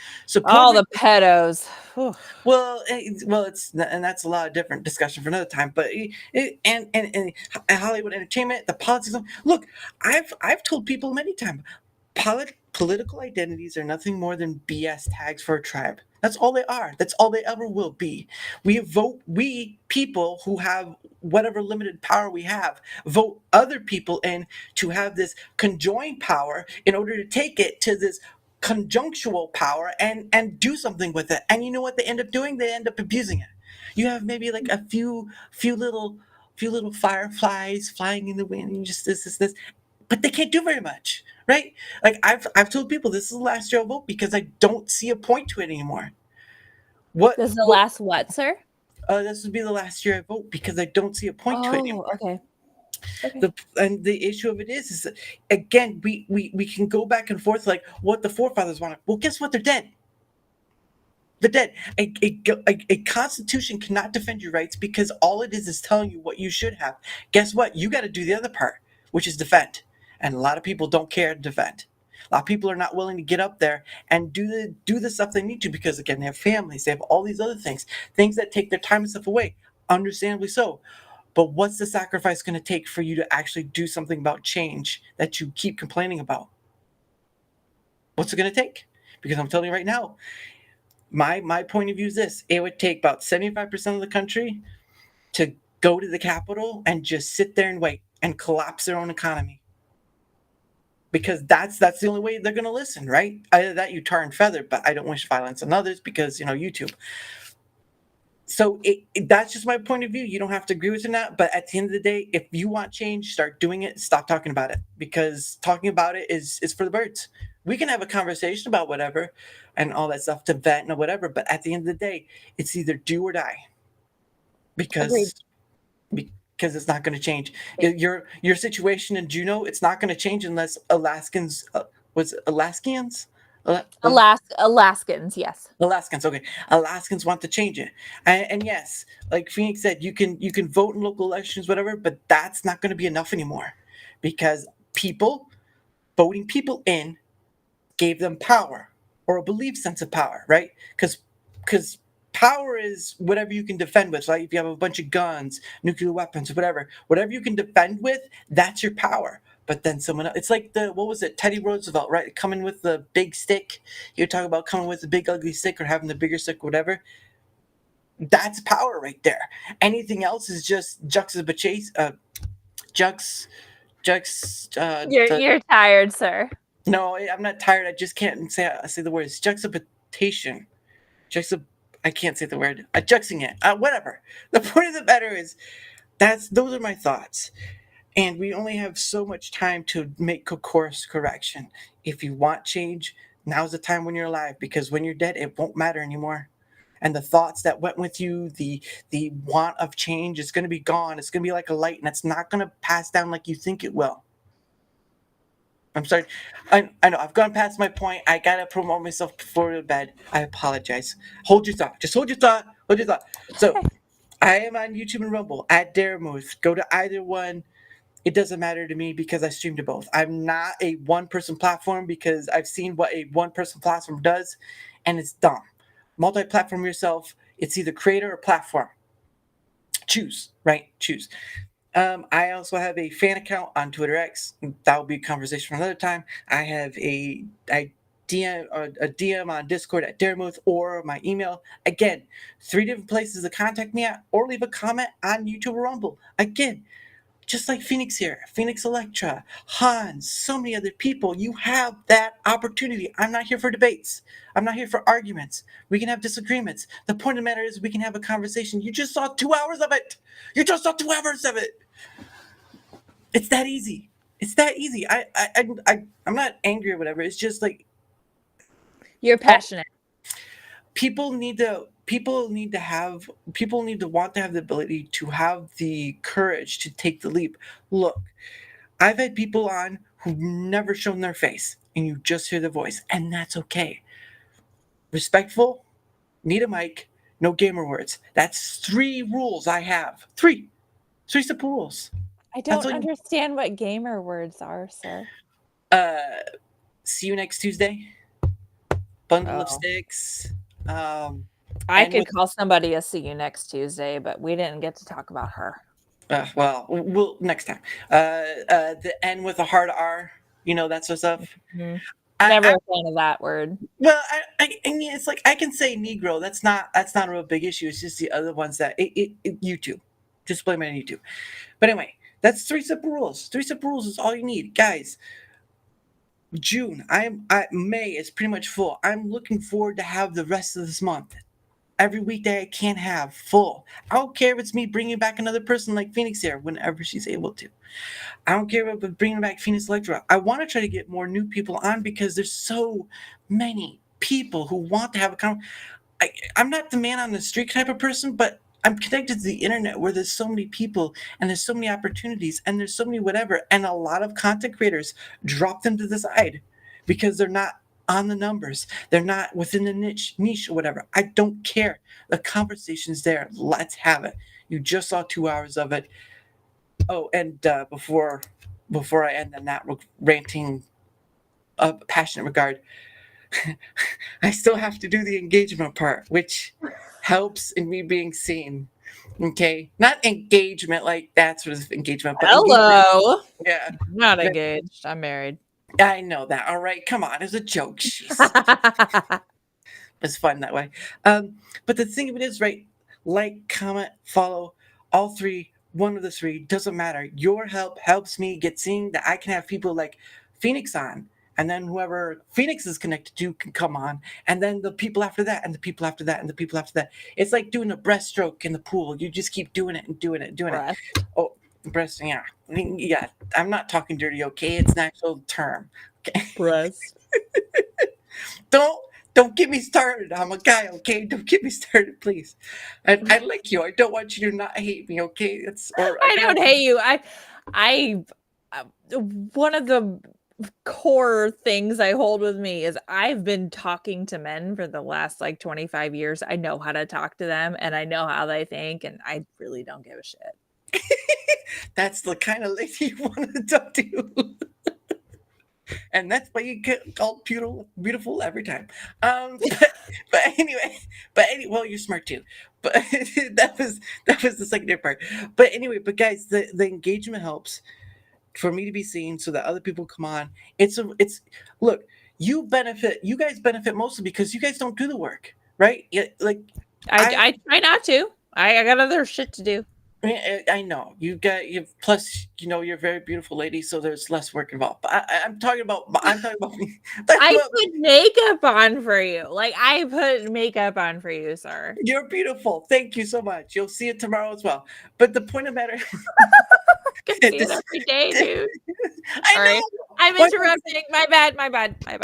All the pedos. Whew. Well, and that's a lot of different discussion for another time. But and Hollywood entertainment, the politics. Look, I've told people many times, political identities are nothing more than BS tags for a tribe. That's all they are. That's all they ever will be. We people who have whatever limited power we have, vote other people in to have this conjoined power in order to take it to this conjunctual power and do something with it. And you know what they end up doing? They end up abusing it. You have maybe like a few little fireflies flying in the wind, and just this, but they can't do very much, right? Like I've told people, this is the last year I'll vote because I don't see a point to it anymore. This is the last what, sir? This would be the last year I vote because I don't see a point to it anymore. Okay. And the issue of it is that, again, we can go back and forth like what the forefathers wanted. Well, guess what? They're dead. They're dead. A constitution cannot defend your rights because all it is telling you what you should have. Guess what? You got to do the other part, which is defend. And a lot of people don't care to defend. A lot of people are not willing to get up there and do the stuff they need to because, again, they have families. They have all these other things that take their time and stuff away. Understandably so. But what's the sacrifice going to take for you to actually do something about change that you keep complaining about? What's it going to take? Because I'm telling you right now, my point of view is this. It would take about 75% of the country to go to the Capitol and just sit there and wait and collapse their own economy. Because that's the only way they're going to listen, right? Either that, you tar and feather, but I don't wish violence on others because, YouTube. So that's just my point of view. You don't have to agree with it or not. But at the end of the day, if you want change, start doing it. Stop talking about it, because talking about it is for the birds. We can have a conversation about whatever and all that stuff to vent and whatever. But at the end of the day, it's either do or die. Because it's not going to change. Your situation in Juneau, it's not going to change unless Alaskans, Alaskans? Alaskans, yes. Alaskans, okay. Alaskans want to change it, and yes, like Phoenix said, you can vote in local elections, whatever, but that's not going to be enough anymore, because voting people in gave them power, or a believed sense of power, right? Because power is whatever you can defend with. Like if you have a bunch of guns, nuclear weapons, whatever you can defend with, that's your power. But then someone else, it's like what was it, Teddy Roosevelt, right? Coming with the big stick. You talk about coming with the big ugly stick or having the bigger stick, whatever. That's power right there. Anything else is just You're tired, sir. No, I'm not tired. I just can't say the words. Juxtaposition. I can't say the word. Juxing it. Whatever. The point of the matter is, those are my thoughts. And we only have so much time to make course correction. If you want change, now's the time when you're alive, because when you're dead, it won't matter anymore. And the thoughts that went with you, the want of change, is going to be gone. It's going to be like a light, and it's not going to pass down like you think it will. I'm sorry. I know I've gone past my point. I got to promote myself before the bed. I apologize. Hold your thought. Just hold your thought. So I am on YouTube and Rumble at Daramouthe. Go to either one. it doesn't matter to me because I stream to both. I'm not a one person platform because I've seen what a one person platform does, and it's dumb. Multi platform yourself, it's either creator or platform. Choose, right? Choose. I also have a fan account on Twitter X. That will be a conversation for another time. I have I DM on Discord at Daramouthe or my email. Again, 3 different places to contact me at or leave a comment on YouTube or Rumble. Again, just like Phoenix here, Phoenix Electra, Hans, so many other people, you have that opportunity. I'm not here for debates. I'm not here for arguments. We can have disagreements. The point of the matter is we can have a conversation. You just saw 2 hours of it. You just saw 2 hours of it. It's that easy. It's that easy. I'm not angry or whatever. It's just like You're passionate. people need to want to have the ability to have the courage to take the leap. Look, I've had people on who've never shown their face and you just hear the voice, and that's okay. Respectful, need a mic, no gamer words. That's 3 rules I have. 3 simple rules. I That's don't all you- understand what gamer words are, sir. See you next Tuesday. Bundle of Oh. sticks. I And could with- call somebody a see you next Tuesday, but we didn't get to talk about her. Well, we'll next time. The N with a hard R. You know that sort of stuff. Mhm. I- Never I- a fan of that word. Well, I mean, it's like I can say Negro. That's not a real big issue. It's just the other ones that YouTube. Just blame it on YouTube. But anyway, that's 3 simple rules. 3 simple rules is all you need, guys. June. May is pretty much full. I'm looking forward to have the rest of this month. Every weekday I can't have full. I don't care if it's me bringing back another person like Phoenix here whenever she's able to. I don't care about bringing back Phoenix Electra. I want to try to get more new people on because there's so many people who want to have a I'm not the man on the street type of person, but I'm connected to the internet where there's so many people and there's so many opportunities and there's so many whatever. And a lot of content creators drop them to the side because they're not on the numbers. They're not within the niche or whatever. I don't care. The conversation's there. Let's have it. You just saw 2 hours of it. Oh, and before I end on that ranting, passionate regard, I still have to do the engagement part, which helps in me being seen. Okay, not engagement like that sort of engagement, but engagement. Hello. Yeah, I'm not engaged. I'm married. I know that. All right, come on, it's a joke. Jeez. It's fun that way. But the thing of it is, right? Like, comment, follow, all 3. One of the 3 doesn't matter. Your help helps me get seen that I can have people like Phoenix on, and then whoever Phoenix is connected to can come on, and then the people after that, and the people after that, and the people after that. It's like doing a breaststroke in the pool. You just keep doing it and doing it and doing it. Oh, breast, yeah. I mean, yeah. I'm not talking dirty, okay? It's an actual term. Okay. Breast. Don't get me started. I'm a guy, okay? Don't get me started, please. I like you. I don't want you to not hate me, okay? I don't hate you. I one of the core things I hold with me is I've been talking to men for the last like 25 years. I know how to talk to them and I know how they think, and I really don't give a shit. That's the kind of lady you want to talk to. And that's why you get called beautiful every time. But anyway, well, you're smart too. But that was the secondary part. But anyway, but guys, the engagement helps for me to be seen so that other people come on. Look, you guys benefit mostly because you guys don't do the work, right? Like I try not to. I got other shit to do. I know plus you're a very beautiful lady, so there's less work involved. But I'm talking about me. I put makeup on for you. Like I put makeup on for you, sir. You're beautiful. Thank you so much. You'll see it tomorrow as well. But the point of the matter, I can see it every day, dude. I All know. right. I'm interrupting. My bad.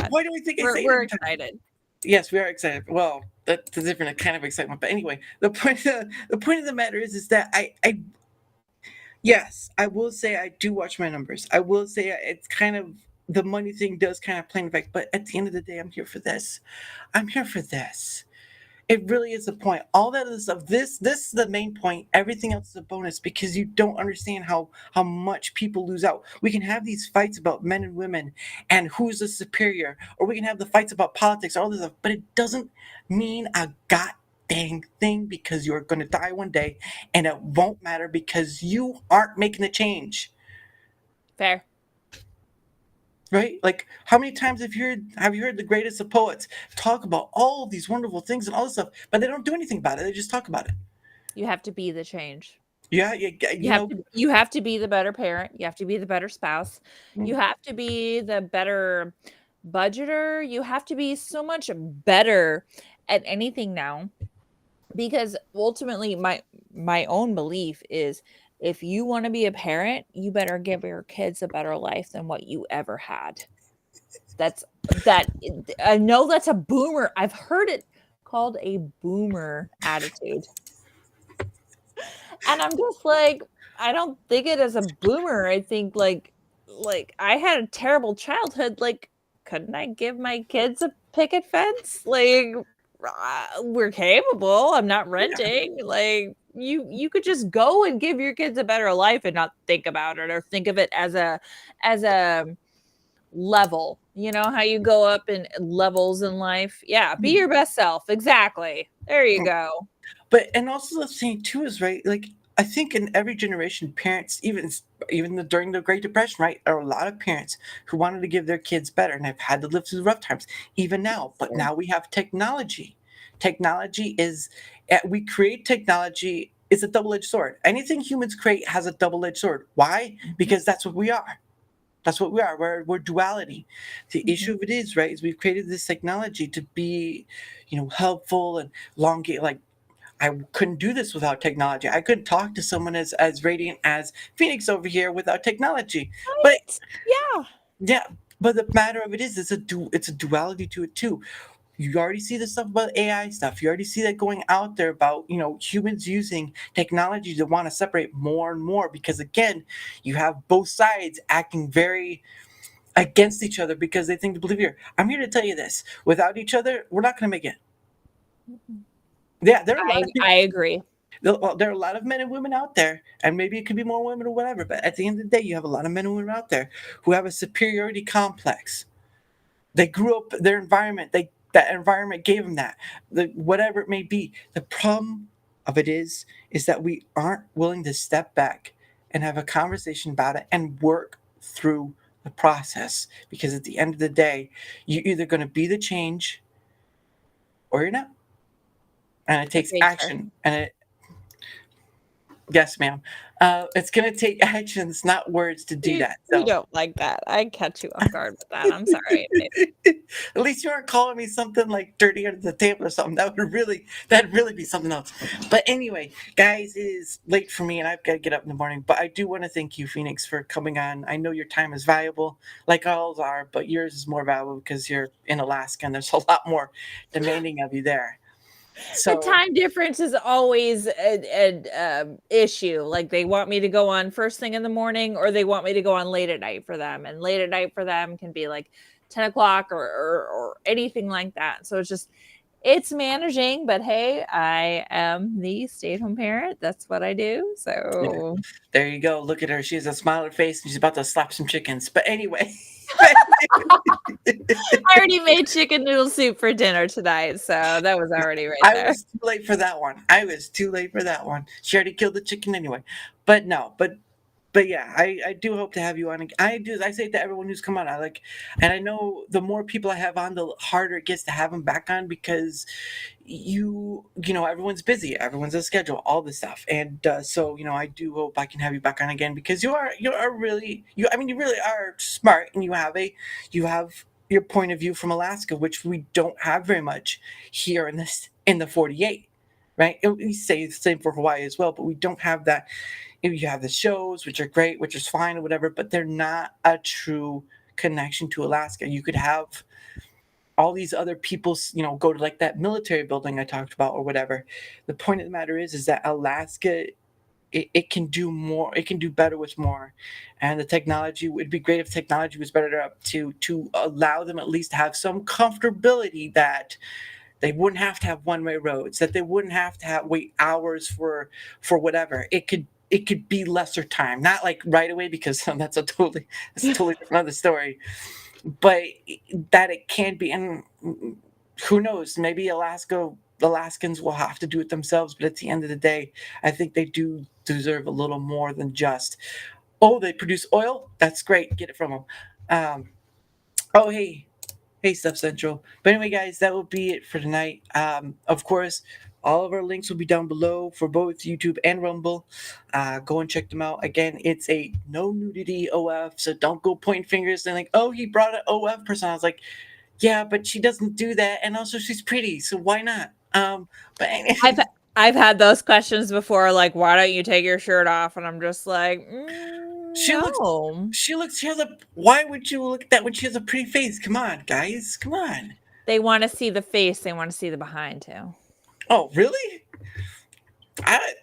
Why do we think We're excited. Yes, we are excited. Well, that's a different kind of excitement. But anyway, the point of the matter is that yes, I will say I do watch my numbers. I will say it's kind of the money thing does kind of play an effect. But at the end of the day, I'm here for this. I'm here for this. It really is the point. All that other stuff. This is the main point. Everything else is a bonus because you don't understand how much people lose out. We can have these fights about men and women and who's the superior, or we can have the fights about politics, all this stuff. But it doesn't mean a god dang thing because you're going to die one day, and it won't matter because you aren't making the change. Fair. Right? Like, how many times have you heard the greatest of poets talk about all of these wonderful things and all this stuff, but they don't do anything about it. They just talk about it. You have to be the change. Yeah, You have to be the better parent. You have to be the better spouse. Mm. You have to be the better budgeter. You have to be so much better at anything now, because ultimately my own belief is, if you want to be a parent, you better give your kids a better life than what you ever had. That I know that's a boomer. I've heard it called a boomer attitude. And I'm just like, I don't think it as a boomer. I think like I had a terrible childhood. Like, couldn't I give my kids a picket fence? Like, we're capable. I'm not renting. Like, you could just go and give your kids a better life and not think about it, or think of it as a level. You know how you go up in levels in life? Yeah, be your best self. Exactly. There you go. But and also the thing too is, right, like, I think in every generation, parents, during the Great Depression, right, there are a lot of parents who wanted to give their kids better and have had to live through the rough times, even now. But now we have technology. Technology is, we create technology is a double-edged sword. Anything humans create has a double-edged sword. Why? Because that's what we are. That's what we are. We're duality. The issue of it is, right, is we've created this technology to be, helpful and elongate. Like, I couldn't do this without technology. I couldn't talk to someone as radiant as Phoenix over here without technology. But Yeah. yeah, but the matter of it is, it's a duality to it too. You already see the stuff about AI stuff. You already see that going out there about, humans using technology to want to separate more and more, because again, you have both sides acting very against each other because they think to believe here. I'm here to tell you this. Without each other, we're not going to make it. Yeah, there are a lot of people. I agree. Well, there are a lot of men and women out there, and maybe it could be more women or whatever, but at the end of the day, you have a lot of men and women out there who have a superiority complex. They grew up their environment, that environment gave them that, whatever it may be. The problem of it is that we aren't willing to step back and have a conversation about it and work through the process, because at the end of the day, you're either going to be the change or you're not. And it takes Okay, sure. action, and yes, ma'am. It's going to take actions, not words, to do that. You So don't like that. I catch you off guard with that. I'm sorry. at least you aren't calling me something like dirty under the table or something. That'd really be something else. But anyway, guys, it is late for me and I've got to get up in the morning. But I do want to thank you, Phoenix, for coming on. I know your time is valuable, like ours are, but yours is more valuable because you're in Alaska and there's a lot more demanding of you there. So The time difference is always an issue. Like, they want me to go on first thing in the morning, or they want me to go on late at night for them. And late at night for them can be like 10 o'clock or anything like that. So it's managing, but hey, I am the stay-at-home parent. That's what I do. So there you go. Look at her. She has a smile on her face and she's about to slap some chickens. But anyway. I already made chicken noodle soup for dinner tonight, so that was already right there. I was too late for that one. She already killed the chicken anyway. But no, but yeah, I do hope to have you on. I say to everyone who's come on, and I know the more people I have on, the harder it gets to have them back on, because everyone's busy, everyone's on schedule, all this stuff, and so I do hope I can have you back on again, because you really are smart, and you have your point of view from Alaska, which we don't have very much here in the 48, right? We say the same for Hawaii as well, but we don't have that. You have the shows, which are great, which is fine or whatever, but they're not a true connection to Alaska. You could have all these other people, go to like that military building I talked about or whatever. The point of the matter is that Alaska, it can do more. It can do better with more. And the technology, would be great if technology was better up to allow them at least to have some comfortability that they wouldn't have to have one-way roads, that they wouldn't have to wait hours for whatever. It could be lesser time, not like right away, because that's a totally different other story. But that it can be, and who knows, maybe Alaskans will have to do it themselves, but at the end of the day, I think they do deserve a little more than just, oh, they produce oil, that's great, get it from them. Oh, hey, Stuff Central. But anyway, guys, that will be it for tonight. Of course, all of our links will be down below for both YouTube and Rumble. Go and check them out. Again, it's a no nudity OF, so don't go pointing fingers and like, oh, he brought an OF person. I was like, yeah, but she doesn't do that, and also she's pretty, so why not? But I've had those questions before, like, why don't you take your shirt off? And I'm just like, she looks. no. She has a. Why would you look at that when she has a pretty face? Come on, guys, come on. They want to see the face. They want to see the behind too. Oh, really?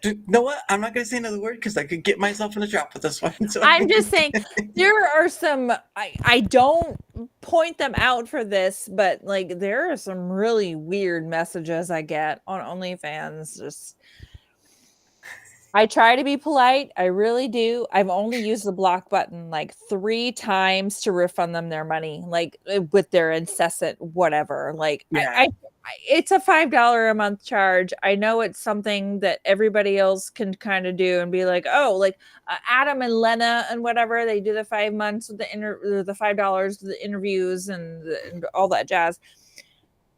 You know what? I'm not going to say another word because I could get myself in a trap with this one. So. I'm just saying there are some, I don't point them out for this, but like there are some really weird messages I get on OnlyFans. Just, I try to be polite. I really do. I've only used the block button like 3 times to refund them their money, like with their incessant whatever. Like, Yeah. it's a $5 a month charge. I know it's something that everybody else can kind of do and be like, oh, like Adam and Lena and whatever, they do the 5 months with the $5, the interviews and all that jazz.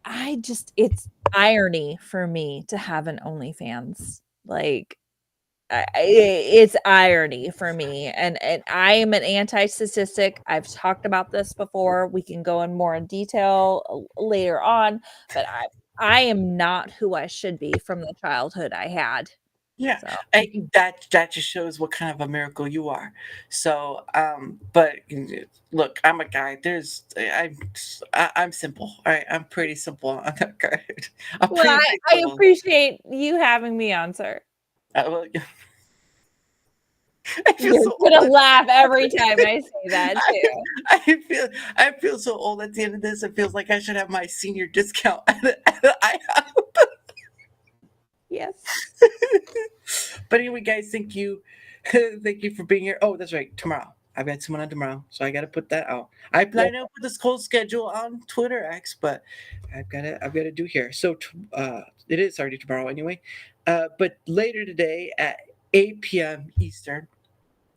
It's irony for me to have an OnlyFans. Like, it's irony for me, and I am an anti-statistic. I've talked about this before. We can go in more in detail later on, but I am not who I should be from the childhood I had. Yeah, So. that just shows what kind of a miracle you are. So, but look, I'm a guy. I'm simple. All right, I'm pretty simple. I'm not good. Well, I appreciate you having me on, sir. Well, You're gonna laugh every time I say that too. I feel so old at the end of this. It feels like I should have my senior discount at IHOP. Yes. But anyway, guys, thank you. Thank you for being here. Oh, that's right. Tomorrow. I've got someone on tomorrow, so I got to put that out. I plan to put this whole schedule on Twitter X, but I've got to do here. So it is already tomorrow anyway. But later today at 8 p.m. Eastern,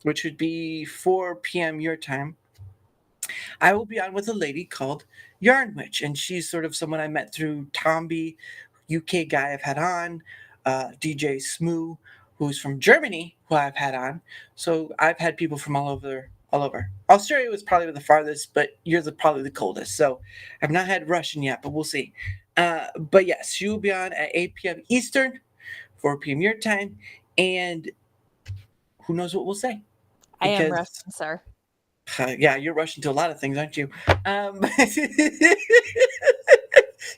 which would be 4 p.m. your time, I will be on with a lady called Yarn Witch, and she's sort of someone I met through Tomby, UK guy I've had on, DJ Smoo, who's from Germany, who I've had on. So I've had people from all over. Australia was probably the farthest, but yours are probably the coldest. So I've not had Russian yet, but we'll see. But yes, she will be on at 8 p.m. Eastern, 4 p.m. your time, and who knows what we'll say. I am Russian, sir. Yeah, you're Russian to a lot of things, aren't you?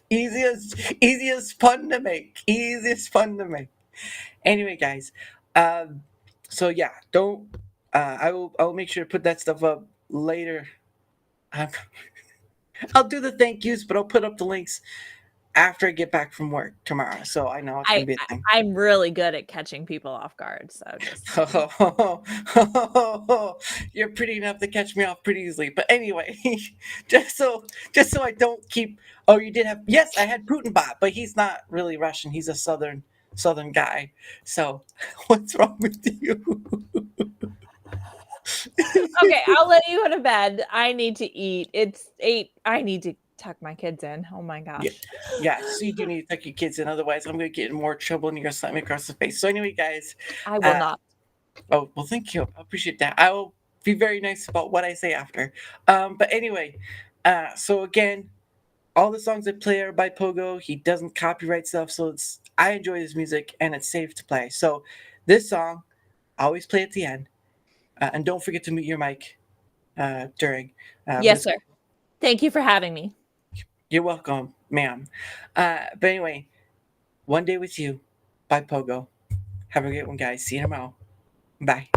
Easiest fun to make. Anyway, guys. So yeah, don't. I will make sure to put that stuff up later. I'll do the thank yous, but I'll put up the links after I get back from work tomorrow. So I know it's gonna be a thing. I'm really good at catching people off guard. So just you're pretty enough to catch me off pretty easily. But anyway, just so I don't keep. Oh, you did have. Yes, I had Putinbot, but he's not really Russian. He's a southern guy. So what's wrong with you? Okay, I'll let you go to bed. I need to eat. It's 8. I need to tuck my kids in. Oh my gosh. Yeah, so you do need to tuck your kids in. Otherwise, I'm going to get in more trouble and you're going to slap me across the face. So anyway, guys. I will not. Oh, well, thank you. I appreciate that. I will be very nice about what I say after. But anyway, so again, all the songs I play are by Pogo. He doesn't copyright stuff, so I enjoy his music and it's safe to play. So this song, I always play at the end. And don't forget to mute your mic during. Yes, sir. Thank you for having me. You're welcome, ma'am. But anyway, One Day With You by Pogo. Have a great one, guys. See you tomorrow. Bye.